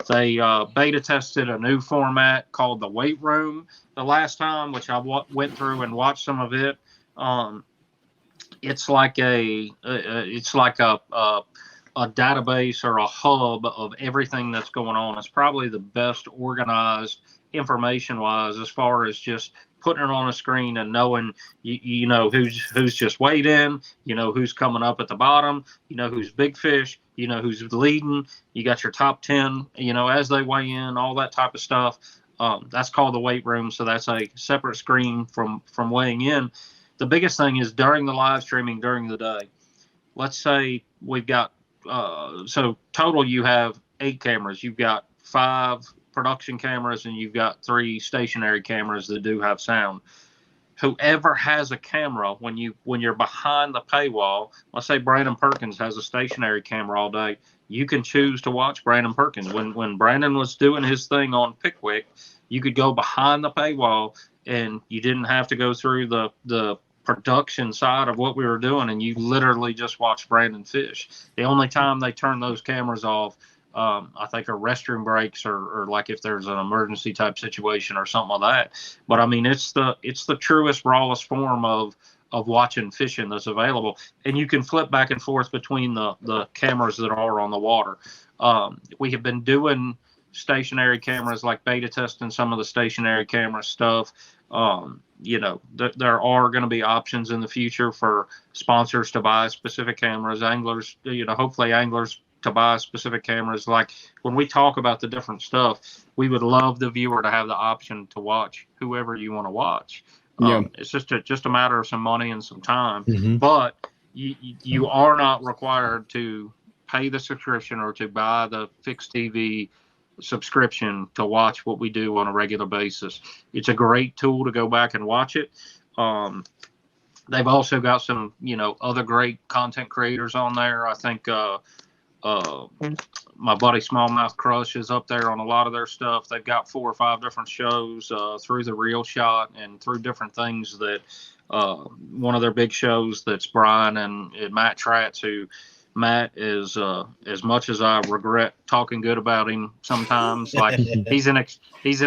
They beta tested a new format called the weight room the last time, which I went through and watched some of it. It's like a database or a hub of everything that's going on. It's probably the best organized information-wise as far as just putting it on a screen and knowing you know who's just weighed in, who's coming up at the bottom, who's big fish, who's leading. You got your top 10, as they weigh in, all that type of stuff. That's called the weight room. So that's a separate screen from weighing in. The biggest thing is during the live streaming during the day. Let's say we've got so total you have 8 cameras. You've got 5 production cameras and you've got 3 stationary cameras that do have sound. whoever has a camera, when you're behind the paywall, let's say Brandon Perkins has a stationary camera all day, you can choose to watch Brandon Perkins. When Brandon was doing his thing on Pickwick, you could go behind the paywall and you didn't have to go through the production side of what we were doing, and you literally just watched Brandon fish. The only time they turn those cameras off, I think, are restroom breaks or like if there's an emergency type situation or something like that. But I mean, it's the truest, rawest form of watching fishing that's available, and you can flip back and forth between the cameras that are on the water. We have been doing stationary cameras, like beta testing some of the stationary camera stuff. There are going to be options in the future for sponsors to buy specific cameras, anglers, hopefully anglers to buy specific cameras. Like when we talk about the different stuff, we would love the viewer to have the option to watch whoever you want to watch. It's just a matter of some money and some time, but you are not required to pay the subscription or to buy the fixed TV subscription to watch what we do on a regular basis. It's a great tool to go back and watch it. They've also got some, other great content creators on there. I think my buddy Smallmouth Crush is up there on a lot of their stuff. They've got 4 or 5 different shows through the Reel Shot and through different things that one of their big shows that's Brian and Matt Tratz, who Matt is, as much as I regret talking good about him sometimes, like he's an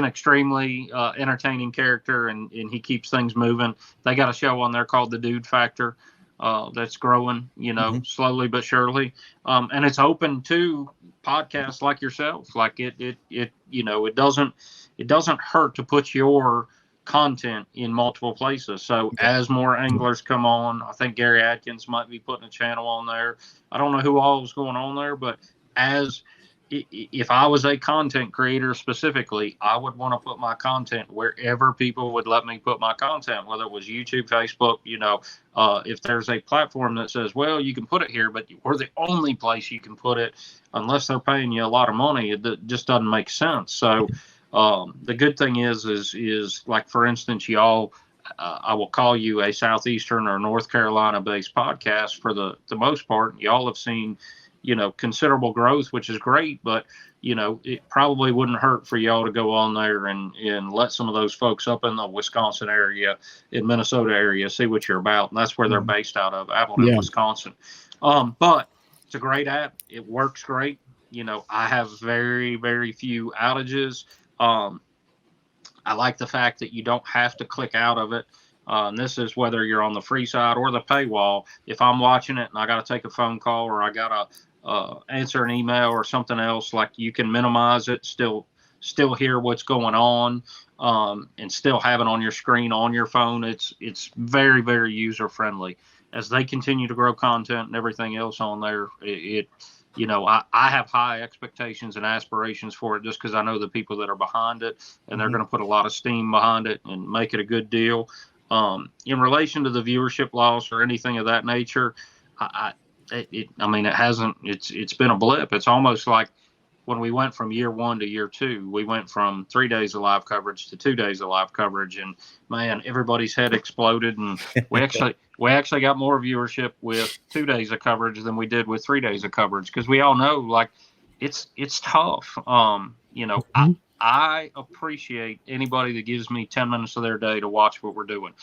extremely entertaining character, and he keeps things moving. They got a show on there called The Dude Factor that's growing, slowly but surely, and it's open to podcasts like yourself. Like it doesn't hurt to put your content in multiple places. So as more anglers come on, I think Gary Atkins might be putting a channel on there. I don't know who all is going on there, but if I was a content creator specifically, I would want to put my content wherever people would let me put my content, whether it was YouTube, Facebook, if there's a platform that says, well, you can put it here, but we're the only place you can put it unless they're paying you a lot of money. It just doesn't make sense. So the good thing is like, for instance, y'all, I will call you a Southeastern or North Carolina based podcast for the most part. Y'all have seen, considerable growth, which is great, but it probably wouldn't hurt for y'all to go on there and let some of those folks up in the Wisconsin area, in Minnesota area, see what you're about. And that's where they're based out of, Appleton, Wisconsin. But it's a great app. It works great. I have very, very few outages. I like the fact that you don't have to click out of it. And this is whether you're on the free side or the paywall. If I'm watching it and I got to take a phone call or I got to answer an email or something else, like, you can minimize it, still hear what's going on, and still have it on your screen on your phone. It's very, very user friendly. As they continue to grow content and everything else on there, I have high expectations and aspirations for it, just because I know the people that are behind it, and they're going to put a lot of steam behind it and make it a good deal. In relation to the viewership loss or anything of that nature, it's been a blip. It's almost like when we went from year 1 to year 2, we went from 3 days of live coverage to 2 days of live coverage, and man, everybody's head exploded, and we actually got more viewership with 2 days of coverage than we did with 3 days of coverage, because we all know, like, it's tough. I appreciate anybody that gives me 10 minutes of their day to watch what we're doing,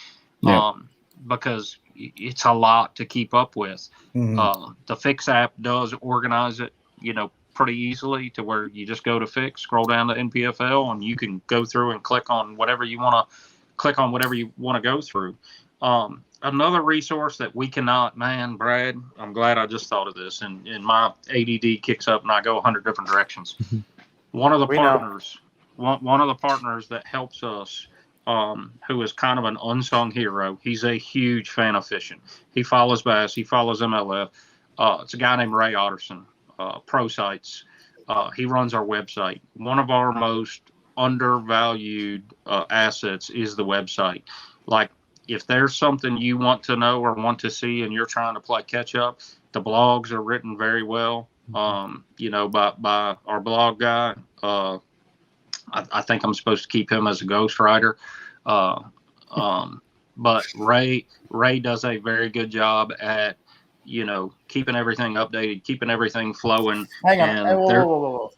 because it's a lot to keep up with. The Fix app does organize it, pretty easily, to where you just go to Fix, scroll down to NPFL, and you can go through and click on whatever you want to go through. Another resource that we cannot, man, Brad, I'm glad I just thought of this, and my ADD kicks up and I go 100 different directions. One of the partners that helps us, who is kind of an unsung hero, he's a huge fan of fishing. He follows bass, he follows MLF. It's a guy named Ray Otterson, Pro Sites. He runs our website. One of our most undervalued assets is the website. Like, if there's something you want to know or want to see and you're trying to play catch up, the blogs are written very well, by our blog guy. I think I'm supposed to keep him as a ghostwriter. but Ray does a very good job at, keeping everything updated, keeping everything flowing. Hang on. And Hey, whoa.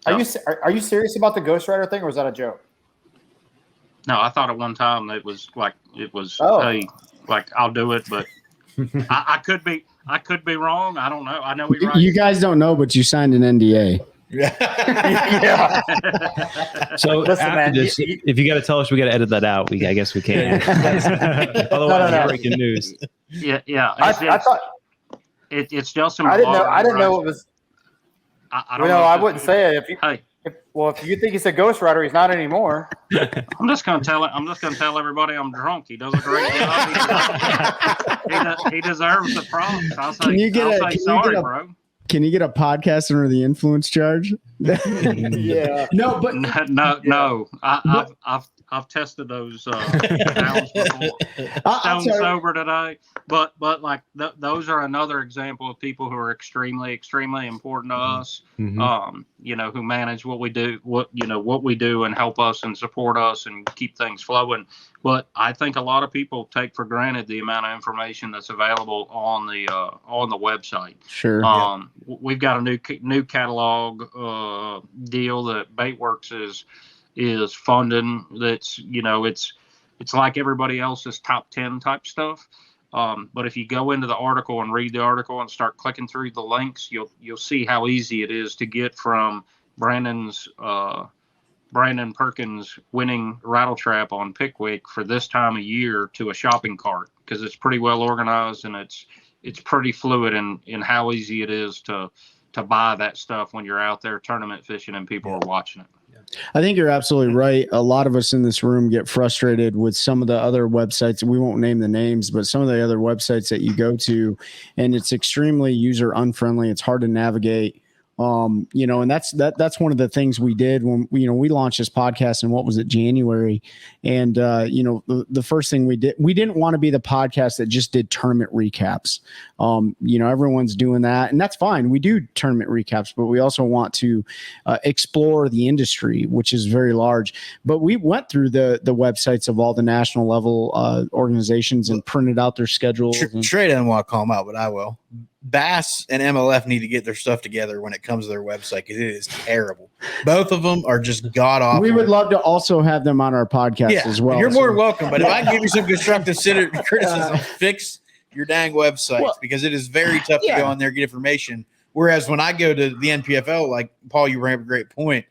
Are you serious about the Ghost Rider thing, or was that a joke? No, I thought at one time it was, Oh. hey, I'll do it, but I could be wrong. I don't know. I know he writes. You guys don't know, but you signed an NDA. Yeah. So Listen, after man, this, if you got to tell us, we got to edit that out. I guess we can. Otherwise, No. breaking news. Yeah. I thought It's just. I didn't know it was. I don't know. I wouldn't say it. Hey, If you think he's a Ghost Rider, he's not anymore. I'm just gonna tell everybody I'm drunk. He does a great job. He deserves the props. I'll say sorry, bro. Can you get a podcast under the influence charge? Yeah. No, but No. I've tested those pounds before. Stone sober today, but those are another example of people who are extremely, extremely important to us. Who manage what we do, what we do, and help us and support us and keep things flowing. But I think a lot of people take for granted the amount of information that's available on the website. Sure. We've got a new catalog deal that Baitworks is funding. That's it's like everybody else's top 10 type stuff. But if you go into the article and read the article and start clicking through the links, you'll see how easy it is to get from Brandon Perkins winning rattle trap on Pickwick for this time of year to a shopping cart, because it's pretty well organized and it's pretty fluid in how easy it is to buy that stuff when you're out there tournament fishing and people are watching it. I think you're absolutely right. A lot of us in this room get frustrated with some of the other websites. We won't name the names, but some of the other websites that you go to, and it's extremely user unfriendly. It's hard to navigate. And that's one of the things we did when we launched this podcast in, what was it, January. And the first thing we didn't want to be the podcast that just did tournament recaps. Everyone's doing that, and that's fine. We do tournament recaps, but we also want to explore the industry, which is very large. But we went through the websites of all the national level organizations and printed out their schedules. Trey doesn't want to call them out, but I will. Bass and MLF need to get their stuff together when it comes to their website, because it is terrible. Both of them are just god awful. We would love to also have them on our podcast as well. You're more than welcome. But if I can give you some constructive criticism, fix your dang websites, because it is very tough to go on there and get information. Whereas when I go to the NPFL, like Paul, you bring up a great point.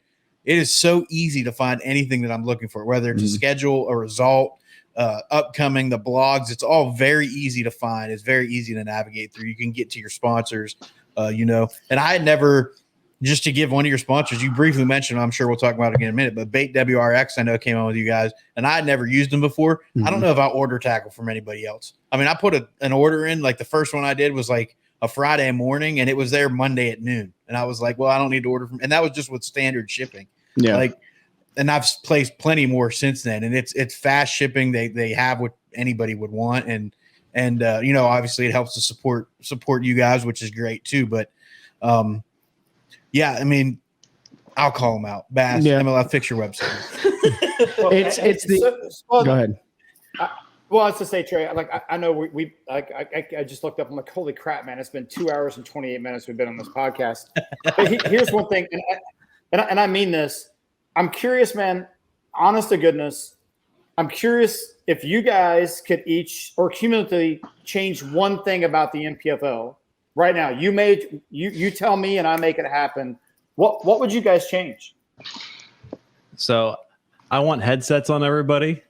It is so easy to find anything that I'm looking for, whether it's a schedule, a result, upcoming, the blogs. It's all very easy to find. It's very easy to navigate through. You can get to your sponsors, and I had never, just to give one of your sponsors, you briefly mentioned, I'm sure we'll talk about it again in a minute, but Bait WRX, I know, came on with you guys, and I had never used them before. I don't know if I'll order tackle from anybody else. I mean, I put an order in, like the first one I did was like a Friday morning, and it was there Monday at noon. And I was like, well, I don't need to order from, and that was just with standard shipping. Yeah. And I've placed plenty more since then, and it's fast shipping. They have what anybody would want, and obviously it helps to support you guys, which is great too. But I mean, I'll call them out. Bass, MLF, fix your website. Go ahead. Well, I was to say, Trey, I know I just looked up. I'm like, holy crap, man! It's been 2 hours and 28 minutes we've been on this podcast. But here's one thing, and I mean this. I'm curious, man, honest to goodness, I'm curious if you guys could each or cumulatively change one thing about the NPFL right now. You tell me and I make it happen. What would you guys change? So I want headsets on everybody.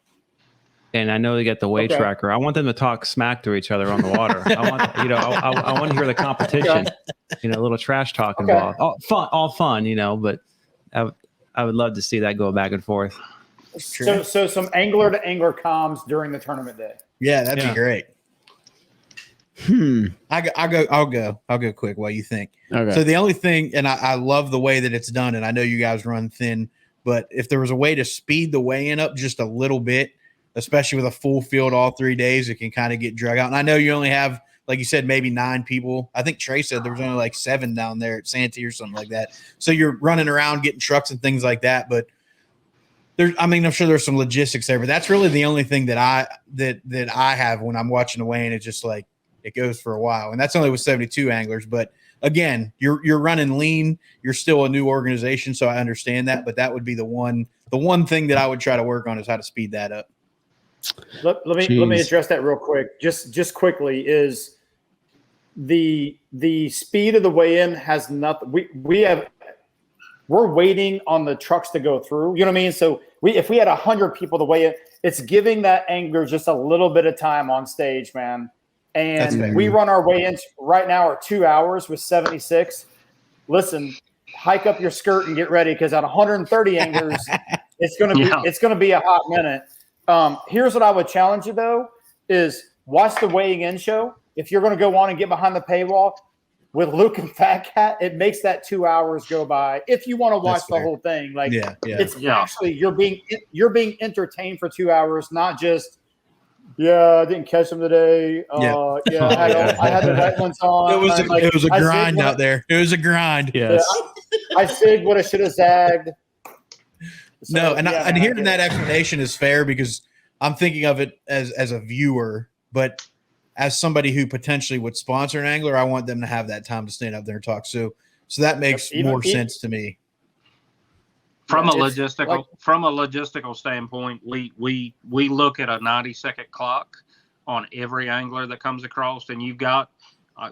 And I know they get the weight tracker. I want them to talk smack to each other on the water. I want to hear the competition, a little trash talk involved. All fun, but I would love to see that go back and forth. So some angler to angler comms during the tournament day. Yeah, that'd be great. I'll go quick while you think. Okay. So the only thing, and I love the way that it's done, and I know you guys run thin, but if there was a way to speed the weigh-in up just a little bit, especially with a full field all 3 days, it can kind of get drug out. And I know you only have, like you said, maybe 9 people. I think Trey said there was only like 7 down there at Santee or something like that. So you're running around getting trucks and things like that. But I'm sure there's some logistics there, but that's really the only thing that I have when I'm watching the weigh-in. It's just like it goes for a while, and that's only with 72 anglers. But again, you're running lean. You're still a new organization, so I understand that. But that would be the one thing that I would try to work on is how to speed that up. Let me address that real quick. Just quickly is the speed of the weigh-in has nothing. We're waiting on the trucks to go through. You know what I mean? So if we had 100 people to weigh in, it's giving that angler just a little bit of time on stage, man. And we run our weigh-ins right now are 2 hours with 76. Listen, hike up your skirt and get ready because at 130 anglers, it's gonna be a hot minute. Here's what I would challenge you though: is watch the weighing in show. If you're going to go on and get behind the paywall with Luke and Fat Cat, it makes that 2 hours go by. If you want to watch the whole thing, like it's actually you're being entertained for 2 hours, not just I didn't catch them today. I had the right ones on. It was a grind out there. It was a grind. Yes. I said what I should have zagged. So, no, and hearing that explanation is fair because I'm thinking of it as a viewer, but as somebody who potentially would sponsor an angler, I want them to have that time to stand up there and talk. So that makes more sense to me. From a logistical standpoint, we look at a 90-second clock on every angler that comes across, and you've got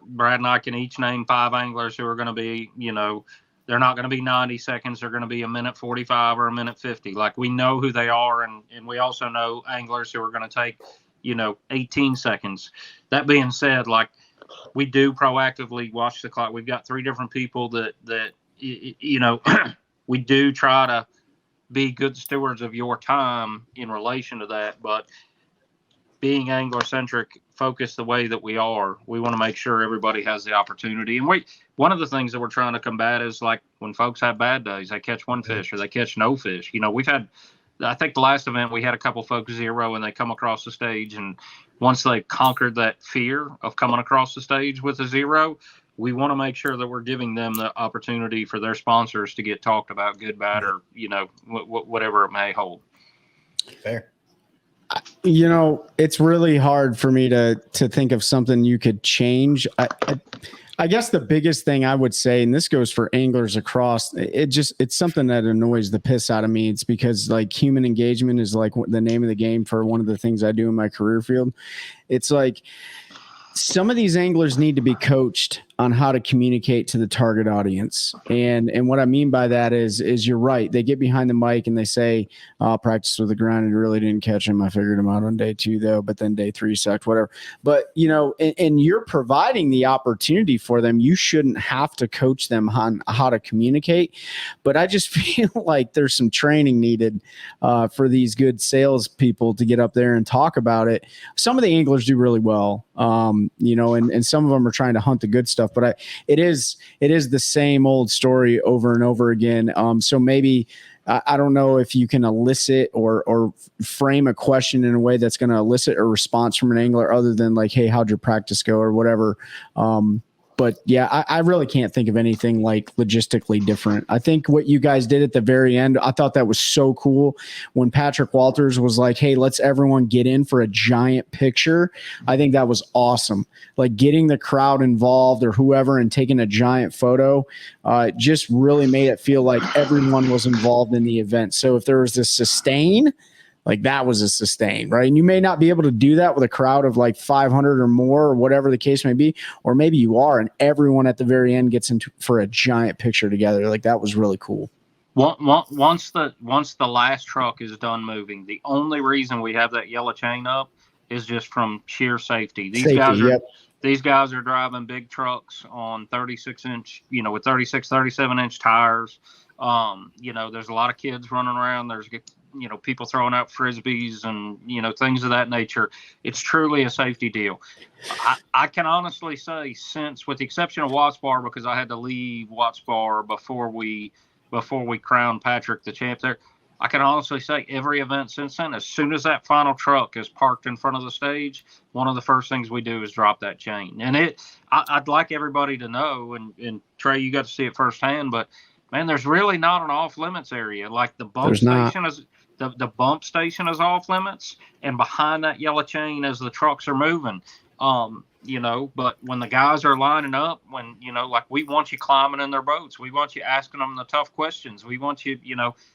Brad and I can each name 5 anglers who are going to be, they're not going to be 90 seconds. They're going to be a minute 45 or a minute 50. Like we know who they are, and we also know anglers who are going to take 18 seconds. That being said, like we do proactively watch the clock. We've got 3 different people that we do try to be good stewards of your time in relation to that. But being angler-centric, focused the way that we are, we want to make sure everybody has the opportunity. And one of the things that we're trying to combat is like when folks have bad days, they catch one fish or they catch no fish. We've had, I think the last event we had a couple folks 0 and they come across the stage, and once they conquered that fear of coming across the stage with a 0, we want to make sure that we're giving them the opportunity for their sponsors to get talked about, good, bad, or whatever it may hold. Fair. It's really hard for me to think of something you could change. I guess the biggest thing I would say, and this goes for anglers across, it's something that annoys the piss out of me. It's because like human engagement is like the name of the game for one of the things I do in my career field. It's like some of these anglers need to be coached on how to communicate to the target audience. And what I mean by that is you're right. They get behind the mic and they say, practice with the ground and really didn't catch him. I figured him out on day 2 though, but then day 3 sucked, whatever. But and you're providing the opportunity for them. You shouldn't have to coach them on how to communicate. But I just feel like there's some training needed for these good sales people to get up there and talk about it. Some of the anglers do really well, and some of them are trying to hunt the good stuff. But it is the same old story over and over again. So maybe I don't know if you can elicit or frame a question in a way that's going to elicit a response from an angler other than like, hey, how'd your practice go or whatever. But yeah, I really can't think of anything like logistically different. I think what you guys did at the very end, I thought that was so cool. When Patrick Walters was like, hey, let's everyone get in for a giant picture. I think that was awesome. Like getting the crowd involved or whoever and taking a giant photo just really made it feel like everyone was involved in the event. So if there was this sustain, like that was a sustain, right? And you may not be able to do that with a crowd of like 500 or more or whatever the case may be, or maybe you are and everyone at the very end gets into for a giant picture together. Like that was really cool. Once the last truck is done moving, the only reason we have that yellow chain up is just from sheer safety. These guys are driving big trucks on 36-inch, with 36, 37-inch tires. There's a lot of kids running around. There's people throwing out frisbees and things of that nature. It's truly a safety deal. I can honestly say, since, with the exception of Watts Bar, because I had to leave Watts Bar before we crowned Patrick the champ there, I can honestly say every event since then, as soon as that final truck is parked in front of the stage, one of the first things we do is drop that chain. And I'd like everybody to know, and Trey, you got to see it firsthand, but man, there's really not an off limits area. Like the bump station the bump station is off limits, and behind that yellow chain as the trucks are moving. But when the guys are lining up, when, like, we want you climbing in their boats, we want you asking them the tough questions. We want you,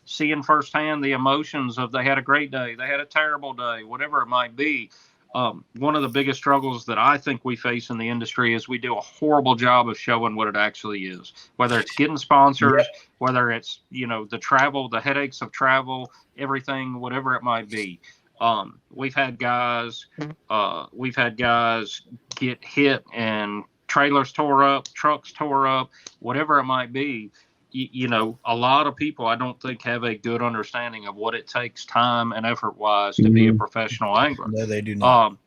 seeing firsthand the emotions of they had a great day, they had a terrible day, whatever it might be. One of the biggest struggles that I think we face in the industry is we do a horrible job of showing what it actually is, whether it's getting sponsors, whether it's, the travel, the headaches of travel, everything, whatever it might be. We've had guys get hit and trailers tore up, trucks tore up, whatever it might be. A lot of people, I don't think, have a good understanding of what it takes time and effort wise to be a professional angler. No, they do not.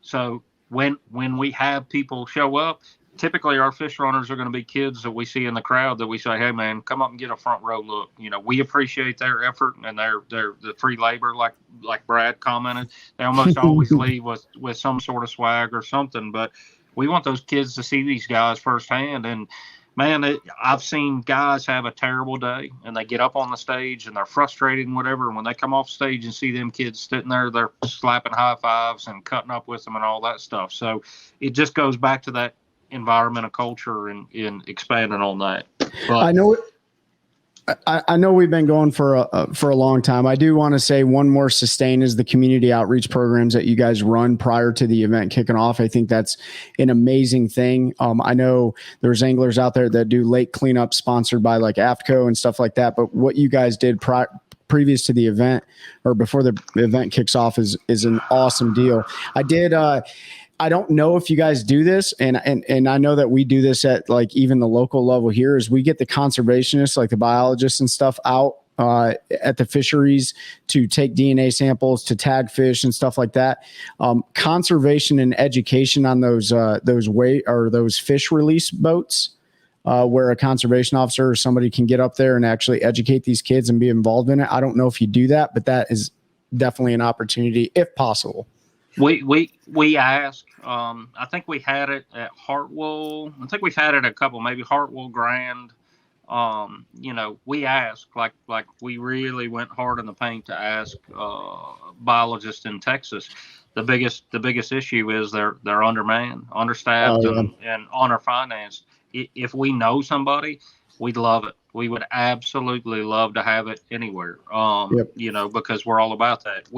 So when we have people show up, typically our fish runners are going to be kids that we see in the crowd that we say, hey man, come up and get a front row look. We appreciate their effort and their the free labor, like Brad commented. They almost always leave with some sort of swag or something, but we want those kids to see these guys firsthand. And man, I've seen guys have a terrible day and they get up on the stage and they're frustrated and whatever. And when they come off stage and see them kids sitting there, they're slapping high fives and cutting up with them and all that stuff. So it just goes back to that environmental culture and expanding on that. But I know we've been going for a long time. I do want to say one more sustain is the community outreach programs that you guys run prior to the event kicking off. I think that's an amazing thing. I know there's anglers out there that do lake cleanup sponsored by like AFTCO and stuff like that. But what you guys did previous to the event or before the event kicks off is an awesome deal. I don't know if you guys do this, and I know that we do this at like even the local level here, is we get the conservationists, like the biologists and stuff, out at the fisheries to take DNA samples, to tag fish and stuff like that. Conservation and education on those fish release boats, where a conservation officer or somebody can get up there and actually educate these kids and be involved in it. I don't know if you do that, but that is definitely an opportunity if possible. We ask. I think we had it at Hartwell. I think we've had it a couple, maybe Hartwell, Grand. We ask like we really went hard in the paint to ask biologists in Texas. The biggest issue is they're undermanned, understaffed, and underfinanced. If we know somebody, we'd love it. We would absolutely love to have it anywhere. Because we're all about that.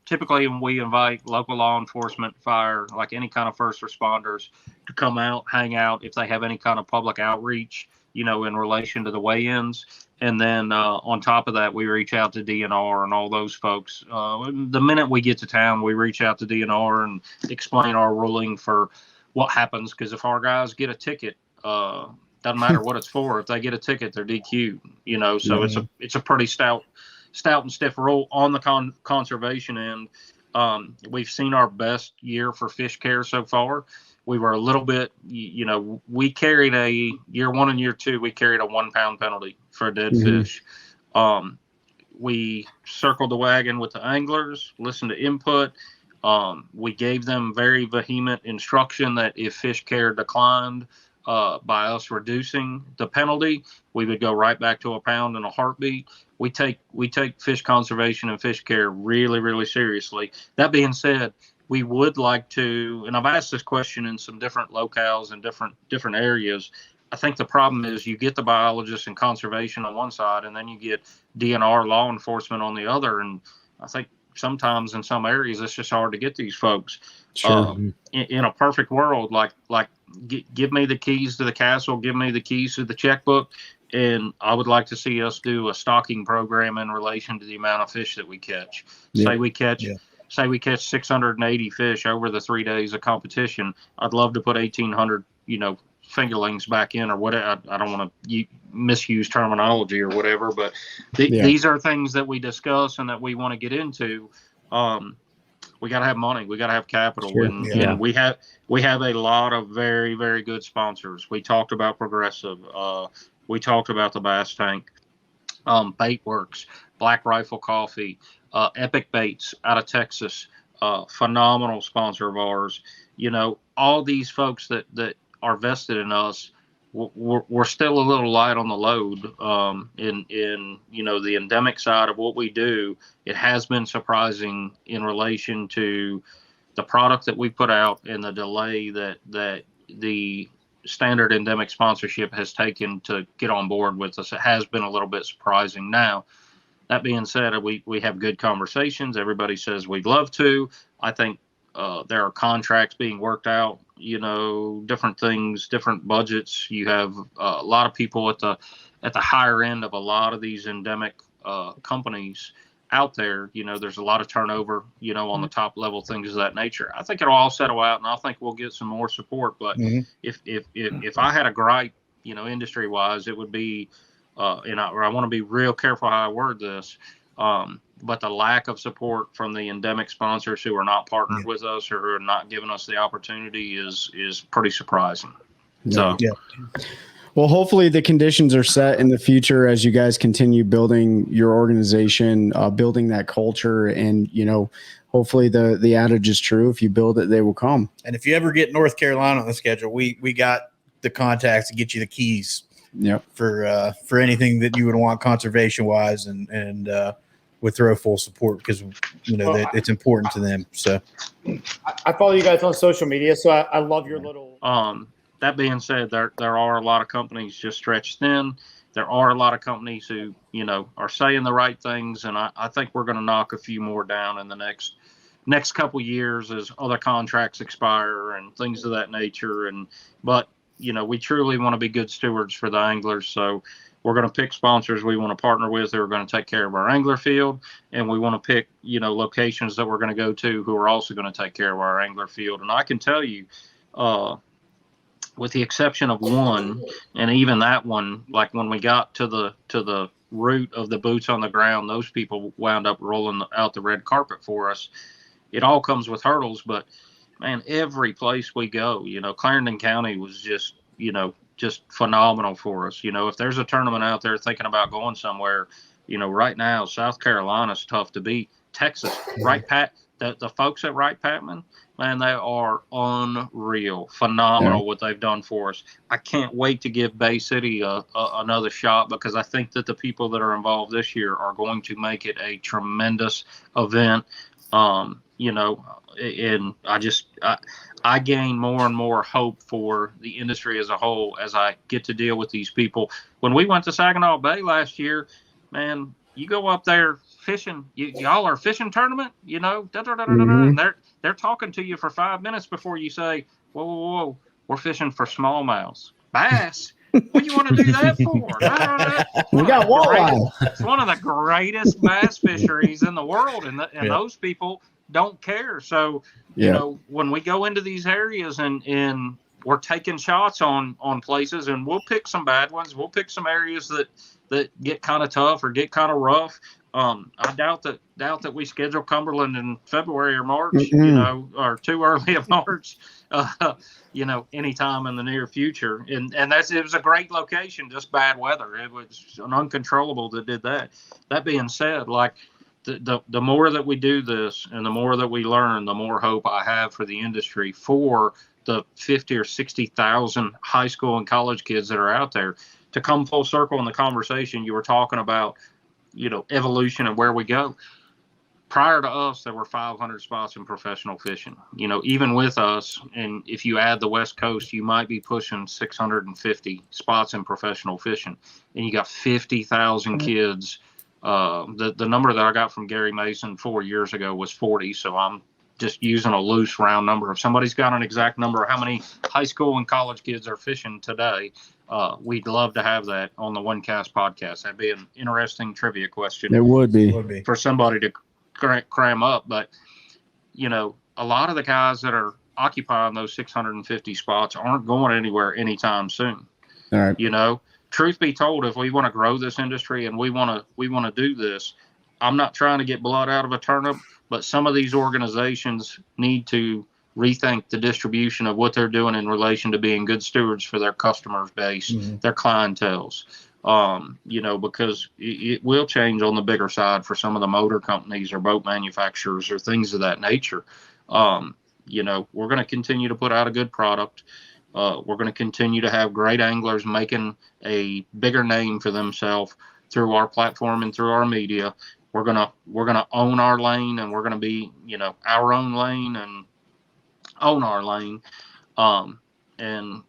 Typically, when we invite local law enforcement, fire, like any kind of first responders to come out, hang out, if they have any kind of public outreach, in relation to the weigh-ins. And then on top of that, we reach out to DNR and all those folks. The minute we get to town, we reach out to DNR and explain our ruling for what happens. Because if our guys get a ticket, doesn't matter what it's for. If they get a ticket, they're DQ'd, so it's a pretty stout and stiff rule on the conservation end. We've seen our best year for fish care so far. We were a little bit, we carried year 1 and year 2, we carried a 1 pound penalty for a dead fish. We circled the wagon with the anglers, listened to input. We gave them very vehement instruction that if fish care declined, by us reducing the penalty, we would go right back to a pound in a heartbeat. We take fish conservation and fish care really, really seriously. That being said, we would like to, and I've asked this question in some different locales and different areas. I think the problem is you get the biologists and conservation on one side, and then you get DNR law enforcement on the other. And I think sometimes in some areas it's just hard to get these folks. Sure. In a perfect world, give me the keys to the castle, give me the keys to the checkbook, and I would like to see us do a stocking program in relation to the amount of fish that we catch. Say we catch 680 fish over the 3 days of competition. I'd love to put 1,800, fingerlings back in, or whatever. I don't want to misuse terminology or whatever, but these are things that we discuss and that we want to get into. We got to have money. We got to have capital. Sure. And we have a lot of very, very good sponsors. We talked about Progressive. We talked about the Bass Tank, Bait Works, Black Rifle Coffee, Epic Baits out of Texas, phenomenal sponsor of ours. All these folks that are vested in us, we're still a little light on the load in the endemic side of what we do. It has been surprising in relation to the product that we put out and the delay that the standard endemic sponsorship has taken to get on board with us. It has been a little bit surprising. Now, that being said, we have good conversations. Everybody says we'd love to. I think there are contracts being worked out, different things, different budgets. You have a lot of people at the higher end of a lot of these endemic companies out there. There's a lot of turnover, on the top level, things of that nature. I think it'll all settle out, and I think we'll get some more support. But if I had a gripe, industry wise, it would be, I want to be real careful how I word this. But the lack of support from the endemic sponsors who are not partnered with us or who are not giving us the opportunity is pretty surprising. So, Well, hopefully the conditions are set in the future as you guys continue building your organization, building that culture, and hopefully the adage is true: if you build it, they will come. And if you ever get North Carolina on the schedule, we got the contacts to get you the keys. For anything that you would want conservation wise, and would throw full support because that it's important to them. So I follow you guys on social media, so I love your little. That being said, there are a lot of companies just stretched thin. There are a lot of companies who are saying the right things, and I think we're going to knock a few more down in the next couple years as other contracts expire and things of that nature. But we truly want to be good stewards for the anglers. So we're going to pick sponsors we want to partner with who are going to take care of our angler field. And we want to pick, locations that we're going to go to who are also going to take care of our angler field. And I can tell you, with the exception of one, and even that one, like when we got to the root of the boots on the ground, those people wound up rolling out the red carpet for us. It all comes with hurdles, but man, every place we go, Clarendon County was just phenomenal for us. If there's a tournament out there thinking about going somewhere, right now, South Carolina's tough to beat. Texas, the folks at Wright Patman, man, they are unreal, phenomenal what they've done for us. I can't wait to give Bay City another shot because I think that the people that are involved this year are going to make it a tremendous event. And I gain more and more hope for the industry as a whole as I get to deal with these people. When we went to Saginaw Bay last year, man, you go up there fishing, y'all are fishing tournament, and they're talking to you for 5 minutes before you say, whoa, we're fishing for smallmouths, bass. What do you want to do that for? We got walleye. It's one of the greatest bass fisheries in the world, and those people don't care. So, when we go into these areas and we're taking shots on places, and we'll pick some bad ones. We'll pick some areas that get kind of tough or get kind of rough. I doubt that we schedule Cumberland in February or March, or too early of March, anytime in the near future. And it was a great location, just bad weather. It was an uncontrollable that did that. That being said, like the more that we do this and the more that we learn, the more hope I have for the industry, for the 50 or 60,000 high school and college kids that are out there. To come full circle in the conversation, you were talking about, evolution and where we go. Prior to us, there were 500 spots in professional fishing. Even with us, and if you add the West Coast, you might be pushing 650 spots in professional fishing. And you got 50,000 kids. The number that I got from Gary Mason 4 years ago was 40. So I'm just using a loose round number. If somebody's got an exact number of how many high school and college kids are fishing today, we'd love to have that on the OneCast podcast. That'd be an interesting trivia question. It would be for somebody to cram up. But, a lot of the guys that are occupying those 650 spots aren't going anywhere anytime soon. All right. Truth be told, if we want to grow this industry and we want to do this, I'm not trying to get blood out of a turnip, but some of these organizations need to rethink the distribution of what they're doing in relation to being good stewards for their customer base, their clientels. Because it will change on the bigger side for some of the motor companies or boat manufacturers or things of that nature. We're going to continue to put out a good product. We're going to continue to have great anglers making a bigger name for themselves through our platform and through our media. We're gonna own our lane, and we're gonna be, our own lane and own our lane, and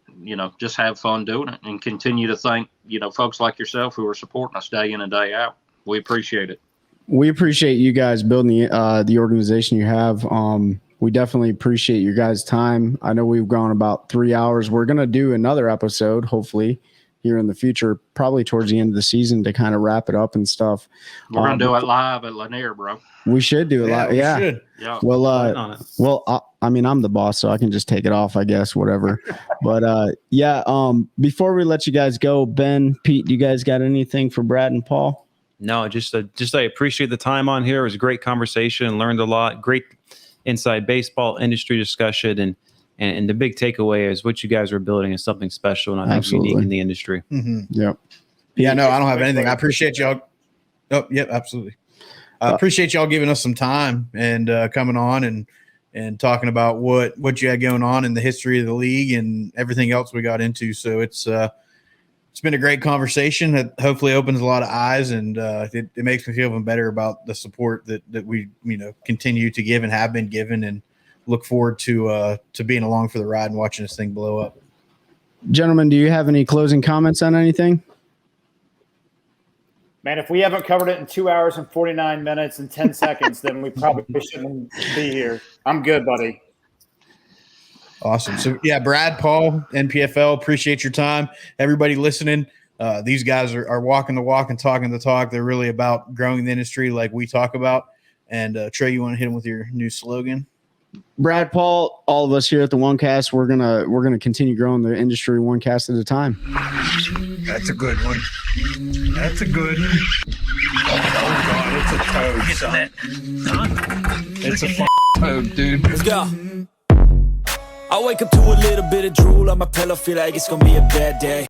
just have fun doing it, and continue to thank folks like yourself who are supporting us day in and day out. We appreciate it. We appreciate you guys building the organization you have. We definitely appreciate your guys' time. I know we've gone about 3 hours. We're gonna do another episode, hopefully, here in the future, probably towards the end of the season, to kind of wrap it up and stuff. We're gonna do it live at Lanier, bro. We should do it live. Yeah. Should. Yeah. Well, I mean, I'm the boss, so I can just take it off, I guess, whatever. But before we let you guys go, Ben, Pete, do you guys got anything for Brad and Paul? No, just I appreciate the time on here. It was a great conversation. Learned a lot. Great inside baseball industry discussion, and the big takeaway is what you guys are building is something special and I think unique in the industry. Mm-hmm. Yep. Yeah, no, I don't have anything. I appreciate y'all. Oh, yep, absolutely. I appreciate y'all giving us some time and coming on and talking about what you had going on in the history of the league and everything else we got into. So it's been a great conversation that hopefully opens a lot of eyes, and it makes me feel even better about the support that we continue to give and have been given, and look forward to being along for the ride and watching this thing blow up. Gentlemen, do you have any closing comments on anything? Man, if we haven't covered it in 2 hours and 49 minutes and 10 seconds, then we probably shouldn't be here. I'm good, buddy. Awesome. So, yeah, Brad, Paul, NPFL, appreciate your time. Everybody listening, these guys are walking the walk and talking the talk. They're really about growing the industry like we talk about. And, Trey, you want to hit them with your new slogan? Brad, Paul, all of us here at the OneCast, we're gonna continue growing the industry one cast at a time. That's a good one. That's a good one. Oh God, it's a toad, son. It's a toad, dude. Let's go. I wake up to a little bit of drool on my pillow, feel like it's gonna be a bad day.